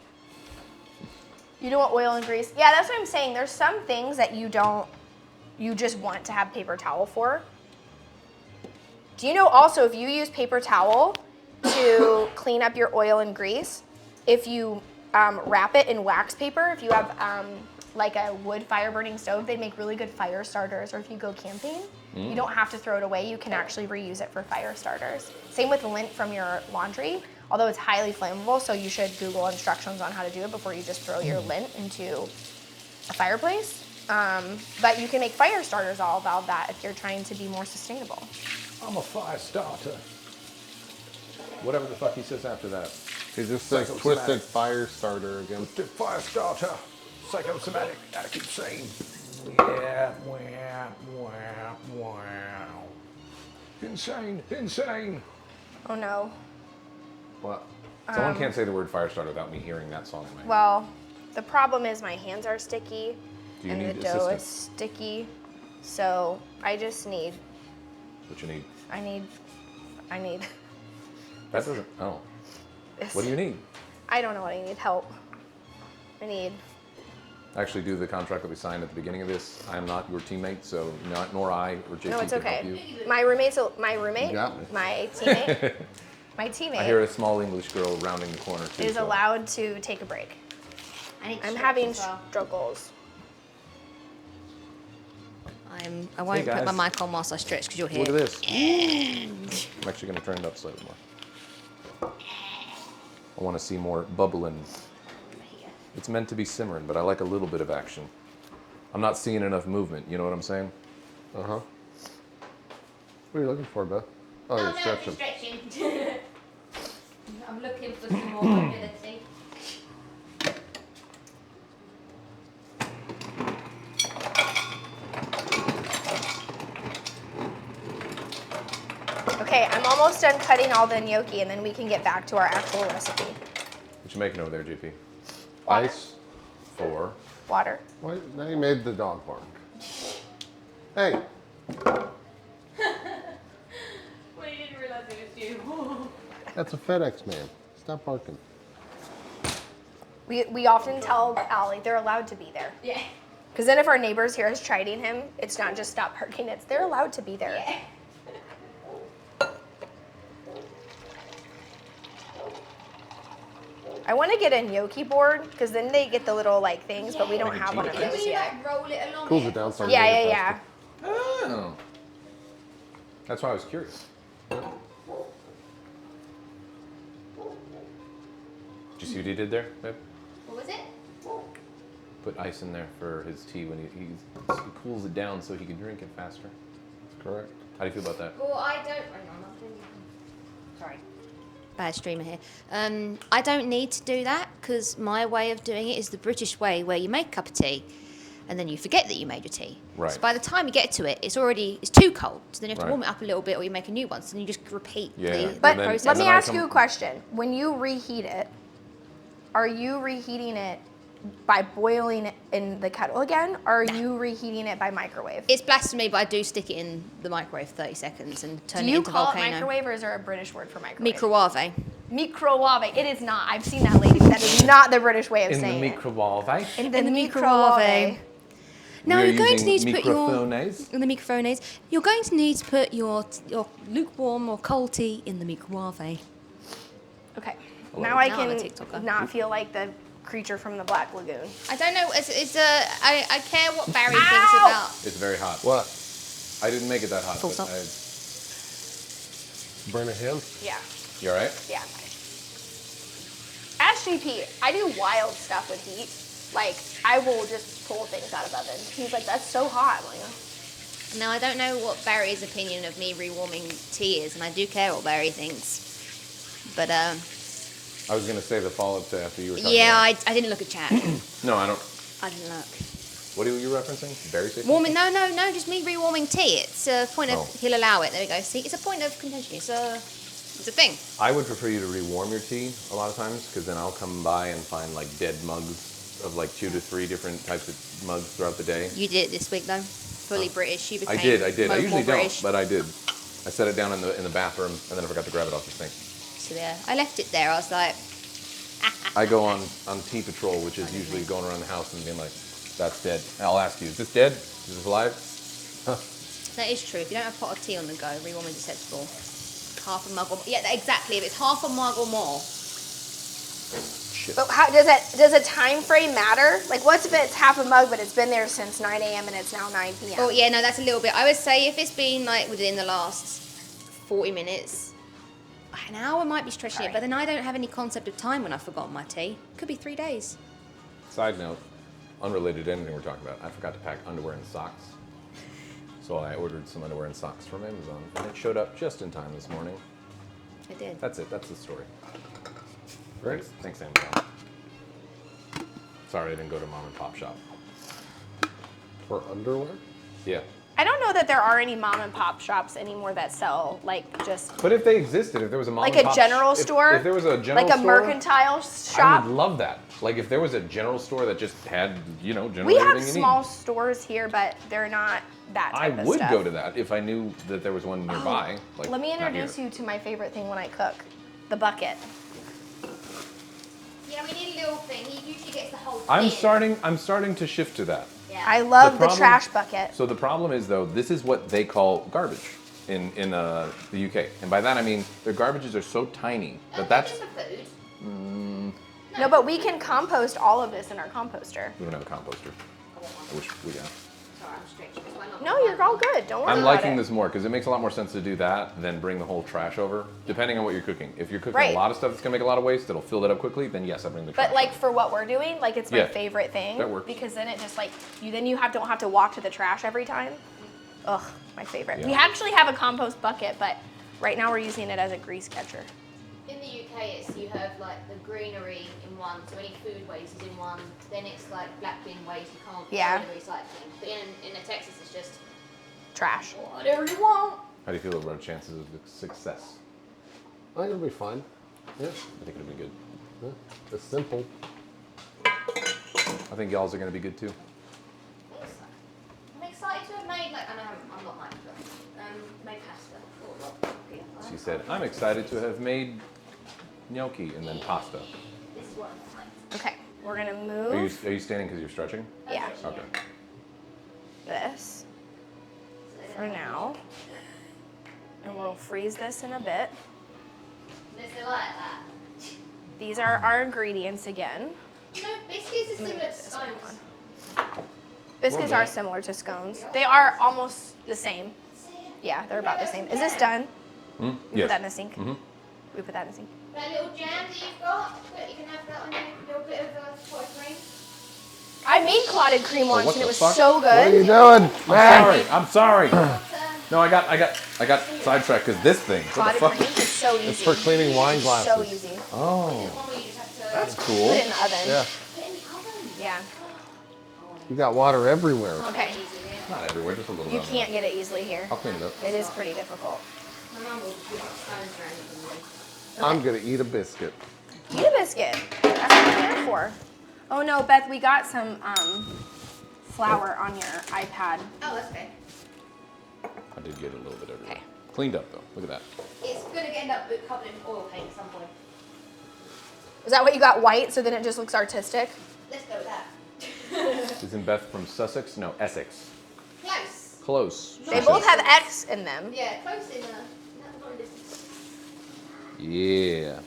You don't want oil and grease. Yeah, that's what I'm saying. There's some things that you just want to have paper towel for. Do you know also if you use paper towel to clean up your oil and grease, if you wrap it in wax paper, if you have like a wood fire burning stove, they make really good fire starters. Or if you go camping, you don't have to throw it away. You can actually reuse it for fire starters. Same with lint from your laundry, although it's highly flammable, so you should Google instructions on how to do it before you just throw your lint into a fireplace. But you can make fire starters all about that if you're trying to be more sustainable. I'm a fire starter. Whatever the fuck he says after that. He just says twisted fire starter again. Fire starter. Psychosomatic. I keep saying. Yeah. Wow. Insane. Insane. Oh no. What? Someone can't say the word fire starter without me hearing that song in my head. Well, the problem is my hands are sticky Do you and the need dough is assistance? sticky. So I just need, What you need? I need, That doesn't. Oh. this. What do you need? I don't know what I need, help. I need, Actually, due to the contract that we signed at the beginning of this, I am not your teammate, so nor I or JP no, it's can help okay. you. My roommate, You got me. my teammate, my I teammate hear a small English girl rounding the corner too. is so- allowed to take a break. I need to I'm stretch having as well. struggles. I won't put guys. my mic on whilst I stretch because you'll hear. Look at this. I'm actually going to turn it up slightly more. I want to see more bubbling. It's meant to be simmering, but I like a little bit of action. I'm not seeing enough movement. You know what I'm saying? Uh-huh. What are you looking for, Beth? Oh, you're stretching. I'm looking for some more mobility. Okay, I'm almost done cutting all the gnocchi and then we can get back to our actual recipe. What you making over there, JP? Ice. 4. Water. Why? Now you made the dog bark. Hey. Well, you didn't realize it was you. That's a FedEx man. Stop barking. We often tell Allie they're allowed to be there. Yeah. Because then if our neighbors hear us chiding him, it's not just stop barking, it's they're allowed to be there. Yeah. I want to get a gnocchi board because then they get the little like things, but we don't Like a have one of cheese those You yet. like roll it along. Cools it down so Yeah, you yeah, can yeah. Oh. That's why I was curious. Did you see what he did there, babe? What was it? Put ice in there for his tea when he cools it down so he can drink it faster. Correct. How do you feel about that? Well, I don't. Hang on, I'm doing. Sorry. Bad streamer here. I don't need to do that because my way of doing it is the British way, where you make a cup of tea, and then you forget that you made your tea. Right. So by the time you get to it, it's too cold. So then you have to Right. warm it up a little bit, or you make a new one. So then you just repeat Yeah. the But then- process. let me I ask come- you a question. When you reheat it, are you reheating it by boiling it in the kettle again, or are you reheating it by microwave? It's blasphemy, but I do stick it in the microwave for 30 seconds and turn Do it you into call volcano. it microwave, or is there a British word for microwave? Microwave. Microwave. It is not. I've seen that, lady. That is not the British way of saying it. microwave. In the microwave. Now you're going to need to put your microphones. in the microphones. You're going to need to put your lukewarm or cold tea in the microwave. Okay. Hello. Now I Now I'm a can TikToker. not feel like the creature from the Black Lagoon. I don't know. I care what Barry thinks about. It's very hot. What? I didn't make it that hot. Full But stop. Burn a hand? Yeah. you all right? Yeah. Ask GP. I do wild stuff with heat. Like, I will just pull things out of ovens. He's like, that's so hot. I'm like, oh. Now, I don't know what Barry's opinion of me rewarming tea is, and I do care what Barry thinks. But, I was going to say the follow-up to after you were talking yeah, about. I didn't look at chat. No, I don't. I didn't look. What are you referencing? Berry safety? Warming? No, just me rewarming tea. It's a point of, Oh. he'll allow it. There we go. See, it's a point of contention. It's a thing. I would prefer you to rewarm your tea a lot of times, because then I'll come by and find like dead mugs of like 2 to 3 different types of mugs throughout the day. You did it this week, though. Fully British. You became I did. I more usually don't, British. but I did. I set it down in the bathroom, and then I forgot to grab it off the sink. So there. I left it there. I was like, I go on tea patrol, which is usually going around the house and being like, that's dead. And I'll ask you, is this dead? Is this alive? that is true. If you don't have a pot of tea on the go, rewarming is acceptable. Half a mug or more. Yeah, exactly. If it's half a mug or more. Shit. But how does a time frame matter? Like, what's if it's half a mug, but it's been there since 9 a.m. and it's now 9 p.m.? Oh, yeah, no, that's a little bit. I would say if it's been, like, within the last 40 minutes, an hour might be stretching it, but then I don't have any concept of time when I've forgotten my tea. Could be 3 days. Side note, unrelated to anything we're talking about, I forgot to pack underwear and socks. So I ordered some underwear and socks from Amazon, and it showed up just in time this morning. I did. That's it. That's the story. Great. Thanks, Amazon. Sorry, I didn't go to mom and pop shop. For underwear? Yeah. I don't know that there are any mom and pop shops anymore that sell like just But if they existed, if there was a mom like and a pop general if store, there was a general like a store, mercantile I shop. would love that. Like if there was a general store that just had, generally We have everything you small need. stores here, but they're not that I type of would stuff. go to that if I knew that there was one nearby. Like, Let me not introduce here. you to my favorite thing when I cook, the bucket. Yeah, we need a little thing. He usually gets the whole I'm thing. starting to shift to that. Yeah. I love the problem- trash bucket. So the problem is though, this is what they call garbage in the UK, and by that I mean their garbages are so tiny that that's. Just for food. No, but we can compost all of this in our composter. We don't have a composter. I wish we had. Sorry, I'm stretching. It's not No, you're all good. Don't worry I'm about liking it. this more because it makes a lot more sense to do that than bring the whole trash over, depending on what you're cooking. If you're cooking Right. a lot of stuff that's gonna make a lot of waste, that'll fill that up quickly, then yes, I bring the trash But like over. for what we're doing, like it's my Yeah, favorite thing. that works. Because then it just like don't have to walk to the trash every time. Ugh, my favorite. Yeah. We actually have a compost bucket, but right now we're using it as a grease catcher. In the UK, it's you have like the greenery in one, so any food waste is in one. Then it's like black bin waste, you can't Yeah. do the recycling. But in the Texas, it's just Trash. whatever you want. How do you feel about our chances of success? I think it'll be fine. Yeah, I think it'll be good. yeah. It's simple. I think y'all's are gonna be good too. I'm excited to have made like I'm not mine, but made pasta. She said, "I'm excited to have made gnocchi and then pasta." This is what I'm like. Okay, we're gonna Are move you standing because you're stretching? yeah, Okay. this for now. And we'll freeze this in a bit. This is like that. These are our ingredients again. You know, biscuits is similar to scones. Biscuits are similar to scones. They are almost the same. Yeah, they're about the same. Is this done? We put that in the sink. We put that in the sink. That little jam that you've got, you can have that on your little bit of clotted cream. I made clotted cream once what and it the was fuck? so What are you good. doing? I'm sorry. No, I got sidetracked because this thing. What Clotted the fuck? cream is so easy. It's for cleaning wine glasses. So easy. Oh, One where you just have to that's Put cool. it in the oven. Yeah, put it in the oven. Yeah. you got water everywhere. Okay. Not everywhere, just a little You bit. can't get it easily here. I'll clean it up. It is pretty difficult. My mum will put stones around it for me. I'm gonna eat a biscuit. Eat a biscuit. That's what we're here for. Oh no, Beth, we got some flour on your iPad. Oh, that's okay. I did get a little bit everywhere. Okay. Cleaned up though. Look at that. It's going to end up covered in oil paint at some point. Is that what you got white so then it just looks artistic? Let's go with that. Isn't Beth from Sussex? No, Essex. Close. Close. They both have X in them. Yeah, close in that long distance. Yeah.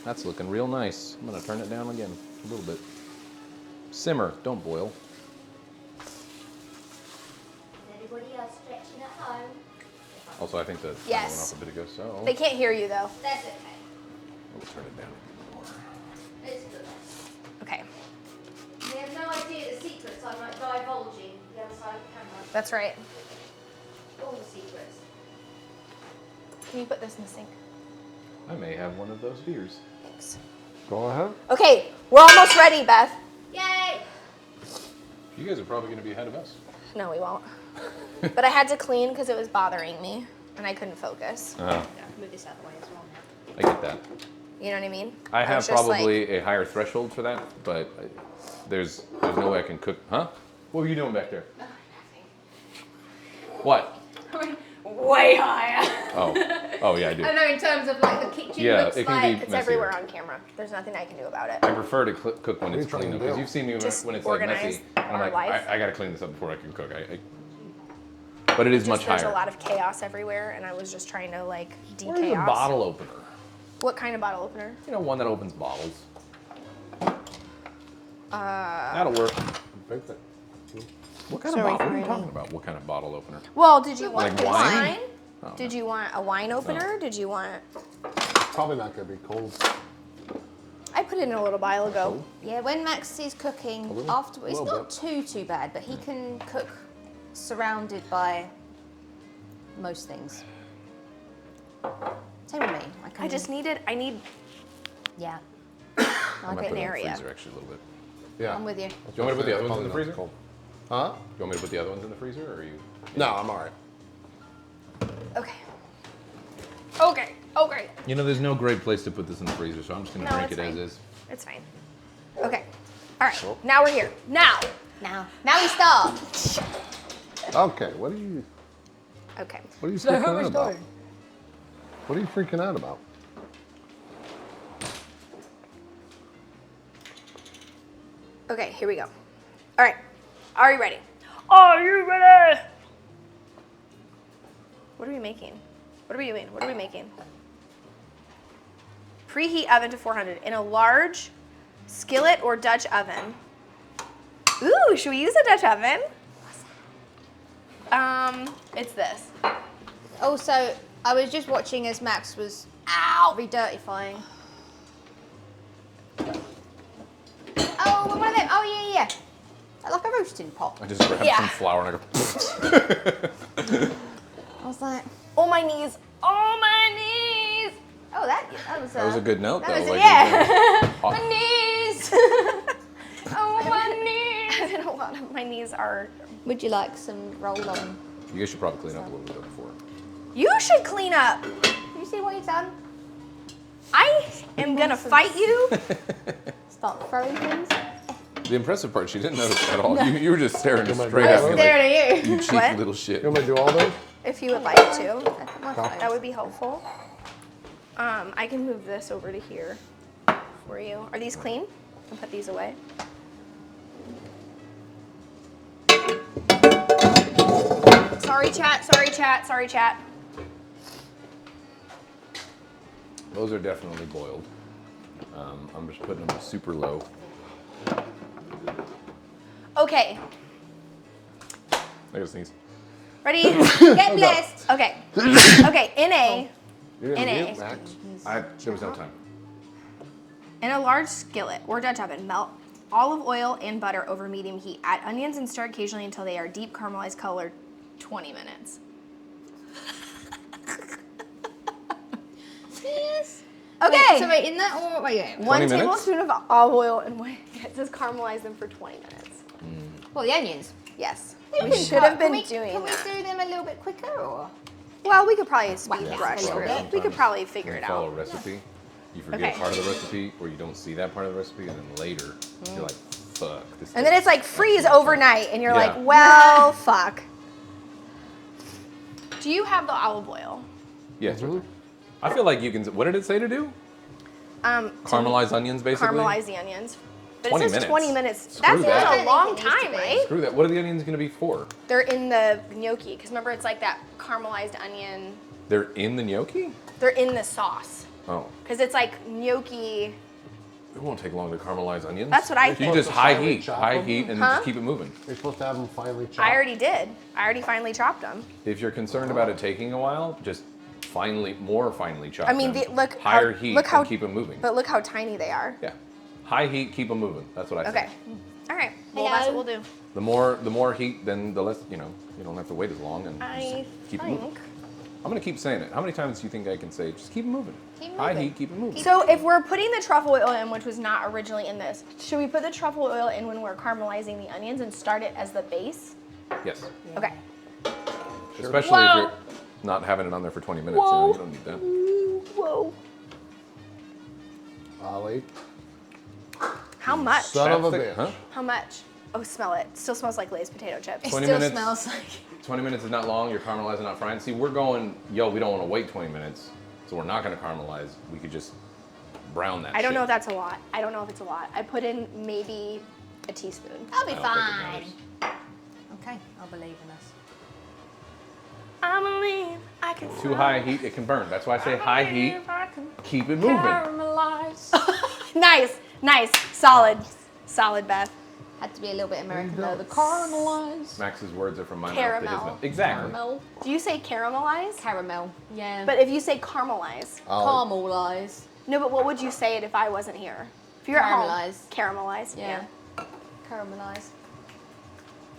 That's looking real nice. I'm gonna turn it down again a little bit. Simmer, don't boil. Is anybody else stretching at home? Also, I think the timer Yes. went off a bit ago, so They can't hear you though. That's okay. we'll turn it down a little more. It's good. Okay. We have no idea the secrets I might divulging the other side of the camera. That's right. All the secrets. Can you put this in the sink? I may have one of those beers. Thanks. Go ahead. Okay, we're almost ready, Beth. Yay! You guys are probably going to be ahead of us. No, we won't. But I had to clean because it was bothering me, and I couldn't focus. Yeah, move this out of the way as well now. I get that. You know what I mean? I have was just probably a higher threshold for that, but there's no way I can cook. Huh? What were you doing back there? What? Way higher. Oh yeah, I do. I know in terms of like the kitchen Yeah, looks it can like. be- It's messier. everywhere on camera. There's nothing I can do about it. I prefer to cook when it's you trying clean to because do? you've seen me Just when it's like organize messy. And I'm our like, life. I got to clean this up before I can cook. But it is much There's higher. a lot of chaos everywhere, and I was just trying to like Where's a de-chaos. bottle opener? What kind of bottle opener? You know, one that opens bottles. That'll work. Big thing. What kind of bottle? What are you talking about? What kind of bottle opener? Well, did you want Like wine? Oh, Did you want a wine opener? Did you want? Probably not gonna be cold. I put it in a little while ago. Yeah, when Max is cooking, little- after it's little not too bad, but he can cook surrounded by most things. Same with me. I need yeah. I might an put it in the area. freezer actually a little bit. Yeah. I'm with you. Do you want me to put the other ones in the Probably freezer? not cold. Huh? Do you want me to put the other ones in the freezer, or are you? No, I'm alright. Okay. Okay. You know, there's no great place to put this in the freezer, so I'm just gonna No, drink it's it as fine. is. It's fine. Okay. All right. Now we're here. Now. Now we start. Okay, what are you Okay. freaking out about? What are you freaking out about? Okay. Here we go. All right. Are you ready? Are you ready? What are we making? What are we doing? What are we making? Preheat oven to 400 in a large skillet or Dutch oven. Ooh, should we use a Dutch oven? It's this. Also, I was just watching as Max was re-dirtifying. Oh, one of them. Oh, yeah. Like a roasting pot. I just grabbed Yeah. some flour and I go. I was like, Oh, my knees. Oh, my knees. oh, that was That was a good note, that though. was- like, yeah. Oh, My knees. Oh, my knees. And a lot of my knees are. Would you like some roll-on? you guys should probably clean up a little bit before. You should clean up. You see what he's done? I am gonna fight you. Start throwing things. The impressive part, she didn't notice at all. You were just staring my straight God. at me Staring like, at you. you cheeky What? little shit. You want me to do all those? If you would like to, that would be helpful. I can move this over to here for you. Are these clean? I'll put these away. Sorry, chat. Sorry, chat. Sorry, chat. Those are definitely boiled. I'm just putting them super low. Okay. I gotta sneeze. Ready? Get blessed. Okay. Okay. You're In gonna a- mute, Max? There was no time. In a large skillet or Dutch oven, melt olive oil and butter over medium heat. Add onions and stir occasionally until they are deep caramelized color. 20 minutes. Yes. Okay. Wait, so wait, in that or wait. 20 1 minutes? tablespoon of olive oil and it says caramelize them for 20 minutes. Well, the onions. Yes. You We can should cut- have been can we, doing Can that. we do them a little bit quicker or? Well, we could probably speed Yeah, brush a little through. bit. We could probably figure it Follow a out. recipe. You forget Okay. part of the recipe, or you don't see that part of the recipe, and then later you're like, "Fuck." This And then it's like freeze overnight, and you're Yeah. like, well, fuck. Do you have the olive oil? Yeah. I feel like you can. What did it say to do? Caramelize onions, basically. Caramelize the onions. But 20 it says minutes. 20 minutes. Screw That seems that. a long I think it needs to time, be. right? Screw that. What are the onions going to be for? They're in the gnocchi, because remember it's like that caramelized onion. They're in the gnocchi. They're in the sauce. Oh, Because it's like gnocchi. it won't take long to caramelize onions. That's what I You think. just So high finely heat, chop high them? heat, and Huh? just keep it moving. You're supposed to have them finely chopped. I already did. I already finally chopped them. If you're concerned about it taking a while, just more finely chop. I mean, them. look higher how, heat look how, and keep them moving. But look how tiny they are. Yeah, high heat, keep them moving. That's what I Okay. say. All right. Well, that's what we'll do. The more heat, then the less, you don't have to wait as long and I just keep it moving. I'm gonna keep saying it. How many times do you think I can say, just keep it moving? Keep High moving. heat, keep it moving. So if we're putting the truffle oil in, which was not originally in this, should we put the truffle oil in when we're caramelizing the onions and start it as the base? Yes. Okay. Especially Whoa. if you're not having it on there for 20 minutes. Whoa. You don't need that. Whoa. Ollie. How much? Son of a That's bitch. Huh? How much? Oh, smell it. Still smells like Lay's potato chips. It 20 still minutes. smells like. 20 minutes is not long. You're caramelizing, not frying. See, we're going, we don't want to wait 20 minutes, so we're not going to caramelize. We could just brown that I don't shit. know if that's a lot. I don't know if it's a lot. I put in maybe a teaspoon. I'll be I don't think it fine. matters. Okay, I'll believe in us. I believe I can. Too high heat, it can burn. That's why I say high heat, keep it moving. Caramelize. Nice. Solid, Beth. Had to be a little bit American though. The caramelize. Max's words are from my mouth to his Caramel. mouth. Exactly. Caramel. Do you say caramelize? Caramel. Yeah. But if you say caramelize. Ollie. caramelize. No, but what would you say it if I wasn't here? If you're at home. Caramelize. Caramelize. Yeah. Caramelize.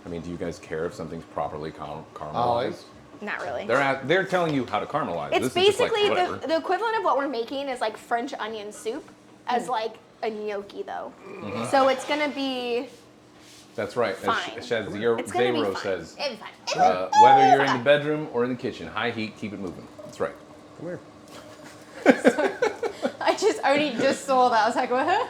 I mean, do you guys care if something's properly caramelized? Ollie. Not really. They're telling you how to caramelize. It's This is just like, basically whatever. the equivalent of what we're making is like French onion soup as like a gnocchi though. Mm-hmm. So it's gonna be That's right. Fine. As Zero It's gonna be fine. says, It'll be fine. whether you're in the bedroom or in the kitchen, high heat, keep it moving. That's right. Come here. I just only just saw that. I was like, what?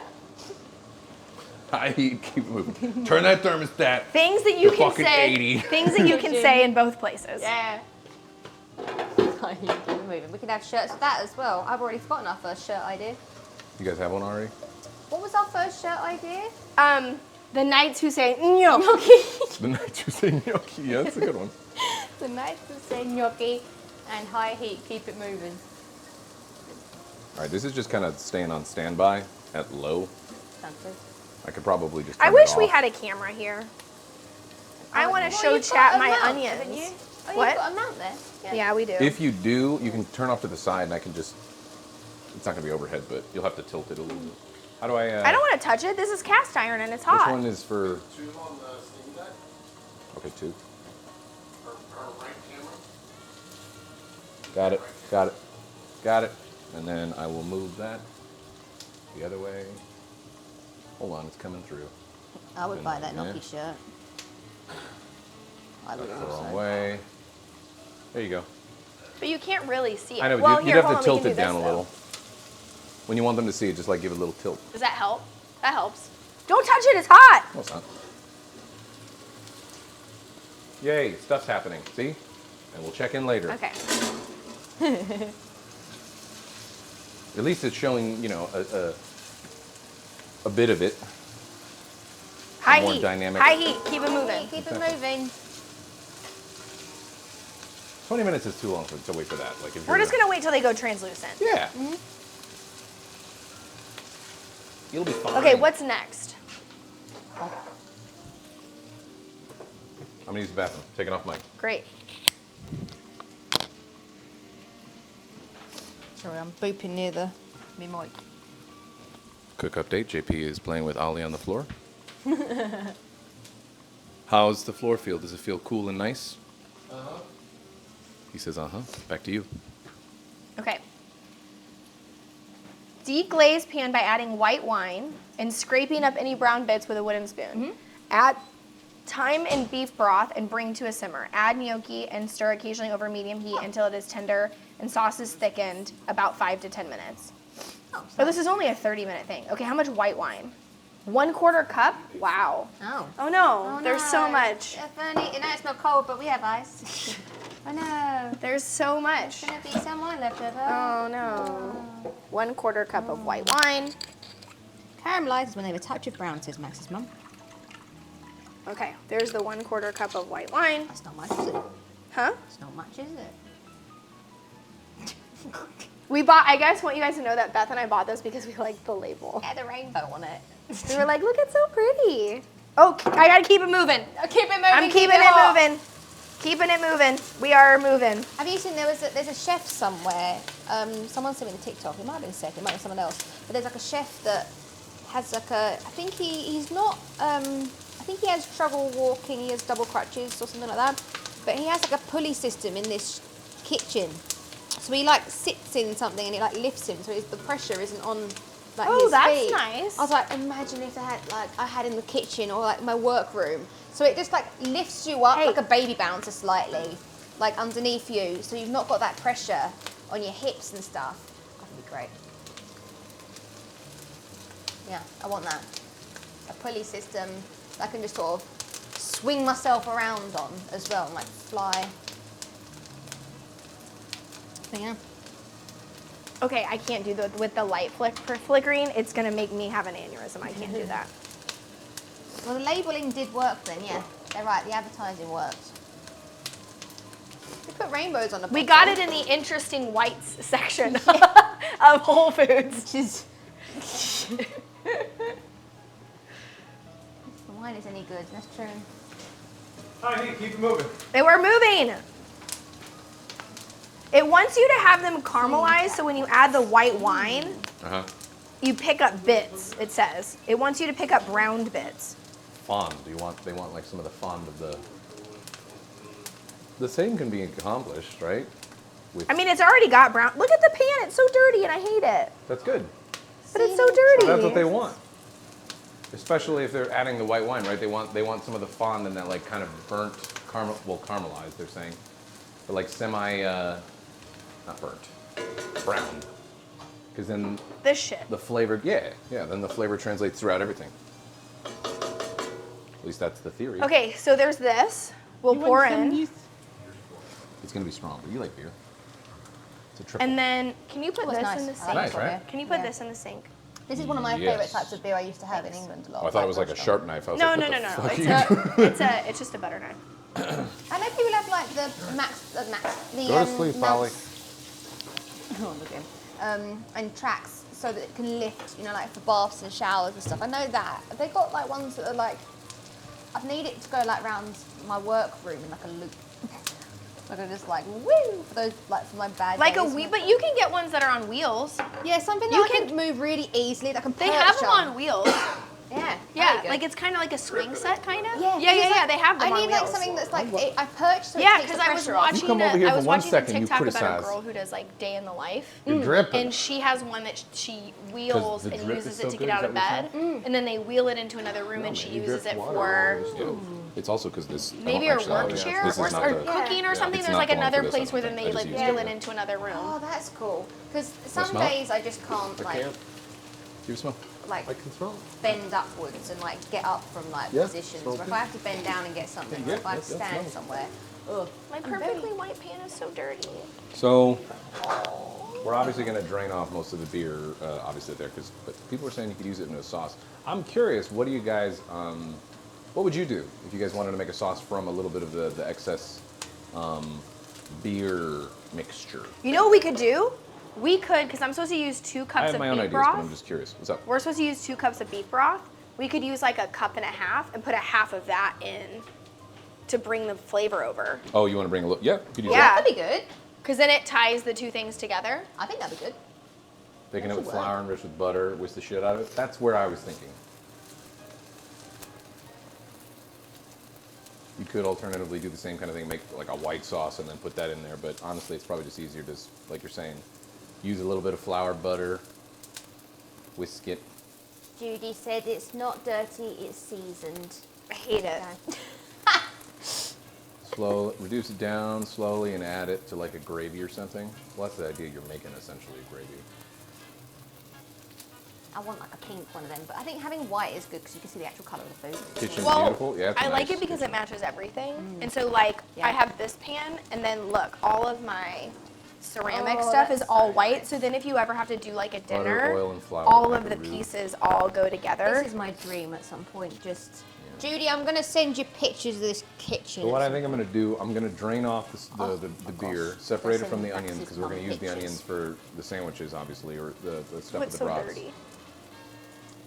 High heat, keep it moving. Turn that thermostat. things that you You're can fucking say. 80. Things that you can say in both places. Yeah. Keep it moving. We could have shirts with that as well. I've already forgotten our first shirt idea. You guys have one already? What was our first shirt idea? The knights who say gnocchi. The night you say gnocchi. Yeah, that's a good one. The nice to say gnocchi and high heat, keep it moving. All right, this is just kind of staying on standby at low. Sounds good. I could probably just. I turn wish it we off. had a camera here. I want to Well, show you've got chat a my mount, onions. haven't you? Oh, What? You've got a mount there. Yeah, we do. If you do, you can turn off to the side, and I can just. It's not gonna be overhead, but you'll have to tilt it a little bit. How do I? I don't want to touch it. This is cast iron and it's Which hot. one is for? 2 on the Steam Deck Okay, 2. or right camera. Got it. And then I will move that the other way. Hold on, it's coming through. I would buy that Yeah. Gnocchi shirt. I would The wrong also. way. There you go. But you can't really see it. I know, well, you'd here, have hold to on, we tilt can it do down this, a though. little. When you want them to see it, just like give it a little tilt. Does that help? That helps. Don't touch it. It's hot. No, it's not. Yay, stuff's happening. See? And we'll check in later. Okay. At least it's showing, a bit of it. High more heat. dynamic. High heat. Keep it moving. Keep it moving. 20 minutes is too long to wait for that. Like if We're you're- just gonna wait till they go translucent. Yeah. You'll be fine. Okay, what's next? I'm gonna use the bathroom. Taking off mic. Great. Sorry, I'm booping near the me mic. Quick update, JP is playing with Ollie on the floor. How's the floor feel? Does it feel cool and nice? Uh-huh. He says, uh-huh. Back to you. Okay. Deglaze pan by adding white wine and scraping up any brown bits with a wooden spoon. Add thyme and beef broth and bring to a simmer. Add gnocchi and stir occasionally over medium heat until it is tender and sauce is thickened, about 5 to 10 minutes. Oh, this is only a 30-minute thing. Okay, how much white wine? 1/4 cup? Wow. Oh. Oh no, Oh, there's no. so much. If only, you know it's not cold, but we have ice. I know. There's so much. Gonna be some wine left over. Oh no. 1/4 cup of white wine. Caramelizes when they have a touch of brown, says Max's mum. Okay, there's the 1/4 cup of white wine. That's not much, is it? Huh? It's not much, is it? We bought, I guys want you guys to know that Beth and I bought this because we liked the label. Had a rainbow on it. We were like, look, it's so pretty. Oh, I gotta keep it moving. Keep it moving. I'm keeping it moving. Keeping it moving. We are moving. Have you seen there's a chef somewhere? Someone sent me the TikTok. It might have been Seth. It might be someone else. But there's like a chef that has like a. I think he's not. I think he has trouble walking, he has double crutches or something like that. But he has like a pulley system in this kitchen. So he like sits in something and it like lifts him, so the pressure isn't on like his that's feet. nice. I was like, imagine if I had in the kitchen or like my workroom. So it just like lifts you up like a baby bouncer slightly, like underneath you, so you've not got that pressure on your hips and stuff. That would be great. Yeah, I want that. A pulley system that I can just sort of swing myself around on as well and like fly. So yeah. Okay, I can't do with the light flickering. It's gonna make me have an aneurysm. I can't do that. Well, the labelling did work then, yeah. They're right, the advertising worked. They put rainbows on the We bottom. got it in the interesting whites section of Whole Foods. Which is... the wine is any good, that's true. All right, keep it moving. They were moving. It wants you to have them caramelized, so when you add the white wine, you pick up bits, it says. It wants you to pick up browned bits. Fond. They want like some of the fond of the. The same can be accomplished, right? With, I mean, it's already got brown. Look at the pan. It's so dirty, and I hate it. that's good. But it's so dirty. That's what they want. Especially if they're adding the white wine, right? They want some of the fond and that like kind of burnt caramelized. They're saying, but like semi, not burnt, brown. Because then This shit. the flavor, then the flavor translates throughout everything. At least that's the theory. Okay, so there's this. We'll pour in. It's gonna be strong, but you like beer. It's a triple. And then, can you put It was this nice. in the I sink? like Nice, it. right? Can you put Yeah. this in the sink? This is one of my Yes. favourite types of beer I used to have in England a lot. Oh, I thought it was like a Bushmill. sharp knife. I was No, like, no, what no, the no. fuck are you It's just a butter knife. I know people have like the Go to sleep, Polly. Oh, look at him. And tracks so that it can lift, you know, like for baths and showers and stuff. I know that. They got like ones that are like, I've needed it to go like round my workroom in like a loop. Like I just like woo for those like for my bad Like a days. wheel, but you can get ones that are on wheels. Yeah, something You that I can- can move really easily. That I can They perch have them on wheels. Yeah. Yeah, like it's kind of like a swing set, kind of. Yeah, yeah, because, yeah. like, They have them I on need wheels. like something that's like I perch so Yeah, it takes because the I was pressure off. watching come over here I for was one watching second, a you TikTok about a criticize. girl who does like day in the life. You're dripping. And she has one that she wheels the and drip uses is it so to good, get out is of that bed, what and then they wheel it into another room, and she You uses dripped it water for all over this. It's also because this. I maybe don't a actually- work oh, yeah, chair this or, is not or the- cooking or something. It's There's not like the one for another this, I place don't where then think. they I just like used wheel it. it into another room. Oh, that's cool. Because some smell it? days I just can't I like can't. Give it a smell. like I can smell it. bend upwards and like get up from like Yeah, positions. smells Or if good. I have to bend down and get something, Yeah, or if I have to yeah, stand smells. somewhere. Ugh. My I'm perfectly very- white pan is so dirty. So we're obviously going to drain off most of the beer, obviously there, but people are saying you could use it in a sauce. I'm curious, what do you guys? What would you do if you guys wanted to make a sauce from a little bit of the excess beer mixture? You know what we could do? We could, because I'm supposed to use 2 I cups have of my own beef ideas, broth. but I'm just curious. What's up? We're supposed to use 2 cups of beef broth. We could use like a cup and a half and put a half of that in to bring the flavor over. Oh, you want to bring a little? Yeah, you could use Yeah. that. That'd be good. Because then it ties the 2 things together. I think that'd be good. Baking it That with should flour, enriched with butter, whisk the shit out of it. That's where I was thinking. You could alternatively do the same kind of thing, make like a white sauce and then put that in there. But honestly, it's probably just easier to, like you're saying, use a little bit of flour, butter, whisk it. Judy said it's not dirty, it's seasoned. I hate it. Reduce it down slowly and add it to like a gravy or something. Well, that's the idea. You're making essentially a gravy. I want like a pink one of them, but I think having white is good because you can see the actual colour of the food. Kitchen's Well, beautiful. Yeah, it's I like nice it because kitchen. it matches everything. And so like Yeah. I have this pan and then look, all of my ceramic Oh, stuff is that's all so white. nice. So then if you ever have to do like a Butter, dinner, oil, and flour, all like of a the roux. pieces all go together. This is my dream at some point. Just Judy, I'm gonna send you pictures of this kitchen. So what at I think I'm some going to do, I'm going to drain off the beer, gosh. separate it Listen, from the that's onions his because we're going to use the pictures. onions for the sandwiches, obviously, or the stuff Oh, with it's the so broths. dirty.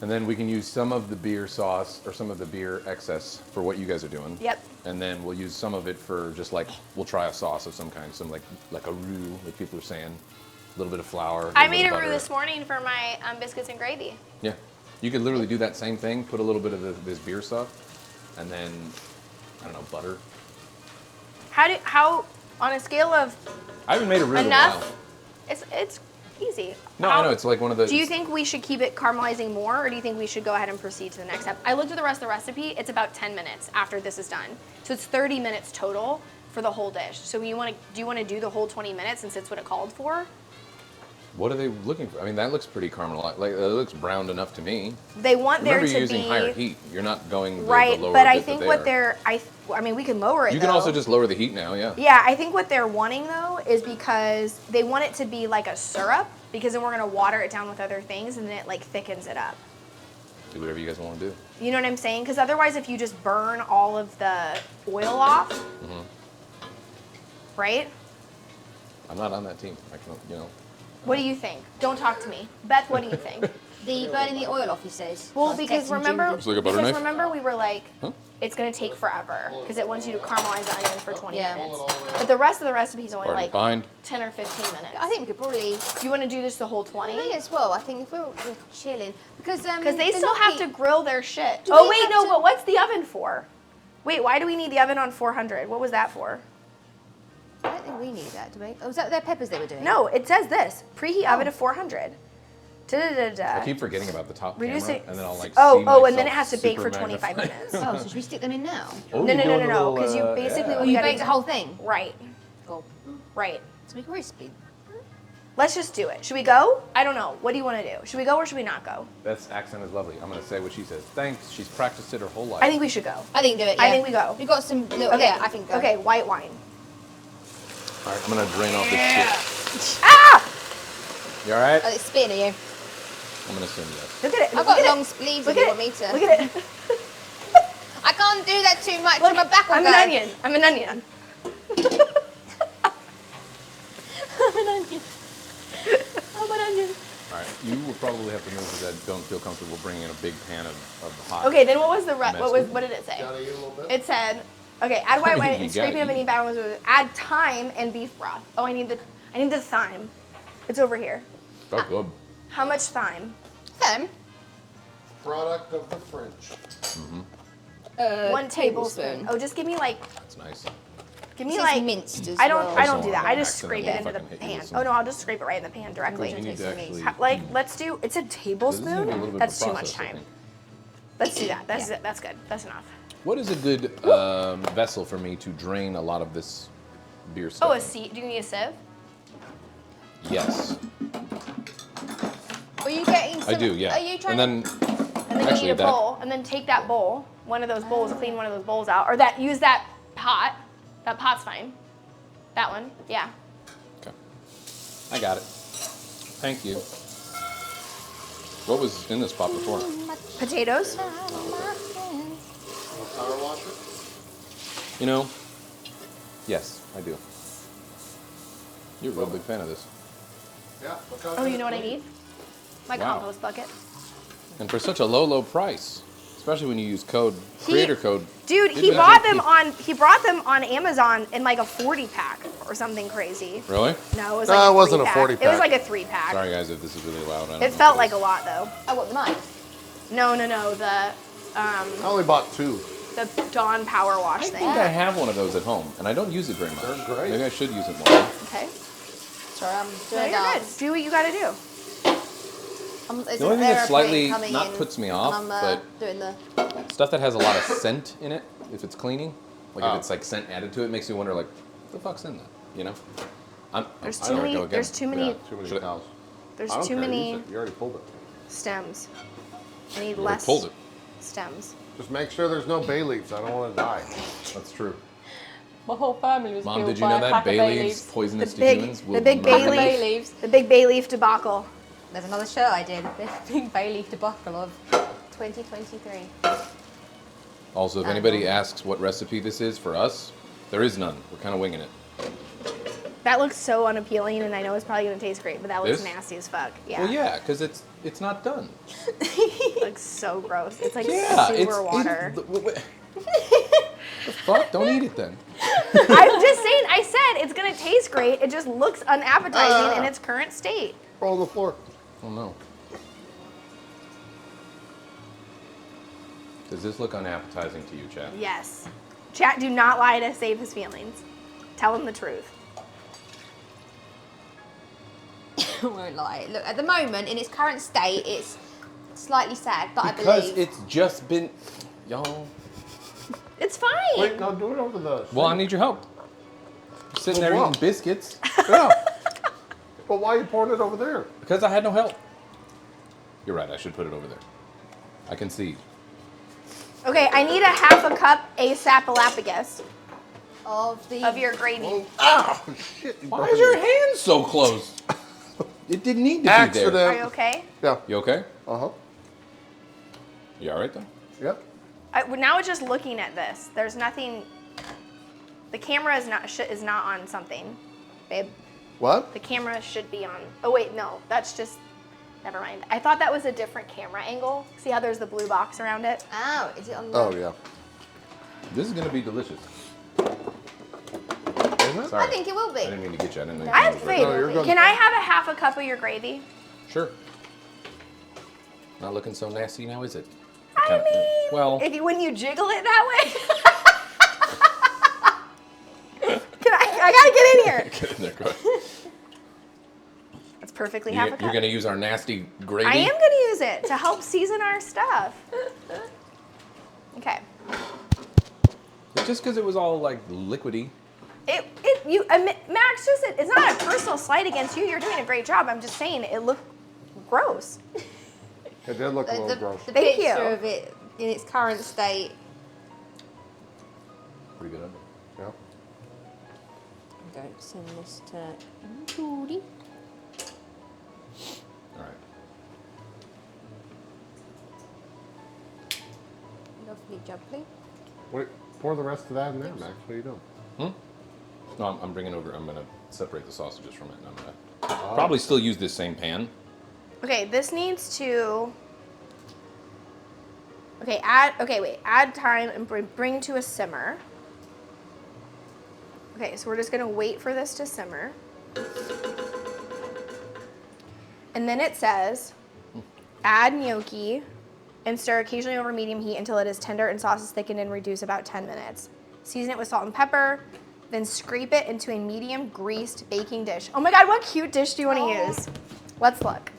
And then we can use some of the beer sauce or some of the beer excess for what you guys are doing. Yep. And then we'll use some of it for just like we'll try a sauce of some kind, some like a roux, like people are saying, a little bit of flour. I little bit made of a roux butter. this morning for my biscuits and gravy. Yeah, you could literally do that same thing, put a little bit of this beer stuff, and then I don't know, butter. How on a scale of I haven't made a roux in a enough? while. It's easy. No, I know it's like one of the. Do you think we should keep it caramelizing more, or do you think we should go ahead and proceed to the next step? I looked at the rest of the recipe. It's about 10 minutes after this is done, so it's 30 minutes total for the whole dish. So do you want to do the whole 20 minutes since it's what it called for? What are they looking for? I mean, that looks pretty caramelized. Like it looks browned enough to me. They want there Remember, to you're be using higher heat. You're not going right, the lower but I bit think that what they are. I mean, we can lower it. You can though. also just lower the heat now. Yeah. Yeah, I think what they're wanting though is because they want it to be like a syrup, because then we're gonna water it down with other things, and then it like thickens it up. Do whatever you guys want to do. You know what I'm saying? Because otherwise, if you just burn all of the oil off, right? I'm not on that team. I can, you know. What do you think? Don't talk to me, Beth. What do you think? The burning the oil off, he says. Well, Like because texting remember, Jim. It's like a butter knife? remember we were like, Huh? it's gonna take forever because it wants you to caramelize the onion for 20 Yeah. minutes. But the rest of the recipe is only Already like behind. 10 or 15 minutes. I think we could probably. Do you want to do this the whole 20? Me as well. I think if we're chilling because Because they still have to grill their shit. Do Oh we wait, have no, to- but what's the oven for? Wait, why do we need the oven on 400? What was that for? I don't think we need that, do we? Oh, was that their peppers they were doing? No, it says this. Preheat oven to 400. I keep forgetting about the top Reduce camera, it. and then I'll like. Oh, see and then it myself has to bake for super 25 magnified. minutes. Oh, so should we stick them in now? Oh, No, you're no, doing no, a no, little, because you basically yeah. we You gotta baked the whole thing. Right, Cool. right. To be crispy. Let's just do it. Should we go? I don't know. What do you want to do? Should we go or should we not go? Beth's accent is lovely. I'm gonna say what she says. Thanks. She's practiced it her whole life. I think we should go. I think do it. Yeah. I think we go. We got some. Little, Okay. Yeah, I think go. Okay, white wine. All right, I'm gonna drain off this shit. Ah! You all right? Oh, it's spitting at you. I'm gonna assume yes. Look at it. I've look got at long it. sleeves Look if you at want me it. to. Look at it. I can't do that too much. Look, my back will I'm go. an onion. I'm an onion. I'm an onion. I'm an onion. All right, you will probably have to move because I don't feel comfortable bringing in a big pan of hot. Okay, then what was the Messy. what did it say? Gotta eat a little bit. It said, okay, add white wine You and scraping gotta of any eat. bad ones with add thyme and beef broth. Oh, I need the thyme. It's over here. Oh, good. How much thyme? Them. Product of the French. 1 tablespoon. Oh, just give me like That's nice. give me This is like minced as I don't well. I don't Also do that. on I an just scrape accident, it into I'll the fucking hit you pan. with some- Oh no, I'll just scrape it right in the pan directly. You need to actually. Like let's do it's a This is gonna be a tablespoon. little bit of That's a too much process, I time. think. Let's do that. That's Yeah. it. That's good. That's enough. What is a good vessel for me to drain a lot of this beer stuff? Oh, a in? sieve. Do you need a sieve? Yes, Are you getting? I Some, do. Yeah. Are you trying? And then And then Actually, you need a that- bowl, and then take that bowl, one of those bowls, clean one of those bowls out, or that use that pot. That pot's fine. That one, yeah. okay, I got it. Thank you. What was in this pot before? Potatoes. Power washer? You know, yes, I do. You're a real big fan of this. Yeah. Look how Oh, good you know what I it need? My Wow. compost bucket. And for such a low price, especially when you use creator code. Dude, he it'd brought actually- brought them on Amazon in like a 40 pack or something crazy. Really? No, it was No, like it a wasn't a 3-pack. 40 It was pack. like a 3-pack. Sorry guys if this is really loud. I don't know It if felt is. like a lot though. Oh, what the knife? No, the I only bought 2. the Dawn power wash I thing. think I have one of those at home, and I don't use it very much. They're great. Maybe I should use it more. Okay. Sorry, I'm No, doing a you're good. dance. Do what you gotta do. There's The only an thing that aeroplane slightly coming not in, puts me and off, I'm but doing the. stuff that has a lot of scent in it, if it's cleaning, like Oh. if it's like scent added to it, makes me wonder like, what the fuck's in that? You know? There's I too never many. go again. There's too many. Yeah, too many Should I- cows. There's I don't too care, many use it. You already pulled it. stems. I need You already less pulled it. stems. Just make sure there's no bay leaves. I don't want to die. That's true. My whole family was Mom, did you know that bay leaves poisonous to humans? The big bay murder you. leaf. leaves. The big bay leaf debacle. There's another shirt I did. The big bay leaf debacle of 2023. Also, if anybody asks what recipe this is for us, there is none. We're kind of winging it. That looks so unappealing, and I know it's probably gonna taste great, but that looks This? nasty as fuck. Yeah. Well, yeah, because it's not done. It looks so gross. It's like Yeah, sewer water. The fuck? Don't eat it then. I'm just saying. I said it's gonna taste great. It just looks unappetizing in its current state. Roll on the floor. Oh no. Does this look unappetizing to you, Chad? Yes. Chat, do not lie to save his feelings. Tell him the truth. I won't lie. Look, at the moment, in its current state, it's slightly sad, but I Because believe. it's just been, y'all. It's fine. Wait, no, do it over the. Well, I need your help. You're sitting there Well, eating biscuits Yeah. But why are you pouring it over there? because I had no help. You're right. I should put it over there. I can see. Okay, I need a half a cup asapalapagus of your gravy. Oh, shit. You Why burned is your me. hand so close? It didn't need to be Accident. there. Are you okay? Yeah. You okay? Uh-huh. You all right though? Yep. Now it's just looking at this. There's nothing. The camera is not on something, babe. What? The camera should be on. Oh wait, no, that's just. Never mind. I thought that was a different camera angle. See how there's the blue box around it? Oh, is it on the... Oh, yeah. This is gonna be delicious. Isn't it? Sorry. I think it will be. I didn't mean to get you. I didn't know you I have was faith. No, you're good. Can I have a half a cup of your gravy? Sure. Not looking so nasty now, is it? I mean, well, when you jiggle it that way. I gotta get in here. get in there, go ahead. That's perfectly half a cup. You're gonna use our nasty gravy. I am gonna use it to help season our stuff. Okay. It's just because it was all like liquidy. Max, it's not a personal slight against you. You're doing a great job. I'm just saying it looked gross. It did look a little The, gross. the Thank picture you. of it in its current state. Pretty good. Yeah. I'm going to send this to Judy. All right. Lovely jubbly. Wait, pour the rest of that in there, Max. What are you doing? No, I'm bringing over. I'm gonna separate the sausages from it, and I'm gonna probably still use this same pan. Okay, this needs to. Okay, add time and bring to a simmer. Okay, so we're just gonna wait for this to simmer. And then it says, add gnocchi and stir occasionally over medium heat until it is tender and sauce is thickened and reduce about 10 minutes. Season it with salt and pepper, then scrape it into a medium greased baking dish. Oh my God, what cute dish do you wanna use? Let's look.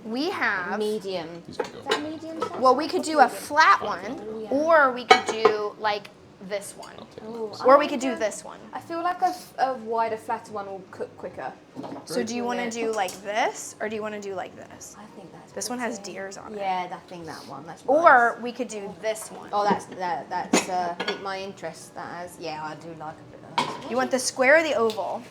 We have, Medium. These can go. Is that medium? size? well, we could do a flat one, or we could do like this one. Ooh, Or we could do this one. I feel like a wider, flatter one will cook quicker. So do you want to do like this, or do you want to do like this? I think that's. This one has pretty. deers on it. Yeah, I think that one. That's Or nice. we could do this one. Oh, that's piqued my interest. That has. Yeah, I do like a bit of that. You want the square or the oval?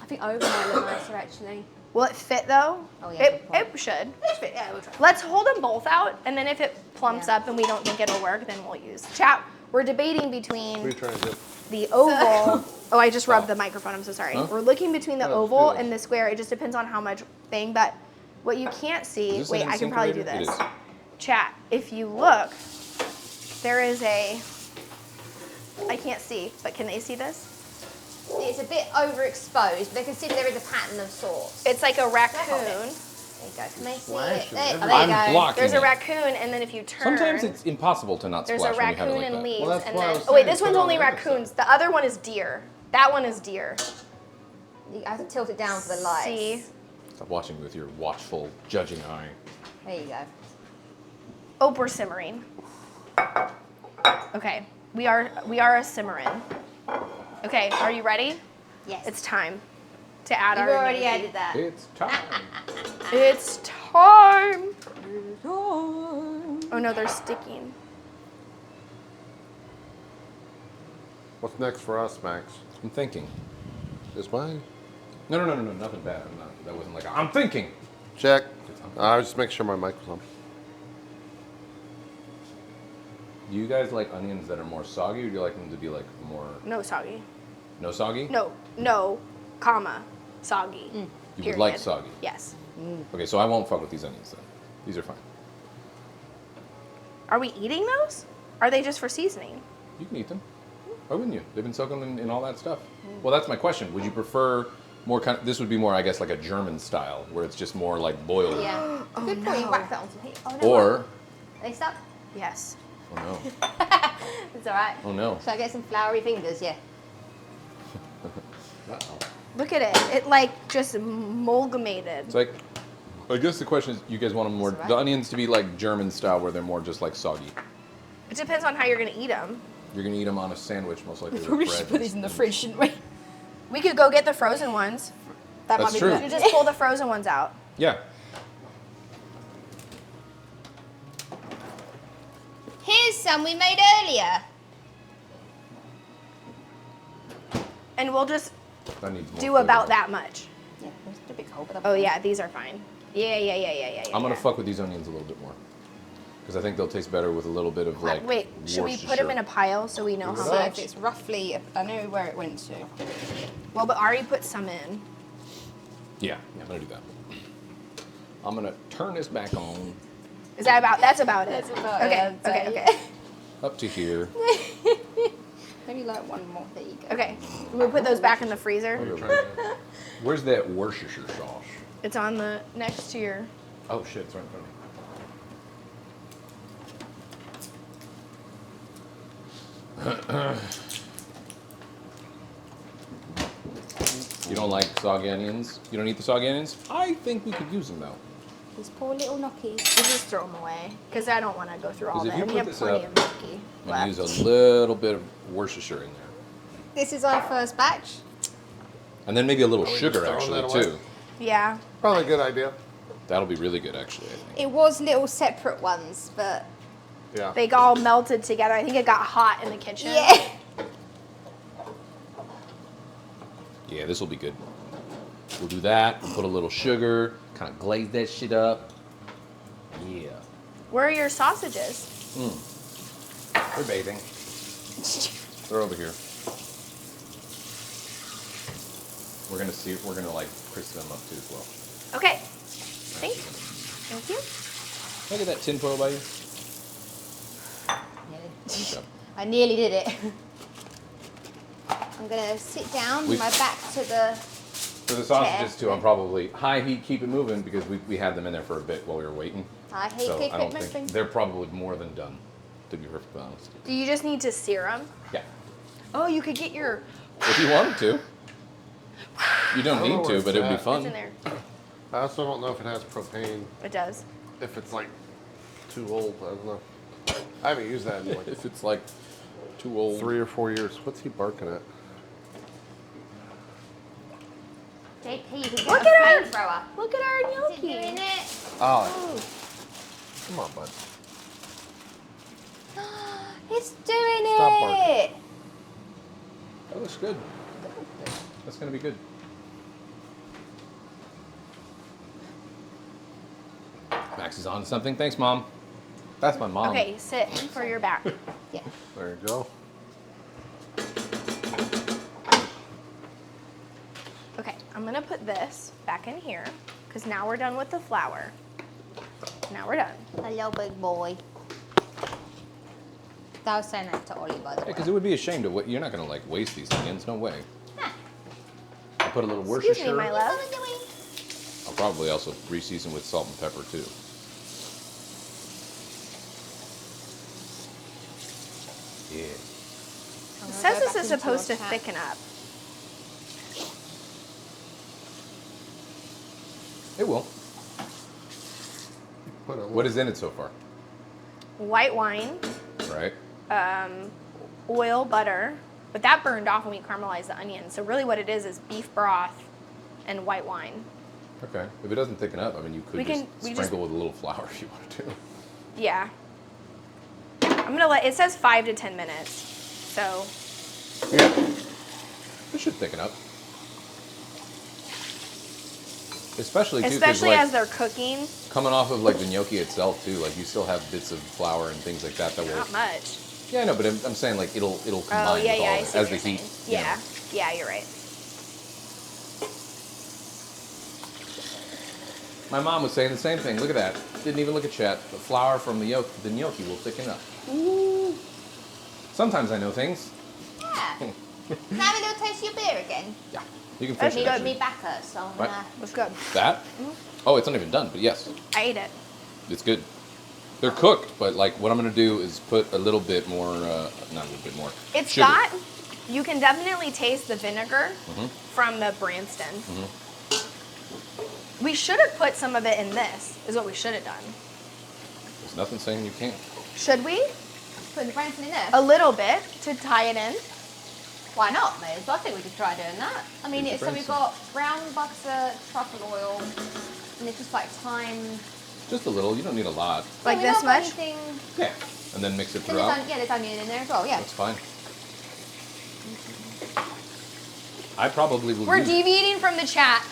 I think oval might look nicer actually. Will it fit though? Oh, yeah, It good point. should. Yeah, we'll try. Let's hold them both out, and then if it plumps Yeah. up and we don't think it'll work, then we'll use. Chat, we're debating What are you between trying to do? the oval. Oh, I just rubbed the microphone. I'm so sorry. Huh? We're looking between the Oh, oval feels. and the square. It just depends on how much thing. But what you can't see. Is this Wait, an I can probably do incinerator? this. It is. Chat, if you look, there is a. I can't see, but can they see this? It's a bit overexposed, but they can see that there is a pattern of sorts. It's like a raccoon. There you go. Can they see Flashing it? There, everywhere. there you I'm go. blocking There's a it. raccoon, and then if you turn, Sometimes it's impossible to not there's splash a when you have it raccoon like and that. leaves, Well, that's and why I then was oh wait, saying this put one's it on only the other raccoons. The other one is deer. That one is deer. You have to tilt it down for the lights. See? Stop watching with your watchful, judging eye. There you go. Oh, we're simmering. Okay, we are a simmering. Okay, are you ready? Yes. It's time to add You've our already gnocchi. added that. It's time. It's time. Oh no, they're sticking. What's next for us, Max? I'm thinking. Is mine? No, nothing bad. That wasn't like I'm thinking. Check. I was just making sure my mic was on. Do you guys like onions that are more soggy, or do you like them to be like more No soggy. no soggy? No, comma, soggy. You would period. like soggy. Yes. Okay, so I won't fuck with these onions then. These are fine. Are we eating those? Are they just for seasoning? You can eat them. Why wouldn't you? They've been soaking in all that stuff. Well, that's my question. Would you prefer more kind of, this would be more, I guess, like a German style, where it's just more like boiled. Yeah. Good point. You whack that on some heat. Oh, no. Or Are they stuck? Yes. Oh no. It's all right. Oh no. Should I get some floury fingers? Yeah. Uh-oh. Look at it. It like just amalgamated. It's like, I guess the question is, you guys want them more, That's all right. the onions to be like German style where they're more just like soggy. It depends on how you're gonna eat them. You're gonna eat them on a sandwich most likely with We bread. should put these in the fridge, shouldn't we? We could go get the frozen ones. That That's might be true. We could just pull the frozen ones out. Yeah. Here's some we made earlier. And we'll just That needs more do flavor. about that much. Yeah, there's a big hole, but Oh yeah, these are fine. Yeah. I'm gonna fuck with these onions a little bit more. Because I think they'll taste better with a little bit of like. Wait, should we put them in a pile so we know how So if much? it's roughly, I know where it went to. Well, but Ari put some in. Yeah, I'm gonna do that. I'm gonna turn this back on Is that about? That's about it. That's about okay. it, I'd say. Okay. up to here. Maybe like one more. There you go. Okay. We'll put those back in the freezer. Where's that Worcestershire sauce? It's on the next to your. Oh shit, it's right in front of me. You don't like soggy onions? You don't eat the soggy onions? I think we could use them though. These poor little gnocchis. We'll just throw them away because I don't want to go through all 'Cause if that. you And we put have this plenty up, of gnocchi I'm gonna left. use a little bit of Worcestershire in there. This is our first batch. And then maybe a little we sugar just throwing actually that away? too. Yeah. Probably a good idea. That'll be really good actually, I think. It was little separate ones, but Yeah. They all melted together. I think it got hot in the kitchen. yeah. Yeah, this will be good. We'll do that, put a little sugar, kind of glaze that shit up. Yeah. Where are your sausages? They're bathing. They're over here. We're gonna like crisp them up too as well. Okay. Thank you. Look at that tinfoil by you. Yeah. I nearly did it. I'm gonna sit down with my back to the. For the sausages too, I'm probably high heat, keep it moving because we had them in there for a bit while we were waiting. I hate So keep I don't it moving. think they're probably more than done, to be perfectly honest. Do you just need to sear them? Yeah. Oh, you could get your. If you wanted to. You don't I don't know need where to, but it's it'd be at. It's fun. in there. I also don't know if it has propane. It does. If it's like too old, I don't know. I haven't used that in like If it's like too old. 3 or 4 years. What's he barking at? JP, you can get Look a at her. flamethrower. Look at our Is it doing gnocchi. it? Oh, come on, bud. It's doing Stop barking. it. That looks good. That's gonna be good. Max is on to something. Thanks, Mom. That's my mom. Okay, sit for your back. Yeah. There you go. Okay, I'm gonna put this back in here because now we're done with the flour. Now we're done. Hello, big boy. I was saying that to Ollie, by the way. Because it would be a shame to you're not gonna like waste these onions. No way. I'll put a little Excuse me, Worcestershire. my love. I'll probably also re-season with salt and pepper too. Yeah. It says this is supposed to thicken up. It will. Put a What is in it so far? White wine, Right? oil, butter, but that burned off when we caramelized the onions. So really what it is beef broth and white wine. Okay. If it doesn't thicken up, I mean, you could We just can- sprinkle with a little flour if you wanted to. Yeah. I'm gonna let, it says 5 to 10 minutes. So, Yeah. It should thicken up. Especially too, 'cause, especially like, as they're cooking, coming off of like the gnocchi itself too, like you still have bits of flour and things like that that will. not much. Yeah, I know, but I'm saying like it'll combine Oh, yeah, with yeah, all I of it see as what the you're heat. saying. you know. Yeah, yeah, you're right. My mom was saying the same thing. Look at that. Didn't even look at chat. The flour from the gnocchi will thicken up. Ooh. Sometimes I know things. Yeah. Can I have a little taste of your beer again? Yeah. You can finish Me it. got actually. me back hurts, so I'm What? gonna. That's good. That? Oh, it's not even done, but yes, I ate it. it's good. They're cooked, but like what I'm gonna do is put a little bit more, not a little bit more. It's sugar. got, you can definitely taste the vinegar from the Branston. We should have put some of it in this, is what we should have done. There's nothing saying you can't. Should we? Put the Branston in there. A little bit to tie it in. Why not? May as well. I think we could try doing that. I mean, Use the so we've got brown butter, truffle oil, and it's just like thyme. Just a little. You don't need a lot. Like Yeah, this we don't much? put anything- Yeah. And then mix it Then throughout. there's onion in there as well. Yeah. That's fine. I probably will. We're use it. deviating from the chat,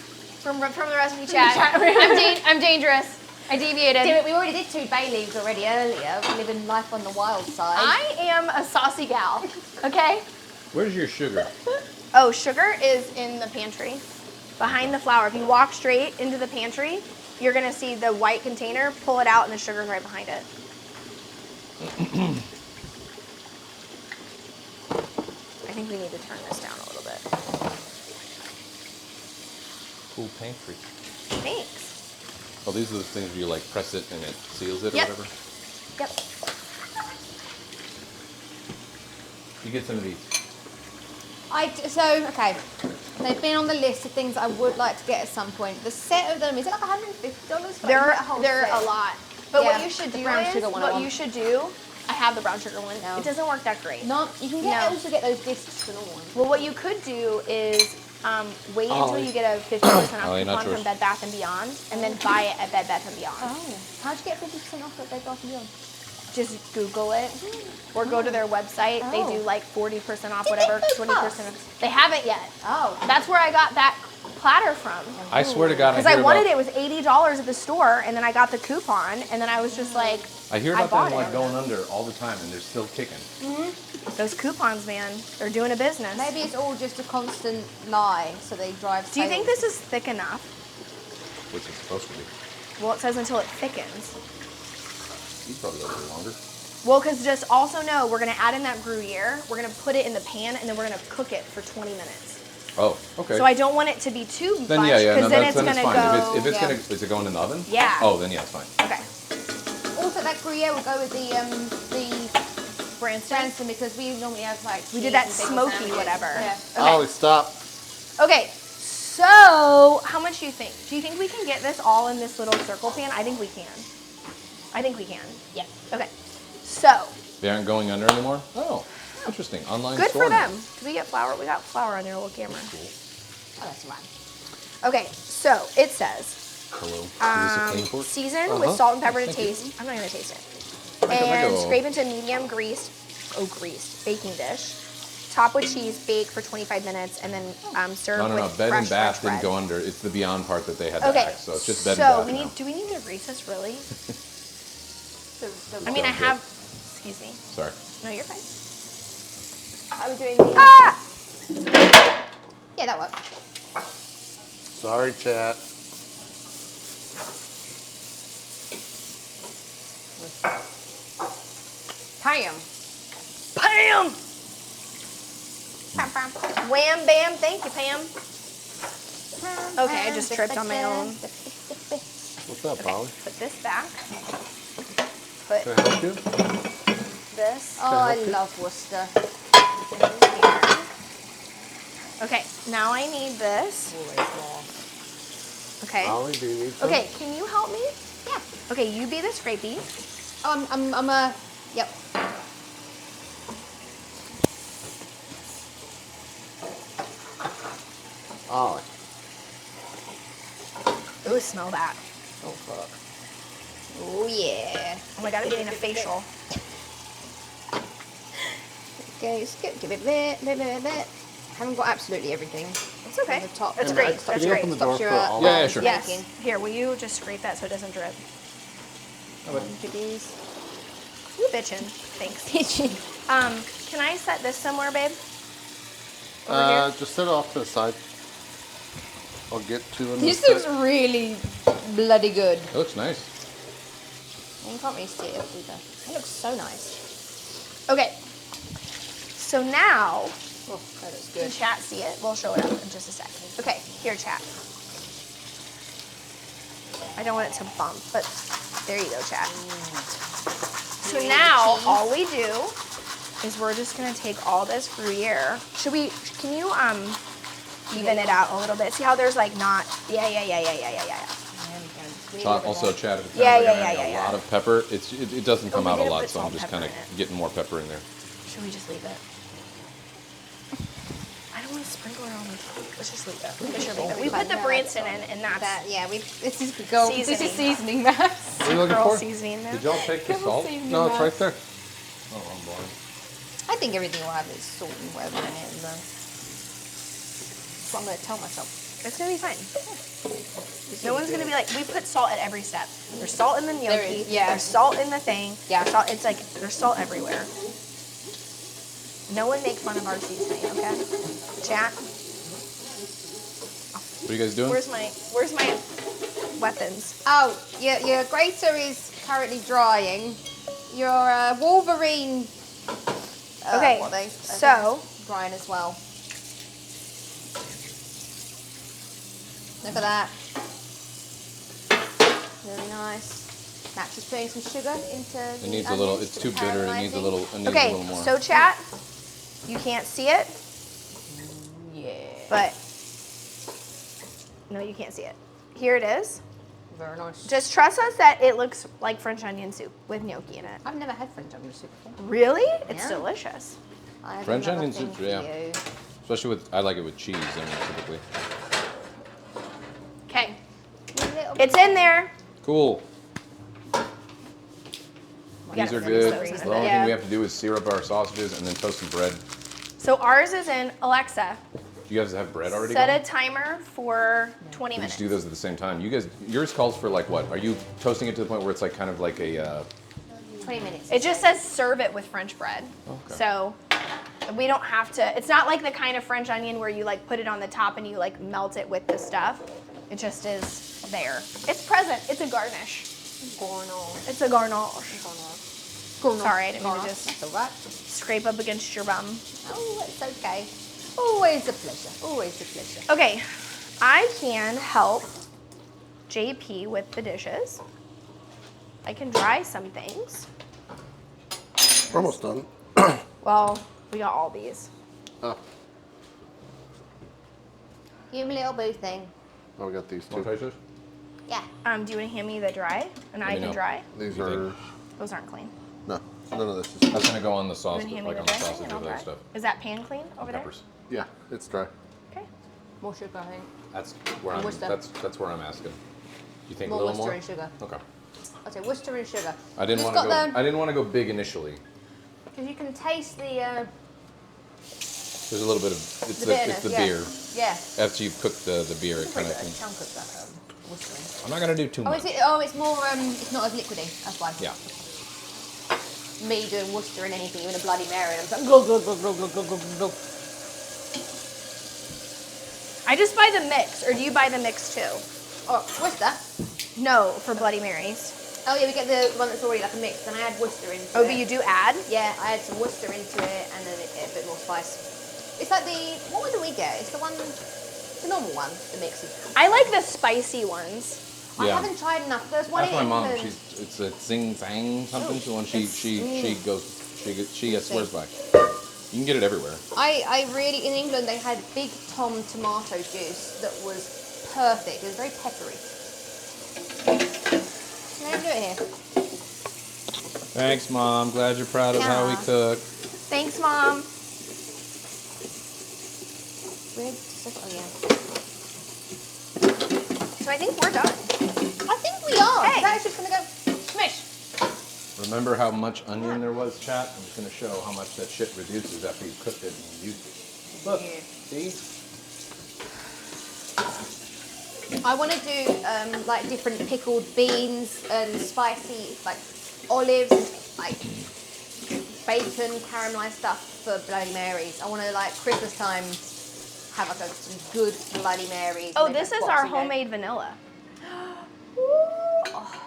from the recipe chat. I'm dangerous. I deviated. Damn it, we already did 2 bay leaves already earlier. We're living life on the wild side. I am a saucy gal, okay? Where's your sugar? Oh, sugar is in the pantry, behind the flour. If you walk straight into the pantry, you're gonna see the white container, pull it out, and the sugar's right behind it. I think we need to turn this down a little bit. Cool pantry. Thanks. Oh, these are the things where you like press it and it seals it Yep. or whatever. Yep. You get some of these. Okay. They've been on the list of things I would like to get at some point. The set of them, is it like $150? They're a whole they're set? a lot. But Yeah, what you should the do brown is, sugar one I what want. you should do, I have the brown sugar one. No. It doesn't work that great. No, you can also get those discs and all ones. Well, what you could do is wait until you get a 50% off Ollie, not coupon yours. from Bed Bath & Beyond, and then buy it at Bed Bath & Beyond. Oh, how'd you get 50% off at Bed Bath & Beyond? Just Google it or go to their website. They do like 40% off, whatever, Did they 20% off. They haven't yet. Oh. That's where I got that platter from. I swear to God, Because I wanted it was $80 at the store, and then I got the coupon, and then I was just like, I hear I about bought them like it. going under all the time, and they're still kicking. those coupons, man, they're doing a business. Maybe it's all just a constant lie, so they drive Do you think sales. this is thick enough? Which is supposed to be. Well, it says until it thickens. You probably go a little longer. Well, because just also know we're gonna add in that Gruyere, we're gonna put it in the pan, and then we're gonna cook it for 20 minutes. Oh, okay. So I don't want it to be too then much, yeah, yeah, because no, then it's then gonna it's fine. go. If it's yeah. gonna, is it going in the oven? Yeah. Oh, then yeah, it's fine. Okay. Also, that Gruyere will go with the Branston. because we normally have like We did cheese that and bacon smoky sandwiches. whatever. Yeah. Ollie, stop. Okay. So how much do you think? Do you think we can get this all in this little circle pan? I think we can. I think we can. Yeah. Okay. So They aren't going under anymore? Oh, interesting. Online good store for now. them. Did we get flour? We got flour on your little camera. Cool. Oh, that's right. Okay. So it says. Hello. Is this a clean fork? Season with salt and pepper to Thank you. taste. I'm not gonna taste it. Michael, And Michael. scrape into medium greased baking dish. Top with cheese, bake for 25 minutes, and then serve No, no, no. with Bed fresh and Bath French didn't bread. go under. It's the Beyond part that they had to Okay, act. So it's just Bed and so Bath we now. need. Do we need to grease this really? The I mean, I Don't do have. it. Excuse me. Sorry. No, you're fine. I'm doing the. Ah! Yeah, that works. Sorry, chat. Pam. Pam. Wham bam. Thank you, Pam. Okay, I just tripped on my own. What's up, Ollie? Put this back. Put Can I help you? this Oh, I love Worcester. in here. Okay, now I need this. Always more. Okay. Ollie, do you need some? Okay, can you help me? Yeah. Okay, you be the scrapey. Oh, yep. Ollie. Ooh, smell that. Oh, fuck. Oh, yeah. Oh my god, I'm getting a facial. Okay, give it a bit. Haven't got absolutely everything. It's okay. On the top. That's And great. can That's you great. open the door Stops for your, Ollie? Yeah, yeah, sure. Yes. making. Here, will you just scrape that so it doesn't drip? Look at these. You bitchin'. Thanks. Can I set this somewhere, babe? Over here? Just set it off to the side. I'll get two in This this looks stick. really bloody good. It looks nice. You can't really see it either. It looks so nice. Okay. So now, Oh, that looks can good. chat see it? We'll show it up in just a sec. Okay, here, chat. I don't want it to bump, but there you go, chat. So now all we do is we're just gonna take all this Gruyere. Can you even it out a little bit? See how there's like not, yeah. Also, Chad, if it sounds Yeah, like yeah, I'm adding yeah, a yeah. lot of pepper, it doesn't come we out a gotta lot, put so I'm salt just and kind of pepper in it. getting more pepper in there. Should we just leave it? I don't want to sprinkle it on the top. Let's just leave it. We should leave it. We put the Branson in, and that's This is gold. This is seasoning mass. What are you looking girl for? seasoning there. Did y'all take the Girl salt? seasoning No, it's mass. right there. Oh, I'm blind. I think everything will have its salt and whatever in it, and that's what I'm going to tell myself. It's gonna be fine. No one's gonna be like, we put salt at every step. There's salt in the gnocchi. There is, yeah. There's salt in the thing. Yeah. It's like there's salt everywhere. No one make fun of our seasoning, okay? Chat. What are you guys doing? Where's my weapons? Oh, your grater is currently drying. Your Wolverine. Okay, so- drying as well. Look at that. Really nice. Max is putting some sugar into It needs a little. It's too bitter. It needs a little. It needs a Okay, little more. so chat, you can't see it, Yeah. but no, you can't see it. Here it is. Very nice. Just trust us that it looks like French onion soup with gnocchi in it. I've never had French onion soup before. Really? It's Yeah. delicious. I have French another onion thing soup, for yeah. you. Especially with, I like it with cheese. I mean, typically. Okay, A little it's bit. in there. Cool. We These gotta are finish good. those in The only there. thing we have to do is syrup our sausages and then toast some bread. So ours is in Alexa. Do you guys have bread already? Set going? a timer for 20 We minutes. just do those at the same time. You guys, yours calls for like what? Are you toasting it to the point where it's like kind of like a? 20 minutes. It just says serve it with French bread. Okay. So we don't have to, it's not like the kind of French onion where you like put it on the top and you like melt it with the stuff. It just is there. It's present. It's a garnish. Garnish. It's a garnish. Sorry, I didn't mean to just That's all right. scrape up against your bum. Oh, it's okay. Always a pleasure. Always a pleasure. Okay, I can help JP with the dishes. I can dry some things. We're almost done. Well, we got all these. Oh, Give me a little boo thing. we got these Want to two. taste this? Yeah. Do you want to hand me the dry? And I Let me can know. dry? These You are Those aren't clean. no, none of this is. That's gonna go on the sauce, Then hand me like the on the dry thing sausage and or I'll that dry. stuff. Is that pan clean over Peppers. Yeah, it's dry. there? Okay. More sugar, I think. That's where I'm. Worcester. That's where I'm asking. You think More a little Worcester more? and sugar. Okay. I'll say Worcester and sugar. I didn't Who's want to got go. I didn't want to go big initially. Because you can taste the There's a little bit of it's the bitterness, yeah. beer. Yeah. After you've cooked the beer, it kind of. A chunk of that Worcester. I'm not gonna do too Oh, much. is it? Oh, it's more. It's not as liquidy. That's why. Yeah. Me doing Worcester and anything, even a Bloody Mary, and I'm like, glug, glug, glug, glug, glug, glug, glug, glug. I just buy the mix, or do you buy the mix too? Oh, Worcester. No, for Bloody Marys. Oh yeah, we get the one that's already like a mix, and I add Worcester into Oh, it. but you do add? Yeah, I add some Worcester into it, and then a bit more spice. It's like what one do we get? It's the normal one, the mixes. I like the spicy ones. I Yeah. haven't tried enough. There's one That's my in mom. England. It's a zing zang something. The one she swears by. You can get it everywhere. I really, in England, they had Big Tom tomato juice that was perfect. It was very peppery. Can I do it here? Thanks, Mom. Glad you're proud of how we Yeah. cook. Thanks, Mom. Rib, oh yeah. So I think we're done. I think we are. Hey. That is just gonna go smish. Remember how much onion there was, chat? I'm just gonna show how much that shit reduces after you cooked it and used it. Look, see? I want to do like different pickled beans and spicy like olives, like bacon, caramelized stuff for Bloody Marys. I want to like Christmas time have like some good Bloody Marys. Oh, Maybe this like is our Boxing Day. homemade vanilla. Oh,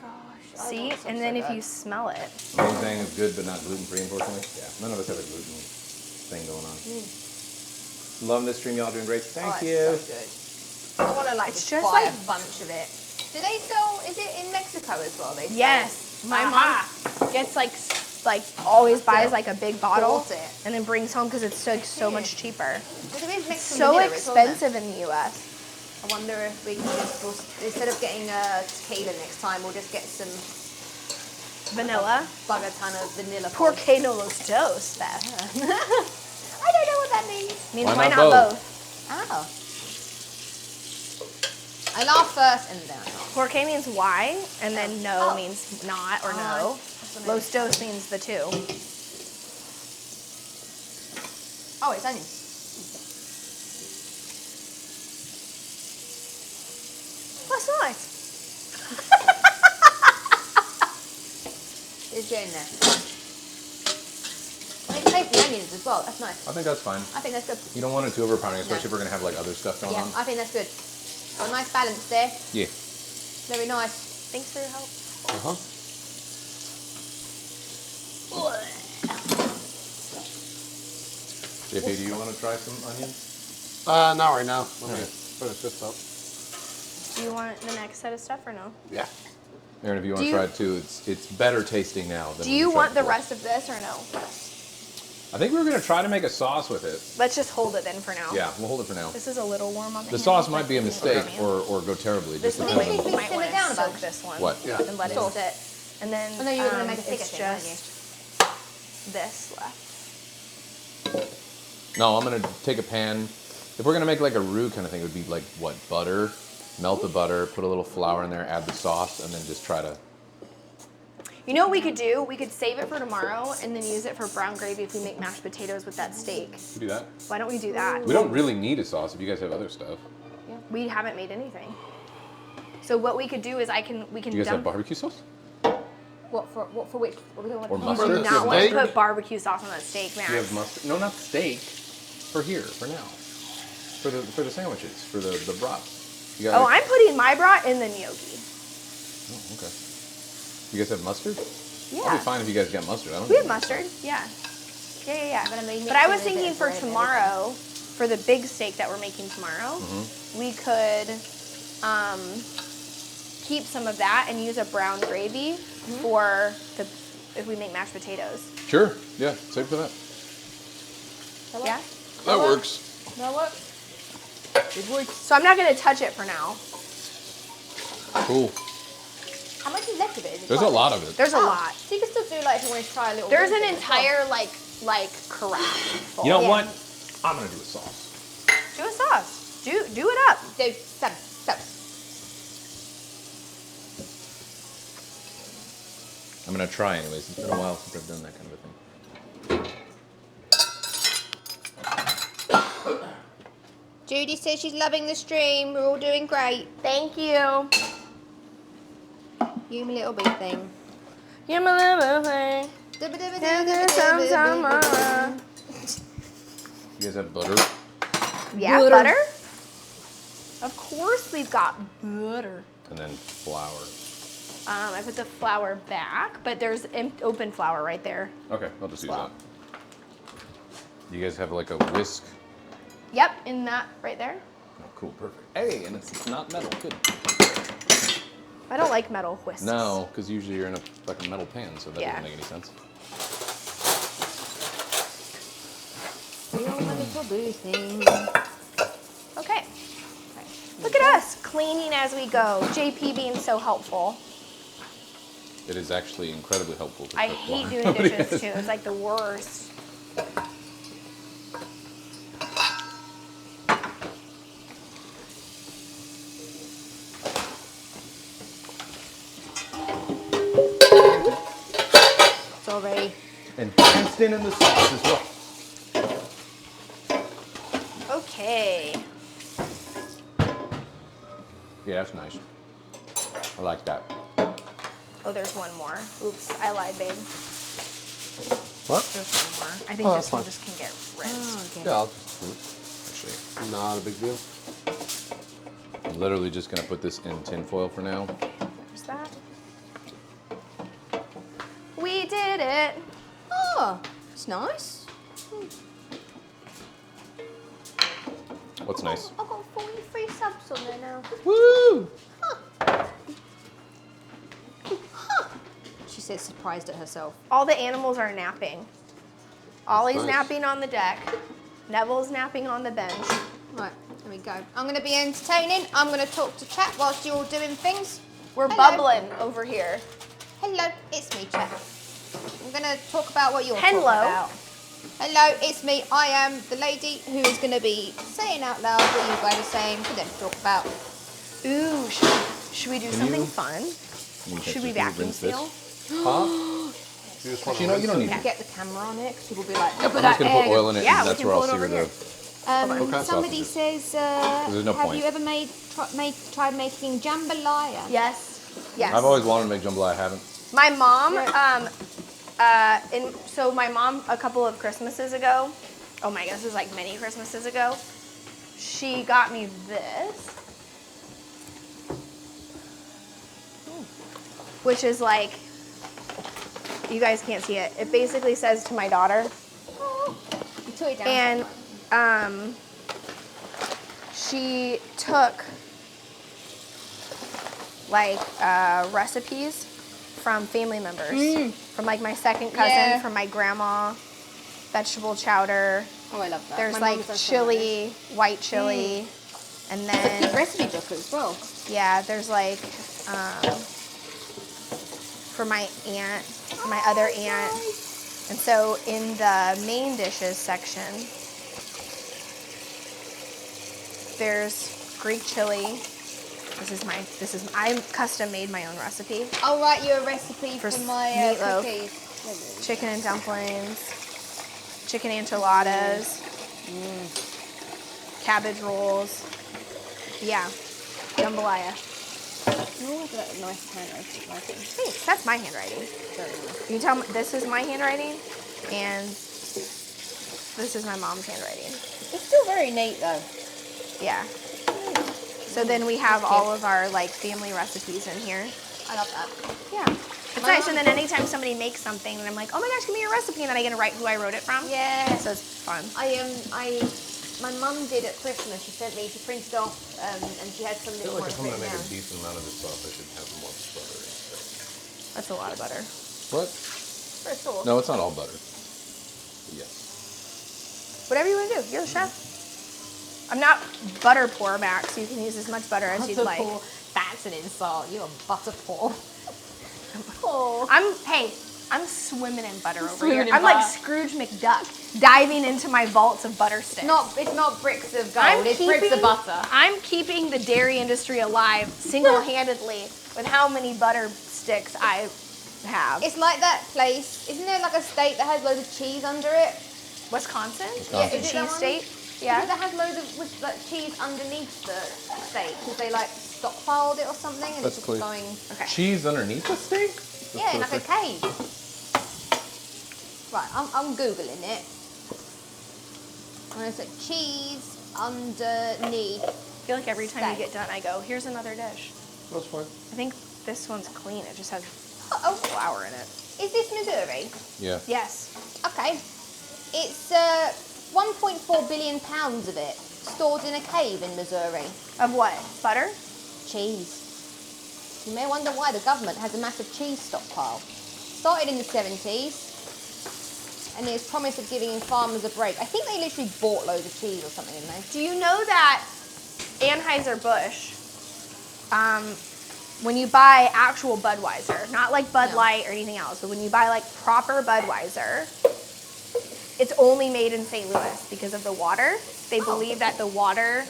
gosh. I See? want some And so then if good. you smell it. Main thing is good, but not gluten-free, unfortunately. Yeah, none of us have a gluten thing going on. Loving this stream, y'all doing great. Thank Oh, you. it's so good. I want to like It's just just buy like- a bunch of it. Do they sell? Is it in Mexico as well? They sell? Yes. My mom gets like always buys like a big bottle Bought it. and then brings home because it's like so much cheaper. But there is Mexican So vanilla as well, expensive in the U.S. I wonder if we can just, instead of getting a tequila next time, we'll just get some Vanilla. bugger ton of vanilla. Por pods. qué no los dos, Beth? I don't know what that means. Means Why why not not both? both? Oh. I laugh first and then I laugh. Por qué means why, and then no Oh. means not or Oh, no. that's what Los dos means the two. Oh, it's onions. That's nice. It's getting there. I can taste the onions as well. That's nice. I think that's fine. I think that's good. You don't want it too overpowering, especially No. if we're gonna have like other stuff going Yeah, on. I think that's good. Got a nice balance there. Yeah. Very nice. Thanks for your help. Uh-huh. JP, do you want to try some onions? Not right now. Let me finish this up. Do you want the next set of stuff or no? Yeah. Aaron, if you want Do to you- try it too, it's better tasting now than Do when you we tried want the before. rest of this or no? I think we were gonna try to make a sauce with it. Let's just hold it then for now. Yeah, we'll hold it for now. This is a little warm on the The hand, sauce but might be a you can mistake put it on or go terribly. This Just one depends you on Maybe might simmer want it down to a soak bunch. this one. What? Yeah. And let it Sauce. sit. And then I know you were gonna make a thicker it's thing, weren't just this left. No, I'm gonna take a pan. If we're gonna make like a roux kind of thing, it would be like what, butter? Melt the butter, put a little flour in there, add the sauce, and then just try to. You know what we could do? We could save it for tomorrow and then use it for brown gravy if we make mashed potatoes with that steak. Do that. Why don't we do that? We don't really need a sauce if you guys have other stuff. We haven't made anything. So what we could do is we can Do you guys have dump. barbecue sauce? What for which? What we Or We mustard? do For the not want to steak? put barbecue sauce on that steak, Do man. you have mustard? No, not steak. For here, for now. For the sandwiches, for the brats. You Oh, I'm putting my brat in the gnocchi. Oh, okay. You guys have mustard? I'll Yeah. be fine if you guys got mustard. I don't We need have mustard. Yeah. Yeah. gonna be But I was mixing a thinking bit for of bread and tomorrow, for the big steak that we're making tomorrow, we could keep some of that and use a brown gravy for if we make mashed potatoes. Sure. Yeah. Save for that. Yeah. That works. That works. So I'm not gonna touch it for now. Cool. How much is left of it? Is it There's a quite- lot of it. There's a lot. So you can still do like if you want to try a little. There's bit an of it as well. entire like carafe full. You know Yeah. what? I'm gonna do a sauce. Do a sauce. Do it up. Do some. I'm gonna try anyways. It's been a while since I've done that kind of a thing. Judy says she's loving the stream. We're all doing great. Thank you. You my little bee thing. You're my little thing. You guys have butter? Yeah, butter. Of course we've got butter. And then flour. I put the flour back, but there's open flour right there. Okay, I'll just use Well. that. You guys have like a whisk? Yep, in that right there. Oh, cool, perfect. Hey, and it's not metal. Good. I don't like metal whisks. No, because usually you're in a fucking metal pan, so that Yeah. doesn't make any sense. You're my little bee thing. Okay. Look at us cleaning as we go. JP being so helpful. It is actually incredibly helpful. to I cook hate while doing nobody dishes has- too. It's like the worst. It's already. And danced in the sauce as well. Okay. Yeah, that's nice. I like that. Oh, there's one more. Oops, I lied, babe. What? There's one more. I think Oh, this that's one fine. just can get rinsed. Yeah, I'll just do it. Actually, Not a big deal. I'm literally just gonna put this in tin foil for now. There's that. We did it. Oh, it's nice. What's nice? I've got 43 subs on there now. Woo! says surprised at herself. All the animals are napping. Ollie's Nice. napping on the deck. Neville's napping on the bench. Right, there we go. I'm going to be entertaining. I'm going to talk to chat whilst you're all doing things. We're Hello. bubbling over here. Hello, it's me, chat. I'm going to talk about what you're Hello. talking about. Hello, it's me. I am the lady who is going to be saying out loud what you guys are saying for them to talk about. Ooh, should we do something fun? Should we vacuum seal? Huh? You just want You know, you don't need to. Get the camera on it because people will be like, I'm just going to put oil in it, Yeah, and we that's can where I'll pull it see over where here. the... somebody Sausages. says, There's no have point. you ever tried making jambalaya? Yes. Yes. I've always wanted to make jambalaya, I haven't. My mom, Yeah. so my mom a couple of Christmases ago, oh my gosh, this is like many Christmases ago, she got me this, which is like, you guys can't see it. It basically says to my daughter, You took it down. and she took like recipes from family members, from like my second cousin, Yeah. from my grandma, vegetable chowder. Oh, I love that. There's My like mum's done something like chili, white chili, and this. Good then recipe book as well. yeah, there's like for my aunt, for my other aunt, and so in the main dishes section, there's Greek chili. I custom made my own recipe. I'll write you a recipe For for my meatloaf. cookies. Chicken and dumplings, chicken enchiladas, cabbage rolls. Yeah, jambalaya. Oh, look at that nice handwriting. Thanks, that's my handwriting. Very nice. You tell me, this is my handwriting, and this is my mom's handwriting. It's still very neat though. Yeah. So then we have all of our like family recipes in here. I love that. Yeah. It's nice, and then anytime somebody makes something, and I'm like, oh my gosh, give me your recipe, and then I get to write who I wrote it from. Yeah. So it's fun. My mum did at Christmas. She sent me. She printed off, and she had some I feel little like ones if I'm going to written make a down. decent amount of this sauce, I should have more butter instead. That's a lot of butter. What? For a sauce. No, it's not all butter. Yes. Whatever you want to do. You're the chef. I'm not butter poor, Max. You can use as much butter as you'd like. That's an insult. You're butter poor. I'm swimming in butter over Swimming here. in I'm like butter. Scrooge McDuck, diving into my vaults of butter sticks. It's not bricks of gold. It's bricks of butter. I'm keeping the dairy industry alive single-handedly with how many butter sticks I have. It's like that place. Isn't there like a state that has loads of cheese under it? Wisconsin? Yeah, The is it that cheese one? state? Yeah. Yeah. That has loads of like, cheese underneath the steak because they like stockpiled it or something and That's it's clear. just going. Okay. Cheese underneath the steak? Yeah, in like a cave. Right, I'm googling it. I'm gonna say cheese underneath. I feel like every time you Steak. get done, I go, here's another dish. That's fine. I think this one's clean. It just has Oh, flour in it. is this Missouri? Yeah. Yes. Okay. It's 1.4 billion pounds of it stored in a cave in Missouri. Of what? Butter? Cheese. You may wonder why the government has a massive cheese stockpile. Started in the 70s, and there's promise of giving farmers a break. I think they literally bought loads of cheese or something, didn't they? Do you know that Anheuser-Busch, when you buy actual Budweiser, not like Bud No. Light or anything else, but when you buy like proper Budweiser, it's only made in St. Louis because of the water. They believe that the water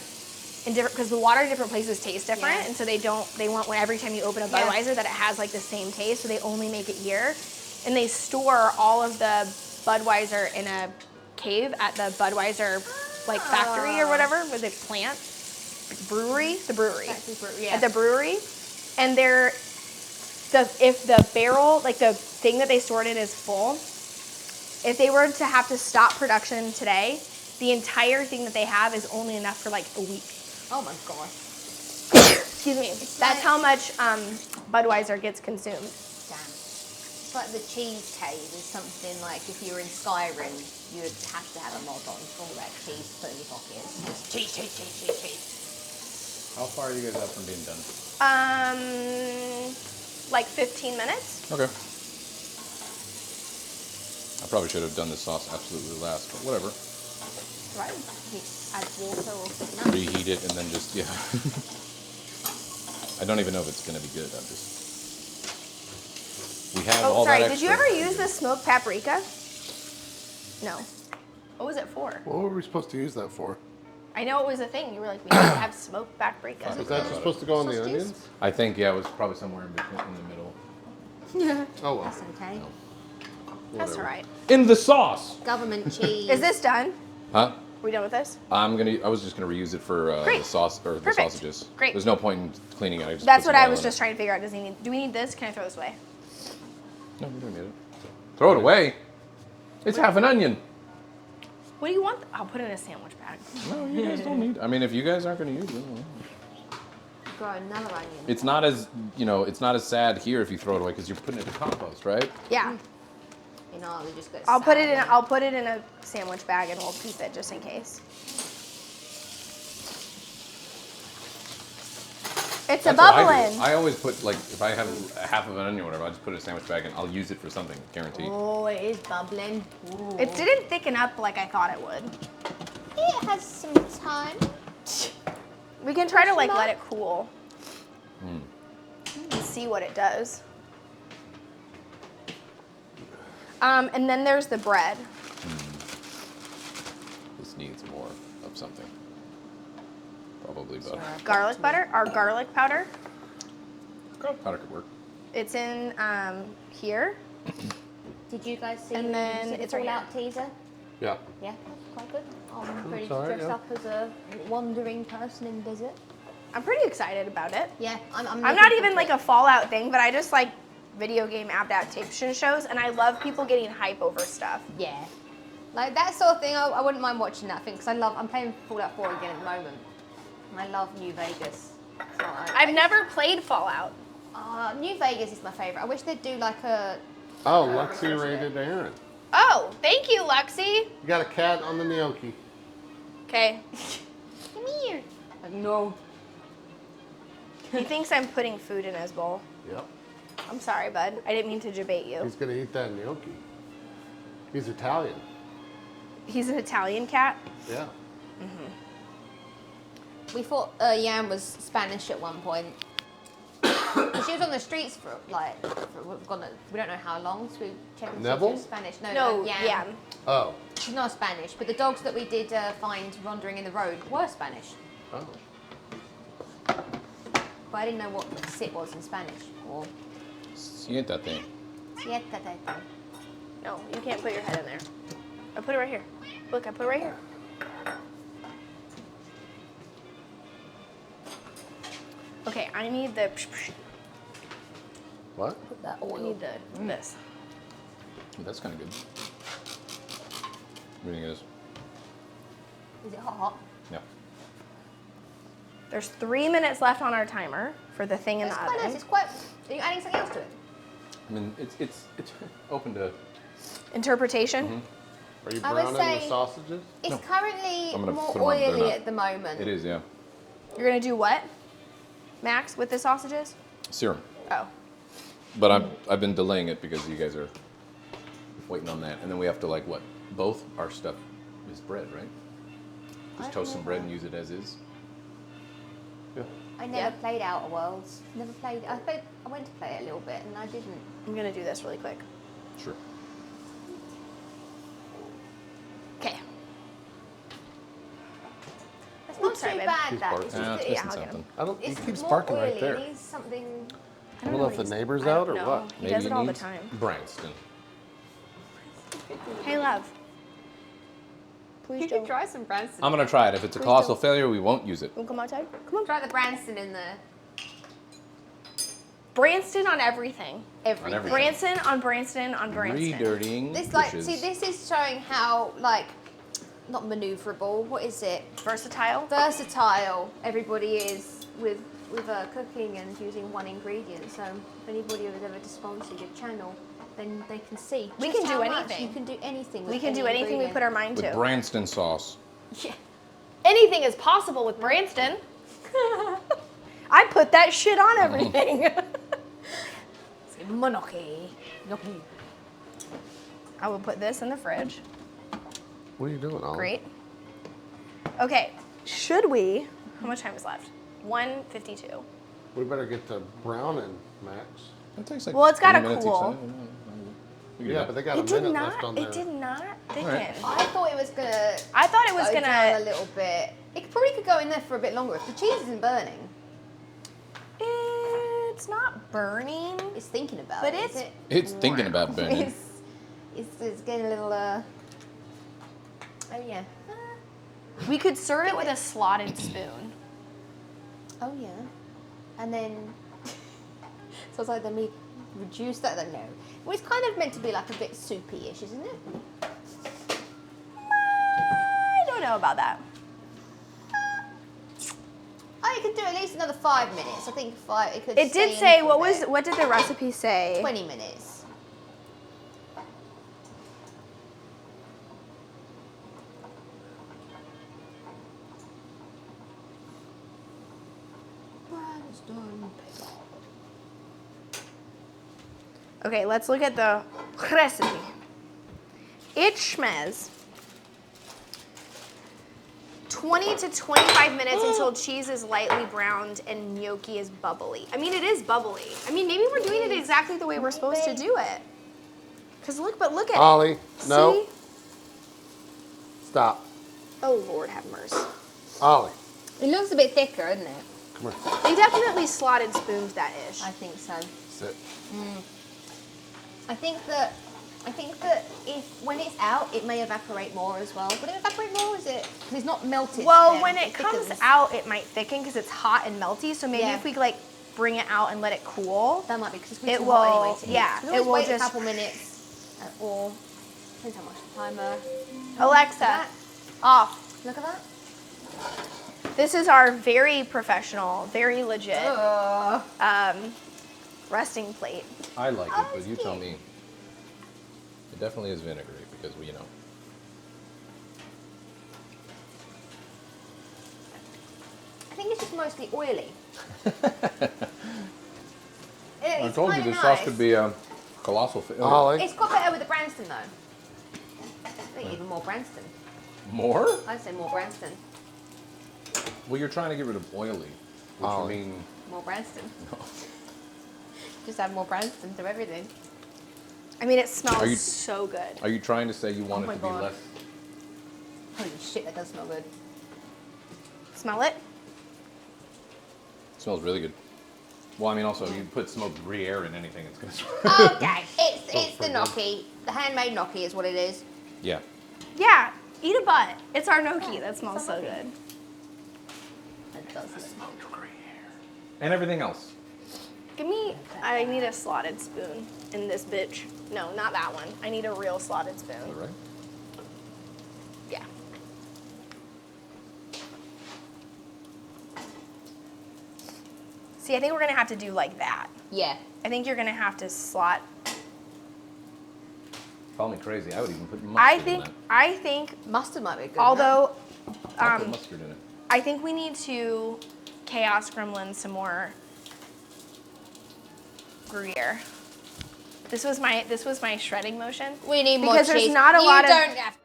in different, because the water in different places tastes different, Yeah. and so they want when every time you open a Yeah. Budweiser that it has like the same taste, so they only make it here, and they store all of the Budweiser in a cave at the Budweiser like factory or whatever, where they plant the brewery. Yeah. At the brewery, and if the barrel, like the thing that they stored in is full, if they were to have to stop production today, the entire thing that they have is only enough for like a week. Oh my god. Excuse me. That's how much Budweiser gets consumed. Damn. It's like the cheese cave is something like if you were in Skyrim, you would have to have a mod on for all that cheese to put in your pockets. Just cheese. How far are you guys out from being done? Like 15 minutes. Okay. I probably should have done the sauce absolutely last, but whatever. Right. Add water or something. Reheat it and then just, yeah. I don't even know if it's going to be good. I'm just... We have Oh, all sorry. that Did you extra. ever use the smoked paprika? No. What was it for? What were we supposed to use that for? I know it was a thing. You were like, we need to have smoked paprika. Is that just supposed to go on the Sausages? onions? I think, yeah, it was probably somewhere in between, in the middle. Oh well. That's okay. That's Whatever. all right. In the sauce! Government cheese. Is this done? Huh? We done with this? I was just gonna reuse it for the Great. sauce or the Perfect. sausages. Great. There's no point in cleaning it. I just That's put what some I oil was in just it. trying to figure out. Do we need this? Can I throw this away? No, we don't need it. Throw it away. It's half an onion. What do you want? I'll put it in a sandwich bag. No, you guys don't need. I mean, if you guys aren't gonna use it, well. Got another onion. It's not as it's not as sad here if you throw it away because you're putting it to compost, right? Yeah. You know, we just got. I'll put it in a sandwich bag and we'll keep it just in case. It's a That's what I do. bubbling. I always put like if I have half of an onion or whatever, I just put it in a sandwich bag and I'll use it for something, guaranteed. Oh, it is bubbling. Ooh. It didn't thicken up like I thought it would. It has some time. We can try to like Question let it cool and see what it does. And then there's the bread. This needs more of something. Probably butter. Garlic butter, our garlic powder. Garlic powder could work. It's in here. Did you guys see, And then the it's right Fallout teaser? Yeah. Yeah, quite good. I'm pretty alright, dressed yeah. up as a wandering person in desert. I'm pretty excited about it. Yeah, I'm I'm not even like a Fallout thing, but I just like video game adaptation shows, and I love people getting hype over stuff. Yeah. Like that sort of thing, I wouldn't mind watching that thing because I'm playing Fallout 4 again at the moment. And I love New Vegas. So I've never played Fallout. New Vegas is my favorite. I wish they'd do like a. Oh, Lexi rated Aaron. Oh, thank you, Lexi. You got a cat on the gnocchi. Okay. Come here. Like, no. He thinks I'm putting food in his bowl. Yep. I'm sorry, bud. I didn't mean to debate you. He's gonna eat that gnocchi. He's Italian. He's an Italian cat. Yeah. We thought Yan was Spanish at one point. She was on the streets for like, we don't know how long, so we checked and see if she Neville? was Spanish. No, Yan. yeah. Oh. She's not Spanish, but the dogs that we did find wandering in the road were Spanish. Oh. But I didn't know what sit was in Spanish. Or Siéntate. siéntate. No, you can't put your head in there. I put it right here. Look, I put it right here. Okay, I need the. What? Put that I oil. need the this. Ooh, that's kind of good. What do you think it is? Is it hot? Yeah. There's 3 minutes left on our timer for the thing in It's the quite oven. nice. It's quite. Are you adding something else to it? I mean, it's open to. Interpretation. Are you I would browning say- the sausages? It's currently I'm gonna more put 'em on, they're oily not- at the moment. It is, yeah. You're gonna do what, Max, with the sausages? Serum. Oh, But I've been delaying it because you guys are waiting on that, and then we have to like what? Both our stuff is bread, right? Just toast some bread and use it as is. Yeah. I never played Outer Worlds. Never played. I went to play it a little bit and I didn't. I'm gonna do this really quick. Sure. Okay. It's not Oops, sorry, too babe. bad He's though. barking. It's Yeah, just it's yeah, missing I'll get 'em. something. I don't. He it's keeps more barking oily. right there. It needs something. I don't know if the neighbor's out or No, what. he does it all the needs time. Branston. Hey, love. Please You don't. could try some Branston. I'm gonna try it. If it's a Please colossal don't. failure, we won't use it. Wanna come outside? Come on. Try the Branston in the Branston on everything. everything. everything. Branston on Branston on Branston. Redirtying This like dishes. see this is showing how like not maneuverable. What is it? Versatile. Versatile everybody is with cooking and using one ingredient. So if anybody has ever sponsored your channel, then they can see. We just can do how much anything. You can do anything. With We can any do anything we ingredient. put our mind With to. Branston sauce. Yeah. Anything is possible with Branston. I put that shit on everything. Gnocchi. I will put this in the fridge. What are you doing, Ollie? Great. Okay, should we, how much time is left? 1:52. We better get to browning, Max. It takes like Well, it's gotta 20 minutes each cool. side. We can do Yeah, that. but they got It a did minute not, left on there. it did not thicken. Alright. I thought it was gonna. I thought it was go down a gonna, little bit. It probably could go in there for a bit longer if the cheese isn't burning. it's not burning. It's thinking about But it. it's- is it? It's thinking about burning. It's getting a little. Oh yeah. We could serve it with a slotted spoon. Oh yeah. And then. So it's like then we reduce that. Then no. Well, it's kind of meant to be like a bit soupy-ish, isn't it? I don't know about that. Oh, you could do at least another 5 minutes. I think 5. It could. It did stay say, in for a what bit. did the recipe say? 20 minutes. Okay, let's look at the recipe. ItmeJP. 20 to 25 minutes until cheese is lightly browned and gnocchi is bubbly. I mean, it is bubbly. I mean, maybe we're doing it exactly the way we're supposed to do it. Cause look at Ollie, it. no. See? Stop. Oh Lord, have mercy. Ollie, It looks a bit thicker, isn't it? come here. They definitely slotted spooned that ish. I think so. Sit. I think that if when it's out, it may evaporate more as well. Would it evaporate more? Is it? Because it's not melted. Well, then, when it comes thickens. out, it might thicken because it's hot and melty. So maybe Yeah. if we like bring it out and let it cool, That might be because it's It too hot will- anyway to eat. yeah, You can it always will wait just- a couple minutes, or depends how much the timer. Alexa, That. off. Look at that. This is our very professional, very legit resting plate. I like Oh, it, but it's you tell cute. me. It definitely is vinegary because we, I think it's just mostly oily. I told you this sauce could be a colossal failure. Ollie, It's got better with the Branston though. I think even more Branston. More? I'd say more Branston. Well, you're trying to get rid of oily, which would Ollie. mean More Branston. Just add more Branston to everything. I mean, it smells Are you- so good. Are you trying to say you want Oh my it to be God. less? Holy shit, that does smell good. Smell it? It smells really good. Well, I mean, also you put smoked Gruyere in anything, it's gonna smell. Okay, it's the gnocchi. The handmade gnocchi is what it is. Yeah. Yeah, eat a butt. It's our gnocchi that smells so good. It does smell. And everything else. I need a slotted spoon in this bitch. No, not that one. I need a real slotted spoon. All right. Yeah. See, I think we're gonna have to do like that. Yeah. I think you're gonna have to slot. Call me crazy. I would even put mustard in that. I think, Mustard might be good. although, I'll put mustard in it. I think we need to chaos gremlin some more Gruyere. This was my shredding motion. we need more because cheese. there's not a you lot of. don't have.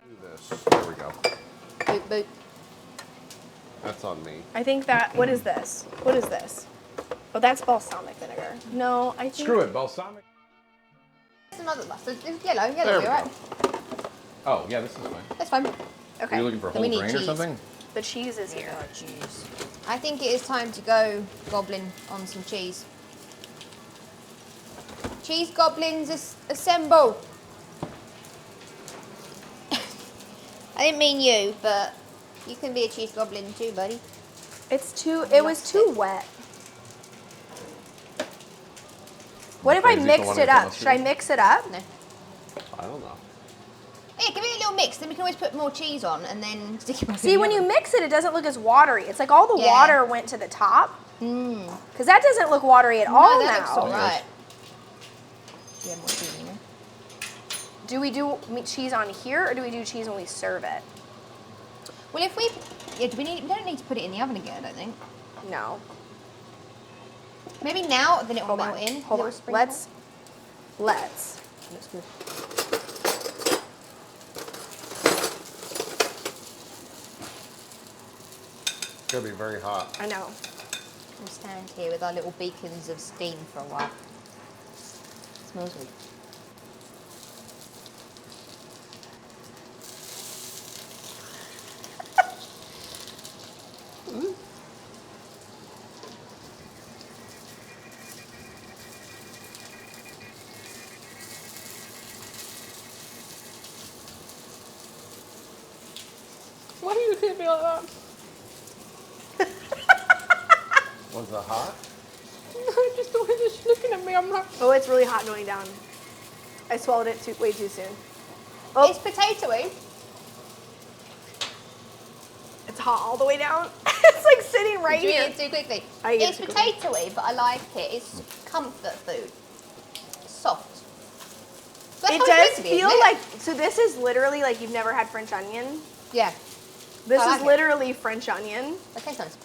do this. There we go. Boop, boop. That's on me. I think that. What is this? What is this? Oh, that's balsamic vinegar. No, I think. Screw it, balsamic. There's another mustard. It's yellow. There Yellow, we you're right. Oh, yeah, this is fine. That's fine. Okay. Are you looking for we whole need grain or cheese. something? The cheese is here. Cheese. I think it is time to go goblin on some cheese. Cheese goblins assemble. I didn't mean you, but you can be a cheese goblin too, buddy. It's too. It was too wet. What if I Crazy for mixed wanting it to put up? mustard Should I in? mix it up? No. I don't know. Yeah, give it a little mix. Then we can always put more cheese on and then stick it back in See, the when you oven. mix it, it doesn't look as watery. It's like all the Yeah. water went to the top. Because that doesn't look watery at all No, that now. looks alright. Yeah, more cheese in there. Do we do cheese on here, or do we do cheese when we serve it? Well, if we, yeah, we don't need to put it in the oven again. I don't think. No. Maybe now, then it will Hold melt on. in. Hold on. Little sprinkle. Let's. Looks good. It's gonna be very hot. I know. We'll stand here with our little beacons of steam for a while. Smells good. Why do you look at me like that? Was it hot? Just the way it's looking at me, I'm not. Oh, it's really hot going down. I swallowed it way too soon. Oh, It's potatoey. it's hot all the way down. It's like sitting right Did you here. eat it too quickly? I ate it It's too quickly. potatoey, but I like it. It's comfort food. Soft. So that's It how does it's meant to be, feel isn't it? like, so this is literally like you've never had French onion. Yeah. This I is like it. literally French onion, That tastes nice.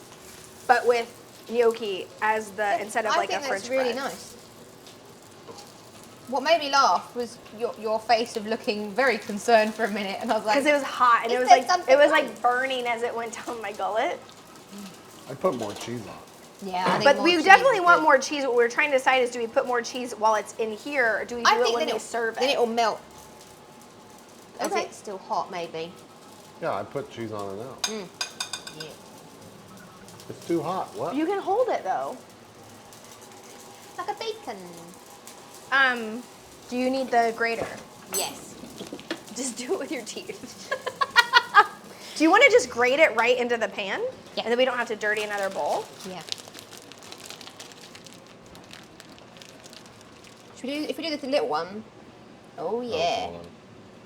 but with gnocchi as the, instead of I like think a French that's really bread. nice. What made me laugh was your face of looking very concerned for a minute, and I was like, Because it was hot and Is it was there like something it was wrong? like burning as it went down my gullet. I put more cheese on. yeah. I think But more we cheese definitely is want good. more cheese. What we're trying to decide is, do we put more cheese while it's in here, or do we do I it think when then we serve it? Then it'll melt. As Okay. it's still hot, maybe. Yeah, I put cheese on it now. Yeah. It's too hot. What? You can hold it though. Like a bacon. Do you need the grater? Yes. Just do it with your teeth. Do you want to just grate it right into the pan? Yeah. And then we don't have to dirty another bowl? Yeah. Should we do, if we do the little one? Oh yeah. Hold on.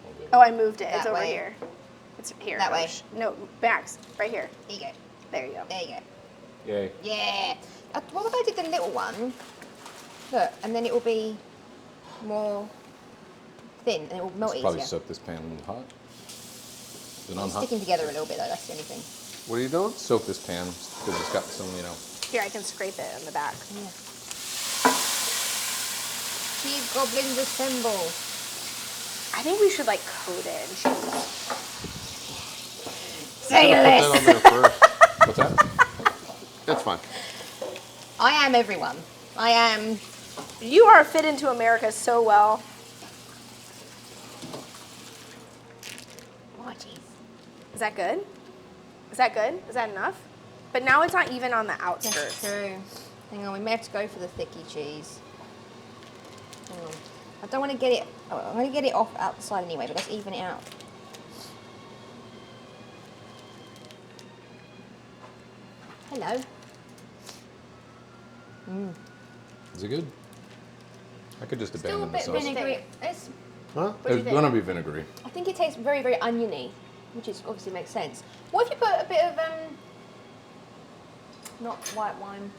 I'll do it. Oh, I moved it. It's That over way. here. It's here. That way. No, Max, right here. There you go. There you go. There you go. Yay. Yeah. What if I did the little one? Look, and then it will be more thin and it will melt Let's probably easier. soak this pan hot. Is it on It's hot? sticking together a little bit though, that's the only thing. What are you doing? Soak this pan because it's got some, you know. Here, I can scrape it in the back. Yeah. Cheese goblins assemble. I think we should like coat it in cheese. Put that on there first. What's that? It's fine. I am everyone. I am. You are fit into America so well. Oh, cheese. Is that good? Is that good? Is that enough? But now it's not even on the That's outskirts. true. Hang on, we may have to go for the thicky cheese. Hang on. I don't want to get it. Oh, I'm going to get it off outside anyway, but let's even it out. Hello. Is it good? I could just Still a abandon the bit sauce. vinegary. It's, Huh? do you It's think? gonna be vinegary. I think it tastes very, very oniony, which is obviously makes sense. What if you put a bit of not white wine?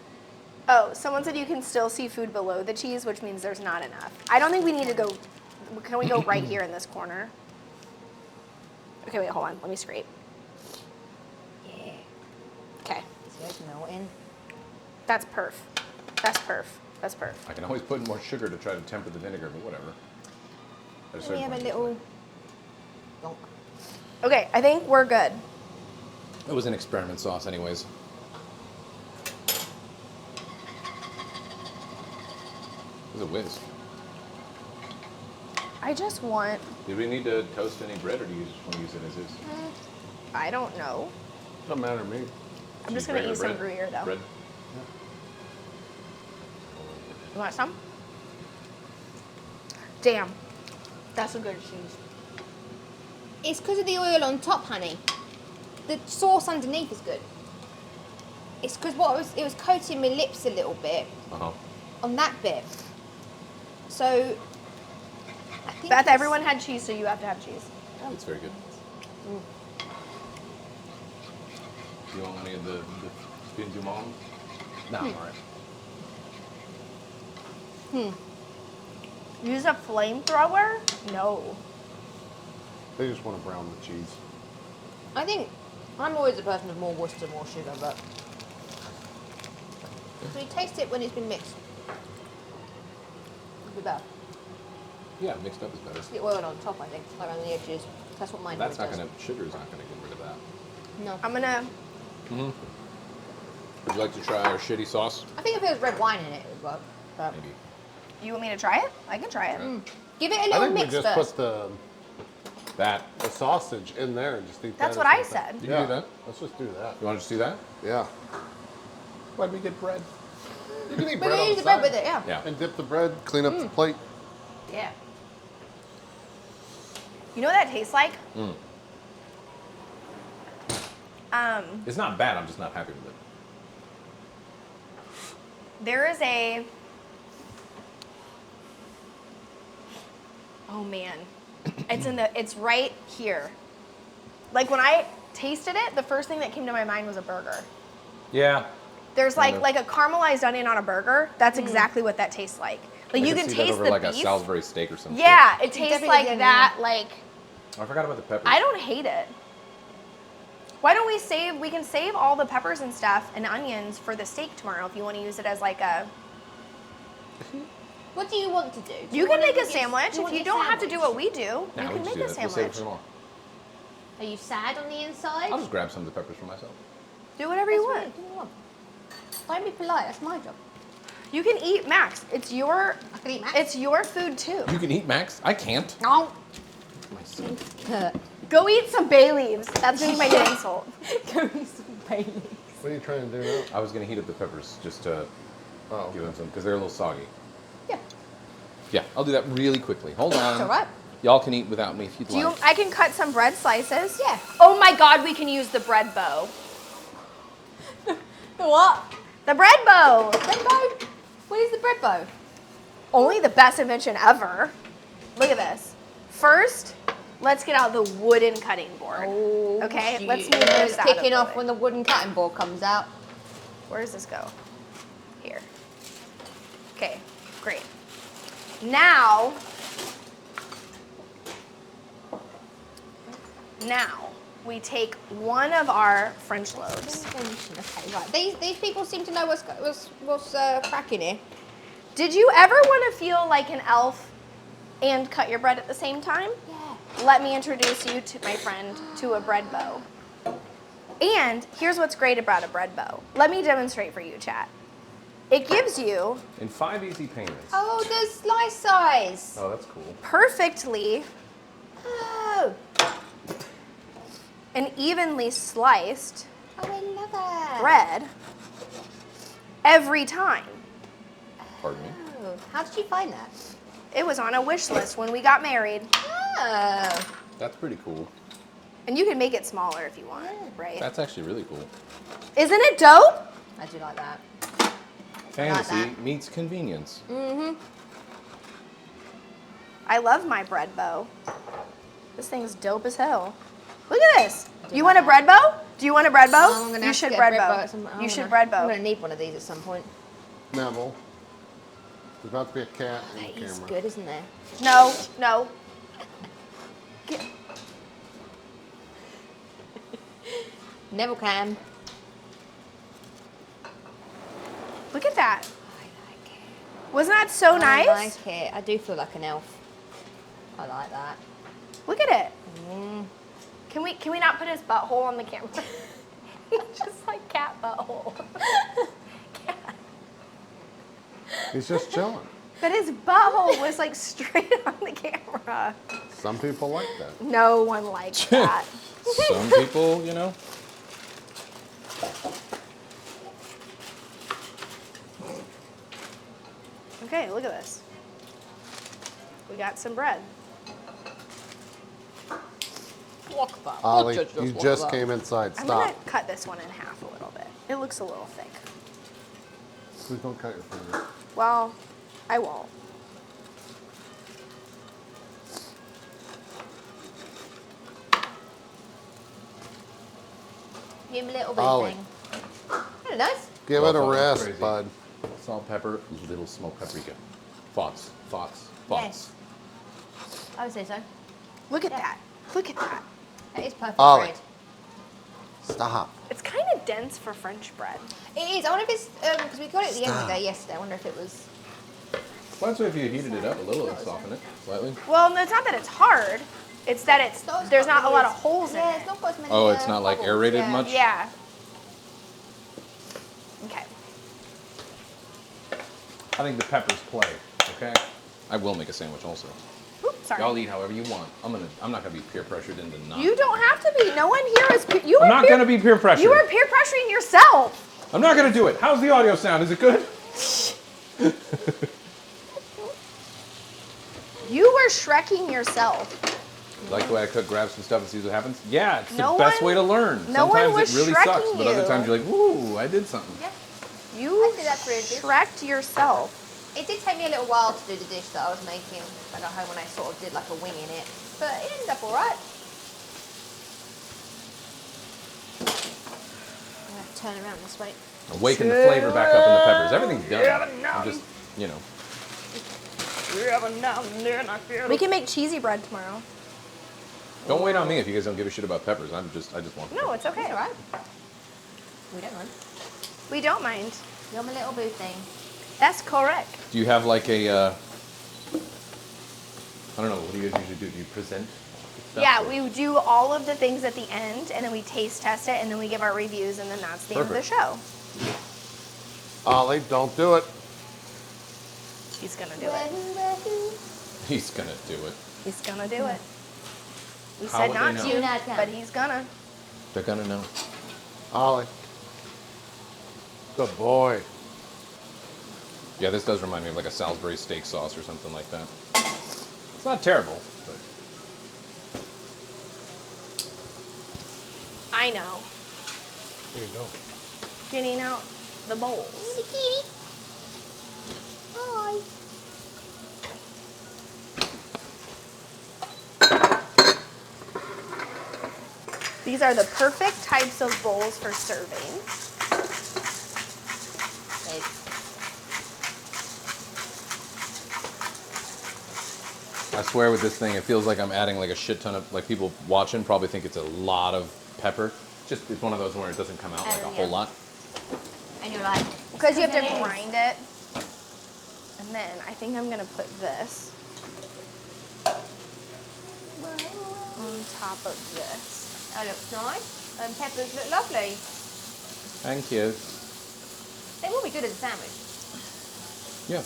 Oh, someone said you can still see food below the cheese, which means there's not enough. I don't think we need to go. Can we go right here in this corner? Okay, wait, hold on. Let me scrape. Yeah. Okay, So it's melting. that's perf. That's perf. That's perf. I can always put in more sugar to try to temper the vinegar, but whatever. At a Then we certain have a point, little. Donk. Okay, I think we're good. It was an experiment sauce, anyways. It was a whiz. I just want. Did we need to toast any bread, or do you just want to use it as is? I don't know. Doesn't matter to me. I'm just Cheese, gonna regular eat some bread? Gruyere though. Bread? You want some? Damn, that's a good cheese. It's because of the oil on top, honey. The sauce underneath is good. It's because it was coating my lips a little bit Uh-huh. on that bit. So, I think Beth, it's- everyone had cheese, so you have to have cheese. It's very good. You want any of the spin du monde? No, I'm all right. Use a flamethrower? No. They just want to brown the cheese. I think I'm always a person of more Worcester, more sugar, but so you taste it when it's been mixed. It'll be better. Yeah, mixed up is better. It's the oil on top, I think, like around the edges. That's what mine That's not always gonna. Sugar's not gonna get rid of that. does. No. I'm gonna. Would you like to try our shitty sauce? I think if there was red wine in it, it would work. But Maybe. You want me to try it? I can try it. give it a I little think we mix just first. put That. the sausage in there and just eat That's that. what as I something. said. You can do that. Let's just do that. You want to just do that? Yeah. Why did we get bread? You can eat We're bread gonna on use the the bread side. with it, yeah. Yeah. And dip the bread, clean up the plate. Yeah. You know what that tastes like? It's not bad. I'm just not happy with it. There is a. Oh man, it's right here. Like when I tasted it, the first thing that came to my mind was a burger. Yeah. There's Kind like of. a caramelized onion on a burger. That's exactly what that tastes like. Like I you could can see that taste over the like beef. a Salisbury steak or something. Yeah, it tastes definitely like get it, that. yeah. Like I forgot about the peppers. I don't hate it. Why don't we save? We can save all the peppers and stuff and onions for the steak tomorrow if you want to use it as like a. What do you want to do? Do You can want make a get- sandwich do if want you a don't have to do sandwich? what we do. Nah, You we can just make do a that. We'll save it sandwich. for tomorrow. Are you sad on the inside? I'll just grab some of the peppers for myself. Do whatever you That's want. right, do what you want. Don't be polite. That's my job. You can eat Max. It's your. I can eat Max. It's your food too. You can eat Max. I can't. No. My son. Go eat some bay leaves. That's gonna be my new insult. Go eat some Baileys. What are you trying to do now? I was gonna heat up the peppers just to Oh, give them some because they're a little soggy. Yeah, Yeah, I'll do that really quickly. Hold on. it's all right. Y'all can eat without me if you'd Do you? like. I can cut some bread slices. Yeah. Oh my God, we can use the bread bow. The what? The bread bow. Bread bow? What is the bread bow? Only the best invention ever. Look at this. First, let's get out the wooden cutting board. Oh, Okay, let's shit. move this It's out of kicking the off way. when the wooden cutting board comes out. Where does this go? Here. Okay, great. Now, we take one of our French loaves. Okay, right. These people seem to know what's cracking here. Did you ever want to feel like an elf and cut your bread at the same time? Yeah. Let me introduce you to my friend to a bread bow. And here's what's great about a bread bow. Let me demonstrate for you, chat. It gives you In 5 easy payments. Oh, the slice size. Oh, that's cool. perfectly Oh. and evenly sliced Oh, I love that. bread every time. Pardon me. Oh, how did you find that? It was on a wish list when we got married. Oh. That's pretty cool. And you can make it smaller if you want, right? That's actually really cool. Isn't it dope? I do like that. Fantasy that. meets convenience. I love my bread bow. This thing's dope as hell. Look at this. You want a bread bow? Do you want a bread bow? I'm gonna You have to should get a bread bow. at some- You I'm should gonna- bread I'm bow. gonna need one of these at some point. Neville. There's about to be a cat in the That is camera. good, isn't there? No, no. Get- Neville can. Look at that. I like it. Wasn't that so nice? I like it. I do feel like an elf. I like that. Look at it. Can we not put his butthole on the camera? Just like cat butthole. Cat. He's just chilling. But his butthole was like straight on the camera. Some people like that. No one likes that. Some people, you know. Okay, look at this. We got some bread. Ollie, you just came inside. I'm Stop. gonna cut this one in half a little bit. It looks a little thick. Please don't cut your finger. Well, I won't. Give him a little bit Ollie. thing. Kind of nice. Give it a Well, rest, crazy. bud. Salt, pepper, little smoked paprika. Thoughts. Yes. I would say so. Look at Yeah. that. Look at that. That is perfect Ollie. bread. Stop. It's kind of dense for French bread. It is. I wonder if it's because we got it at the end of the day yesterday. I wonder if it was. Well, that's why if you heated it up a little, it'd soften it slightly. Well, no, it's not that it's hard. It's that there's not a lot of holes in Yeah, it. it's not got as many. Oh, it's not like bubbles, aerated yeah. much? Yeah. Okay. I think the peppers play, okay? I will make a sandwich also. Oops, sorry. Y'all eat however you want. I'm not gonna be peer pressured into not. You don't have to be. No one here is. You I'm are not gonna be peer pressured. You are peer pressuring yourself. I'm not gonna do it. How's the audio sound? Is it good? You were Shrekking yourself. Like the way I cook, grab some stuff and see what happens? Yeah, it's No the best one- way to learn. no one Sometimes was it really Shrekking sucks, but other you. times you're like, woo, I did something. Yeah. You I did that for a dish. Shreked yourself. It did take me a little while to do the dish that I was making. I got home when I sort of did like a wing in it, but it ended up all right. I'm gonna turn around this way. Awaken the flavor back up in the peppers. Everything's done. I'm just, you know. We can make cheesy bread tomorrow. Don't wait on me if you guys don't give a shit about peppers. I just want the No, peppers. it's okay. It's all right. We don't mind. We don't mind. You're my little boo thing. That's correct. Do you have like a, I don't know, what do you guys usually do? Do you present stuff? Yeah, or- we do all of the things at the end, and then we taste test it, and then we give our reviews, and then that's the end of the Perfect. show. Ollie, don't do it. He's gonna do it. He's gonna do it. He's gonna do it. We How said would not they know? to, Do not come. but he's gonna. They're gonna know. Ollie. Good boy. Yeah, this does remind me of like a Salisbury steak sauce or something like that. It's not terrible, but I know. Here you go. Getting out the bowls. Hi. These are the perfect types of bowls for serving. I swear with this thing, it feels like I'm adding like a shit ton of, like people watching probably think it's a lot of pepper. Just, it's one of those where it doesn't come out like a whole lot. And you're like, Because you have It to is. grind it. And then I think I'm gonna put this on top of this. that looks nice. And peppers look lovely. Thank you. They will be good as a sandwich. Yeah.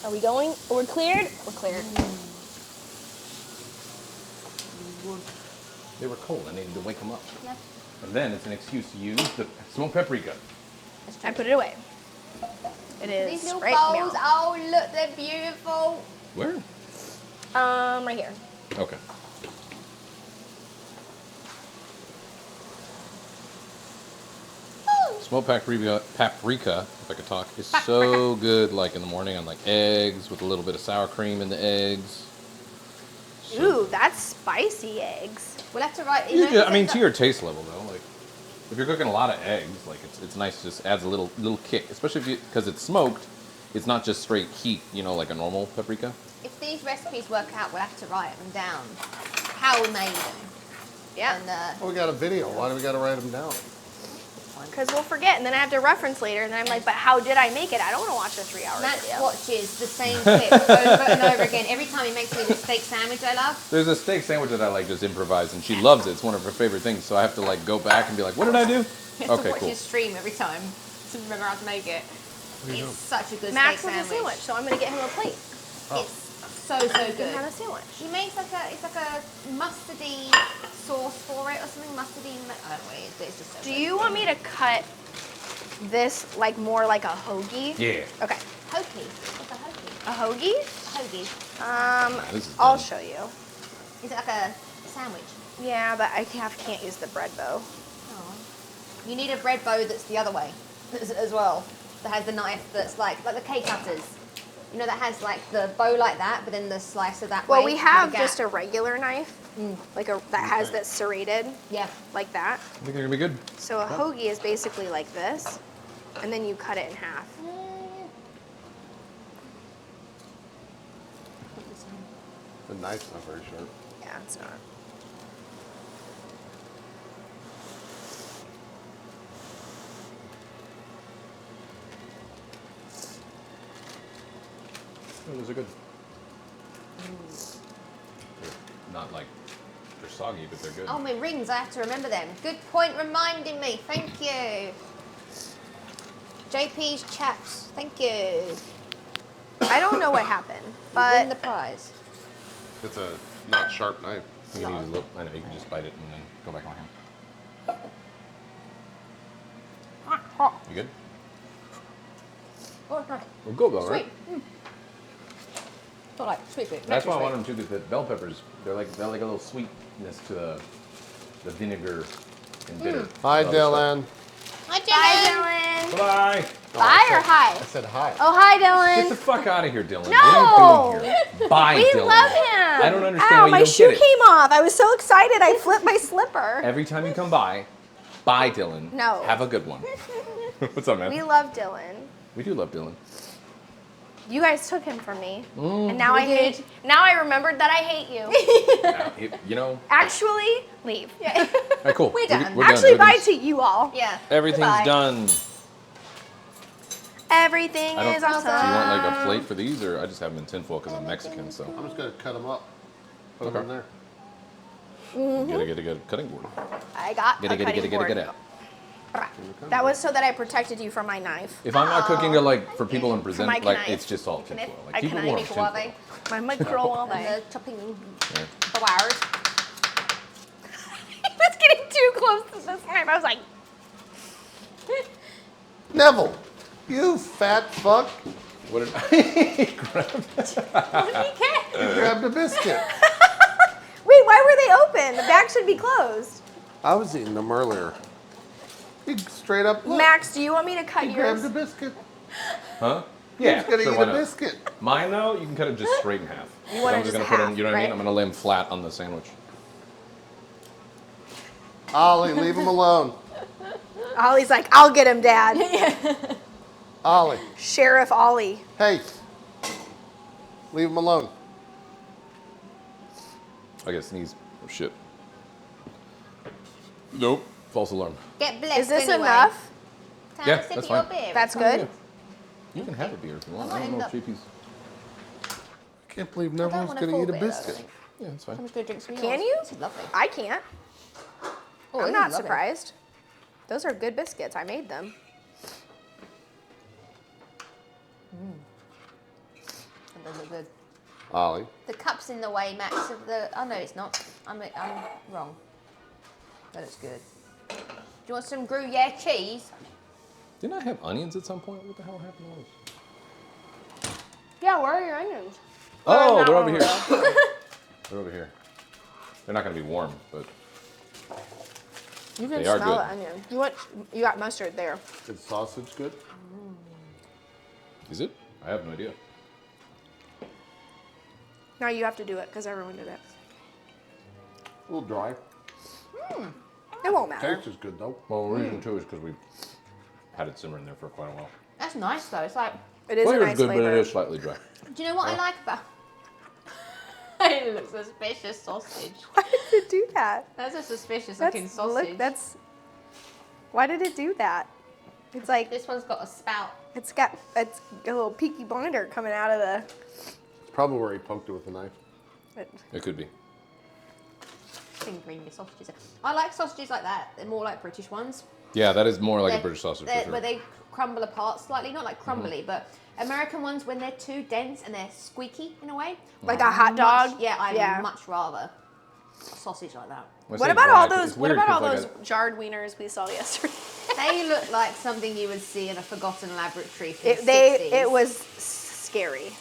Are we going? We're cleared? We're cleared. They were cold. I needed to wake them up. Yeah. And then it's an excuse to use the smoked paprika. That's true. I put it away. It is These little right bowls, now. oh look, they're beautiful. Where? Right here. Okay. Smoked paprika, if I could talk, is so good. Like in the morning on like eggs with a little bit of sour cream in the eggs. Ooh, that's spicy eggs. We'll have to write. You could- I mean, to your taste level though. Like, if you're cooking a lot of eggs, like it's nice. Just adds a little kick, especially if because it's smoked. It's not just straight heat, you know, like a normal paprika. If these recipes work out, we'll have to write them down. How we made them. Yeah. And Well, we got a video. Why do we got to write them down? Because we'll forget, and then I have to reference later, and then I'm like, but how did I make it? I don't want to watch a 3-hour Matt video. watches the same clip over and over again. Every time he makes me this steak sandwich I love. There's a steak sandwich that I like just improvise, and she loves it. It's one of her favorite things. So I have to like go back and be like, what did I do? You have to Okay, watch cool. his stream every time to remember how to make it. It's such a good Max steak wants a sandwich. sandwich, so I'm going to get him a plate. It's so He can good. have a sandwich. He makes like it's like a mustardy sauce for it or something. Mustardy. I don't know what it is, but it's just so Do good. you want me to cut this like more like a hoagie? Yeah. Okay. Hoagie. What's a hoagie? A hoagie? A hoagie. This is I'll done. show you. Is it like a sandwich? Yeah, but I can't use the bread bow. Oh. You need a bread bow that's the other way as well. That has the knife that's like the K cutters. You know, that has like the bow like that, but then the slice of that Well, way we with have the gap. just a regular knife, like that has this serrated, Yeah. like that. I think they're gonna be good. So a hoagie is basically like this, and then you cut it in half. The knife's not very sharp. Yeah, it's not. Oh, those are good. They're not like they're soggy, but they're good. Oh, my rings, I have to remember them. Good point reminding me. Thank you. JP's chaps. Thank you. I don't know what happened, Win the but prize. It's a not sharp knife. You can use a little, I know you can just bite it and then go back on hand. You good? Oh, nice. Well, go though, right? Sweet. Not like sweet, but That's why I sweet. want them to. The bell peppers, they're like a little sweetness to the vinegar and bitter. Hi, and other Dylan. Hi, bye, Dylan. Dylan. Bye. Bye or hi? I said hi. Oh, hi, Get the Dylan. fuck out of here, Dylan. No. What are you doing here? Bye, We Dylan. love him. I don't understand Ow, why you my don't shoe get it. came off. I was so excited. I flipped my slipper. Every time you come by, bye, Dylan. No. Have a good one. What's up, man? We love Dylan. We do love Dylan. You guys took him from me, and now I hate. Now I remembered that I hate you. You know. Actually, leave. All right, cool. We're done. We're Actually, done. bye to you all. Yeah. Everything's Goodbye. done. Everything I don't- is awesome. Do you want like a plate for these, or I just have them in tinfoil because I'm Mexican, so. I'm just gonna cut them up. Put Okay. them in there. Get a good cutting board. I got Get a it. cutting board. That was so that I protected you from my knife. If I'm not cooking it like for people and present, my like knife. it's just all tinfoil. I Like keep it can warm. make tinfoil. Guave. My micro all And day. the chopping Yeah. flowers. I was getting too close to this knife. I was like, Neville, you fat fuck. What did I grab? What did he get? You grabbed a biscuit. wait, why were they open? The back should be closed. I was eating them earlier. You straight up look. Max, do you want me to cut You yours? grabbed a biscuit. Huh? Yeah. He's gonna sure, eat why a not? biscuit. Mine though, you can cut it just straight in half. You want I'm it just just gonna put them. half, You know what I mean? right? I'm gonna lay them flat on the sandwich. Ollie, leave him alone. Ollie's like, I'll get him, Dad. Ollie, Sheriff Ollie. hey, leave him alone. I gotta sneeze. Oh shit. Nope. False alarm. Get blessed Is this anyway. enough? Can I Yeah, have a sip that's of your fine. beer? That's Oh, good. yeah. You can have a beer if you want. I I might don't know if end JP's. I can't believe I don't Neville's want gonna full eat a beer, though, I biscuit. think. Yeah, that's fine. I'm just gonna drink some of Can yours. you? This is lovely. I can't. Oh, I'm this not is lovely. surprised. Those are good biscuits. I made them. Those are good. Ollie, The cup's in the way, Max. Of the. Oh no, it's not. I'm wrong. But it's good. Do you want some Gruyere cheese? Didn't I have onions at some point? What the hell happened to those? Yeah, where are your onions? Oh, not they're over over here. They're over here. They're not gonna be warm, but You can They are smell good. the onion. You got mustard there. is sausage good? is it? I have no idea. Now you have to do it because everyone did it. A little dry. It won't matter. Taste is good though. Well, the reason too is because we've had it simmering there for quite a while. That's nice though. It's like. It is a Flavor's nice good, flavor. but it is slightly dry. Do you know what I like about? It looks suspicious sausage. Why did it do that? That's a suspicious looking sausage. Look, that's. Why did it do that? It's like This one's got a spout. it's got a little peaky blinder coming out of the. It's probably where he poked it with a knife. It could be. Fingering your sausages. I like sausages like that. They're more like British ones. Yeah, that is more like They're- a British sausage for they're- sure. Where they crumble apart slightly, not like crumbly, but American ones when they're too dense and they're squeaky in a way. Like a hot dog. Much, yeah, I'd Yeah. much rather a sausage like that. When I What say about dry, all it's those? What weird about all 'cause, those like, jarred wieners we saw yesterday? They look like something you would see in a forgotten laboratory from the 60s. It was scary.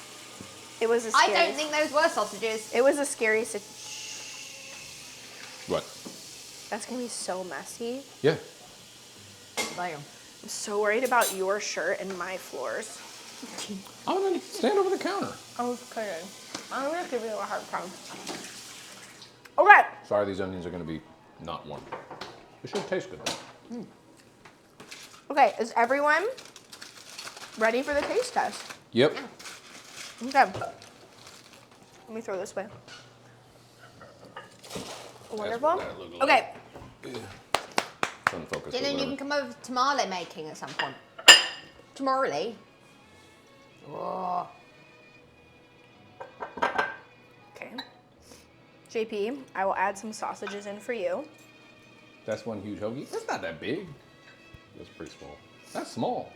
It was a I scary. don't think those were sausages. It was a scary situation. What? That's gonna be so messy. Yeah. Damn. I'm so worried about your shirt and my floors. I'm gonna stand over the counter. I was kidding. I'm gonna give you a hard time. Okay. Sorry, these onions are gonna be not warm. They should taste good though. Okay, is everyone ready for the taste test? Yep. Okay. Let me throw this way. Wonderful. that look like. Okay. Unfocused. or Dylan, you whatever. can come over to tamale making at some point. Tomorrow. Oh. Okay. JP, I will add some sausages in for you. That's one huge hoagie. That's not that big. That's pretty small. That's small.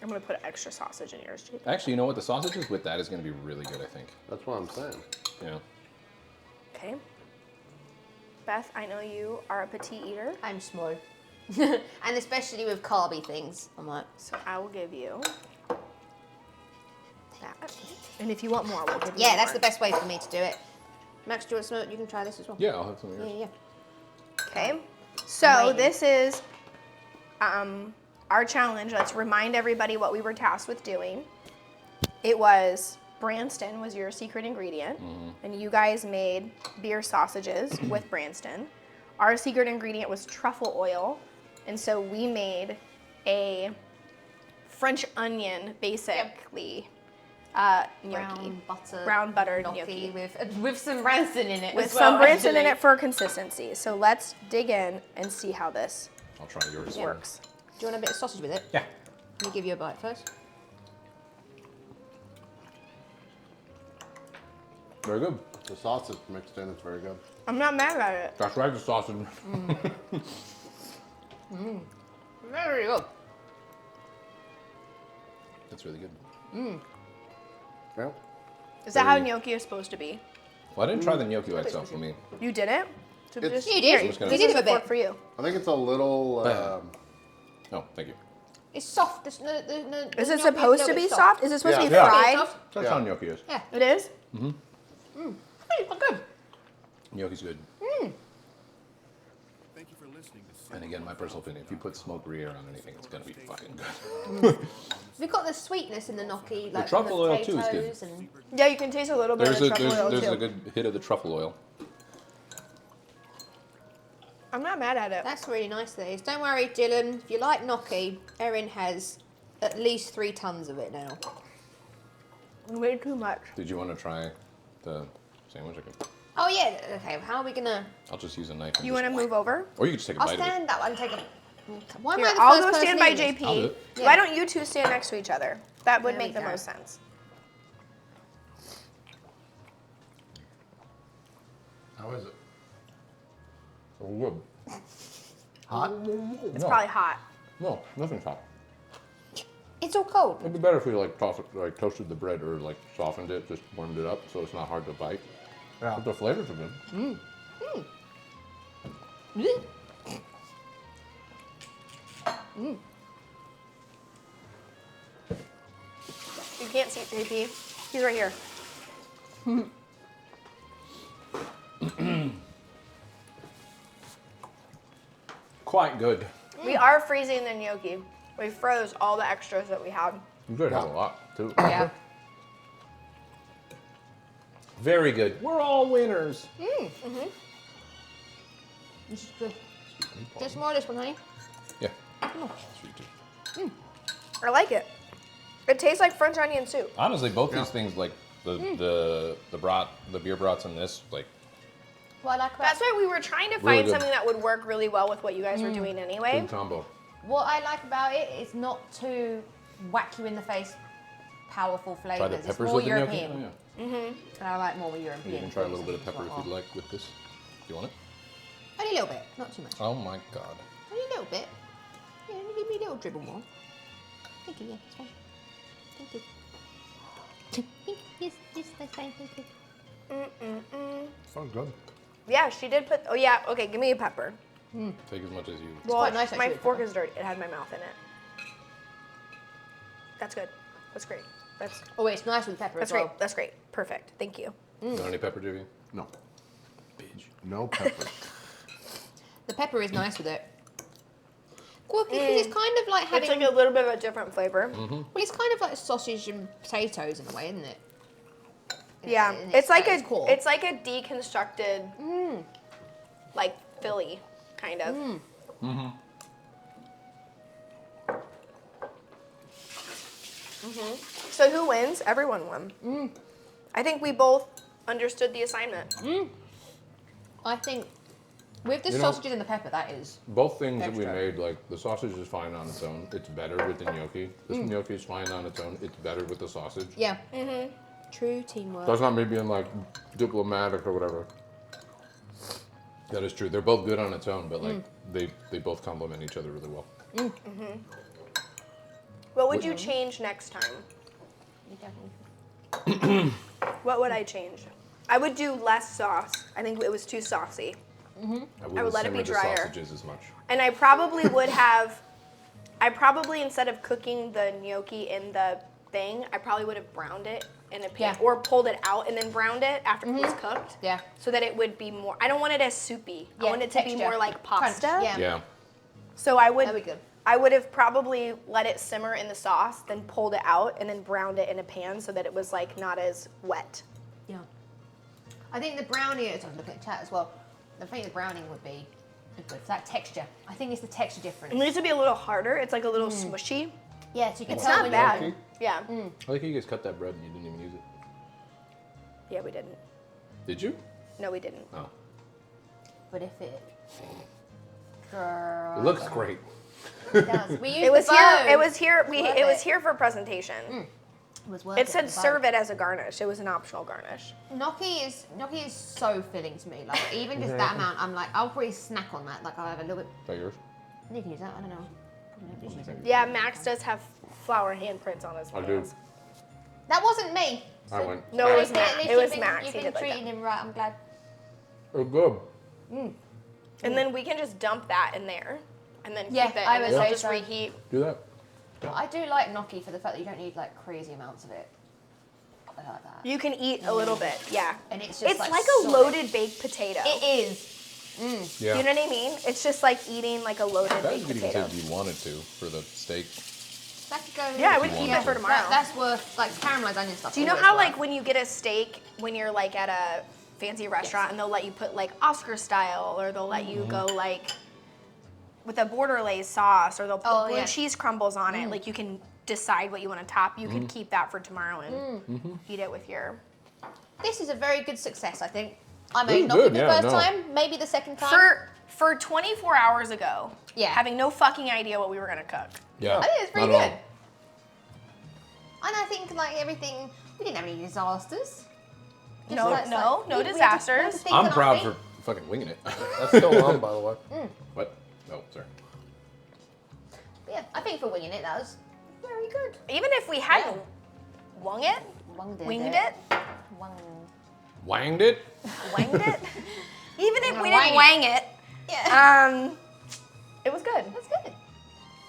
I'm gonna put extra sausage in yours, JP. Actually, you know what? The sausages with that is gonna be really good, I think. That's what I'm saying. Yeah. Okay. Beth, I know you are a petite eater, I'm small. And especially with carby things. I'm like, so I will give you that. And if you want more, we'll give you yeah, that's more. the best way for me to do it. Max, do you want some? You can try this as well. Yeah, I'll have some of Yeah, yours. yeah. Okay. So Amazing. this is our challenge. Let's remind everybody what we were tasked with doing. It was Branston was your secret ingredient, and you guys made beer sausages with Branston. Our secret ingredient was truffle oil, and so we made a French onion, basically, gnocchi. Brown butter gnocchi. with some Branston in it. With as some well, Branston in actually. it for consistency. So let's dig in and see how this I'll try yours. works. Do you want a bit of sausage with it? Yeah. Let me give you a bite first. Very good. The sausage mixed in is very good. I'm not mad at it. That's right, the sausage. Very good. That's really good. Yeah. Is that how gnocchi is supposed to be? Well, I didn't try the gnocchi by itself for me. You didn't? So It's- just, You here, did. just gonna- this You is did a a fork bit. for you. I think it's a little. Oh, thank you. It's soft. Is it supposed to be soft? Is it supposed to be Yeah. fried? That's how gnocchi is. Yeah. It is? Pretty good. Gnocchi's good. And again, my personal opinion, if you put smoked Gruyere on anything, it's gonna be fucking good. We've got the sweetness in the gnocchi, like truffle from the oil too is good. potatoes and Yeah, you can taste a little bit There's of a the truffle oil there's too. a good hit of the truffle oil. I'm not mad at it. that's really nice. These. Don't worry, Dylan. If you like gnocchi, Erin has at least 3 tons of it now. Way too much. Did you want to try the sandwich? I could, Oh yeah. Okay. How are we gonna? I'll just use a knife. And You just, want to move over? Or you can just take a I'll bite of it. stand that one and take a. Why am Here, I the I'll first go person stand by in this? I'll do JP. it. Yeah. Why don't you two stand next to each other? That would There make we the go. most sense. How is it? So good. Hot? It's probably hot. No, nothing's hot. It's all cold. It'd be better if we like toasted the bread or like softened it, just warmed it up so it's not hard to bite. Yeah. But the flavors are good. You can't see JP. He's right here. Quite good. We are freezing the gnocchi. We froze all the extras that we had. You could have a lot too. Yeah. Very good. We're all winners. This is good. Just more of this one, honey. Yeah. Sweet too. I like it. It tastes like French onion soup. Honestly, both these things, like the beer brats and this, like What I like about That's why we were trying to Really find good. something that would work really well with what you guys were doing anyway. good combo. what I like about it is not too whack you in the face, powerful Try flavors. the It's peppers more with the gnocchi. European. Oh, yeah. And I like more European. You can try a little bit of flavors pepper as if well. you'd like with this. Do you want it? Only a little bit, not too much. Oh my god. Only a little bit. Yeah, only give me a little dribble more. Thank you, yeah, that's fine. Thank you. Yes, that's fine, thank you. Sounds good. Yeah, she did put. Oh yeah. Okay, give me a pepper. Take as much as you. Well, quite nice, my actually, fork pepper. is dirty. It had my mouth in it. That's good. That's great. That's Oh, it's nice with pepper that's as well. great. That's great. Perfect. Thank you. Want any pepper, Jivy? No. Bitch. No pepper. The pepper is nice with it. quirky because it's kind of like having. It's like a little bit of a different flavor. Well, it's kind of like sausage and potatoes in a way, isn't it? Yeah, In it's like at a its core. it's like a deconstructed, like Philly kind of. So who wins? Everyone won. I think we both understood the assignment. I think with the You know- sausages and the pepper, that is. Both things that we Extra. made, like the sausage is fine on its own. It's better with the gnocchi. This gnocchi is fine on its own. It's better with the sausage. Yeah. True teamwork. That's not me being like diplomatic or whatever. That is true. They're both good on its own, but like they both complement each other really well. What would you change next time? What would I change? I would do less sauce. I think it was too saucy. I would let it be simmer the drier. sausages as much. And I probably would have, instead of cooking the gnocchi in the thing, I probably would have browned it in a pan Yeah. or pulled it out and then browned it after it was cooked. Yeah. So that it would be more, I don't want it as soupy. I Yeah, want it to be texture. more like Crunch, pasta. yeah. Yeah. So I would, That'd be good. I would have probably let it simmer in the sauce, then pulled it out and then browned it in a pan so that it was like not as wet. Yeah. I think the brownie, I was looking at chat as well. I think the browning would be good for that texture. I think it's the texture difference. It needs to be a little harder. It's like a little smushy. Yeah, so you can It's tell not when bad. Gnocchi? Yeah. I like how you guys cut that bread and you didn't even use it. Yeah, we didn't. Did you? No, we didn't. Oh. But if it. It looks great. It does. We used It was the here. bow. It was here. Worth It was it. here for presentation. It was worth It said the bow. serve it as a garnish. It was an optional garnish. Gnocchi is so filling to me. Like even just that amount, I'm like, I'll probably snack on that. Like I'll have a little bit. Is that yours? You can use that. I don't know. Probably use it. Yeah, Max does have flower handprints on his I pants. do. That wasn't me. I went. No, it was At Max. least It was you've been- Max. You've He been did like treating that. him right. I'm glad. Oh, good. And then we can just dump that in there, and then Yeah, keep it, I and would then say I'll just so. reheat. Do that. I do like gnocchi for the fact that you don't need like crazy amounts of it. I like that. You can eat a little bit. Yeah. And it's just It's like like a solid. loaded baked potato. It is. Yeah. You know what I mean? It's just like eating like a loaded That baked you could even say potato. if you wanted to for the steak. That could go. Yeah, I would you keep want it for to. tomorrow. That's worth like caramelized onion stuff. Do you know always how worth. like when you get a steak when you're like at a fancy restaurant and they'll let you put like Oscar style or they'll let you go like with a borderlaise sauce or they'll put Oh, blue yeah. cheese crumbles on it. Like you can decide what you want to top. You could keep that for tomorrow and eat it with your. This is a very good success, I think. I This made is gnocchi good, the yeah, first no. time, maybe the second time. For 24 hours ago, Yeah. having no fucking idea what we were gonna cook. Yeah. I think it's pretty Not at good. all. And I think like everything, we didn't have any disasters. Just No, like- no we had to disasters. think I'm on our proud feet. for fucking winging it. That's still on, by the way. What? Oh, sorry. But yeah, I think for winging it, that was very good. Even if we hadn't wung it, winged it, Wanged it? wanged it, even if we Wang didn't it. wang it, Yeah. it was good. That's good.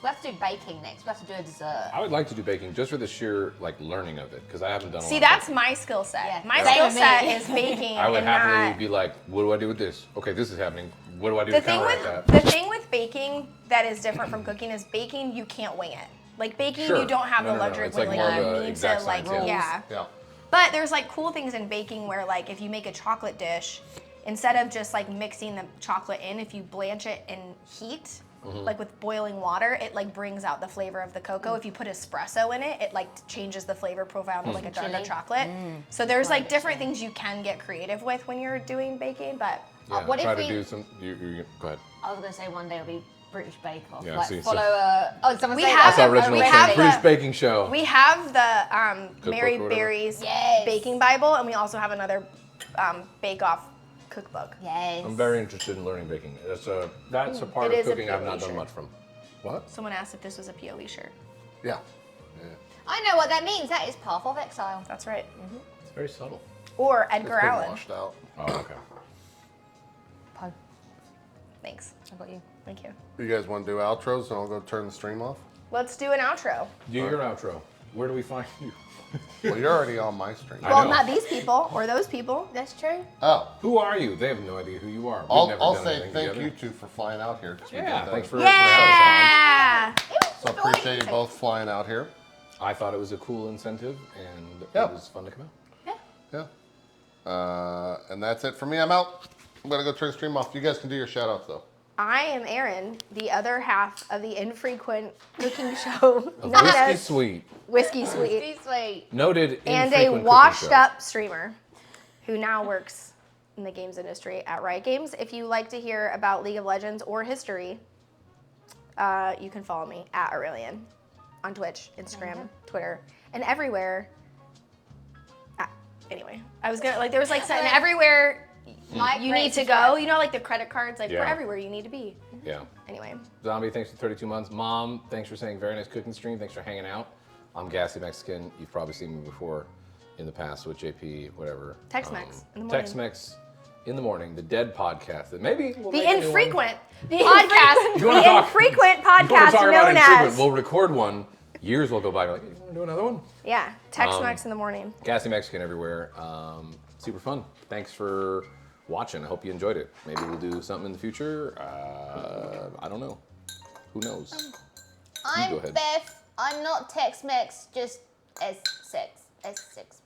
We'll have to do baking next. We'll have to do a dessert. I would like to do baking just for the sheer like learning of it because I haven't done a See, lot. that's of my skill set. Yeah. My Same skill with me. set is baking I would and happily not. be like, what do I do with this? Okay, this is happening. What do I do The to thing counteract with that? the thing with baking that is different from cooking is baking you can't wing it. Like baking Sure. you don't have No, the no, no. luxury It's of like winging. more of You a need to exact like science, yeah. Yeah. But there's like cool things in baking where like if you make a chocolate dish, instead of just like mixing the chocolate in, if you blanch it in heat, like with boiling water, it like brings out the flavor of the cocoa. If you put espresso in it, it like changes the flavor profile to like a darker Chili. chocolate. So there's like different things you can get creative with when you're doing baking, but Yeah, what if try to we- do some. You go ahead. I was gonna say one day it'll be British Bake Off. Yeah, like see, follow so- oh, someone We say have That's that. our original we thing. have British the- baking show. we have the Mary or whatever. Berry's Yes. baking Bible, and we also have another Bake Off cookbook. Yes. I'm very interested in learning baking. That's a part It of is a cooking I've POE not done shirt. much from. What? Someone asked if this was a POE shirt. Yeah. I know what that means. That is Path of Exile. That's right. It's very subtle. Or It's Edgar been Allan. washed out. Oh, okay. Poe, Thanks. I got you. Thank you. You guys want to do outros and I'll go turn the stream off? Let's do an outro. Do your outro. Where do we find you? Well, you're already on my stream. I Well, know. not these people or those people. That's true. Oh, Who are you? They have no idea who you are. We've I'll never done say anything thank together. you two for flying out here. 'cause we Yeah, did thanks that. for having us on. Yeah. appreciate you both flying out here. I thought it was a cool incentive, and Yeah. it was fun to come out. Yeah. And that's it for me. I'm out. I'm gonna go turn the stream off. You guys can do your shout outs though. I am Erin, the other half of the infrequent cooking show known Whiskey as Sweet. Whiskey Sweet, Be sweet. Noted and a infrequent cooking washed show. up streamer who now works in the games industry at Riot Games. If you like to hear about League of Legends or history, you can follow me at Aureylian on Twitch, Instagram, Twitter, and everywhere. Anyway, I was gonna there was something everywhere you need to go. You know, like the credit cards, we're Yeah. everywhere you need to be. Yeah. Anyway, Zombie, thanks for 32 months. Mom, thanks for saying very nice cooking stream. Thanks for hanging out. I'm Gassy Mexican. You've probably seen me before in the past with JP, whatever. Tex-Mex in the morning. Tex-Mex in the morning, the Dead podcast. That maybe we'll the make a new one. infrequent podcast, You wanna the talk- infrequent You want to podcast talk about known infrequent? as We'll record one. Years will go by. Like, you want to do another one? yeah, Tex-Mex in the morning. Gassy Mexican everywhere. Super fun. Thanks for watching. I hope you enjoyed it. Maybe we'll do something in the future. I don't know. Who knows? go I'm ahead. Beth. I'm not Tex-Mex, just S6. S6.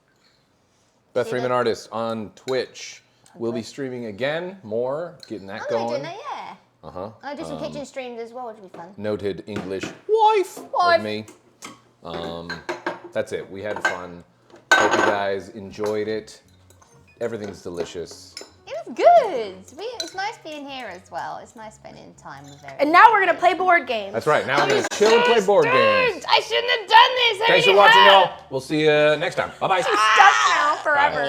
Beth Freeman Artist on Twitch. We'll be streaming again, more, getting that I'm going. doing that, yeah. Uh-huh. I'll do some kitchen streams as well, which will be fun. Noted English wife Wife. of me. That's it. We had fun. Hope you guys enjoyed it. Everything's delicious. It was good. It's nice being here as well. It's nice spending time with everyone. And now we're gonna play board games. That's right. Now we're going to chill and play board games. I shouldn't have done this. Thanks for watching, y'all. We'll see you next time. Bye-bye. Stuck now forever.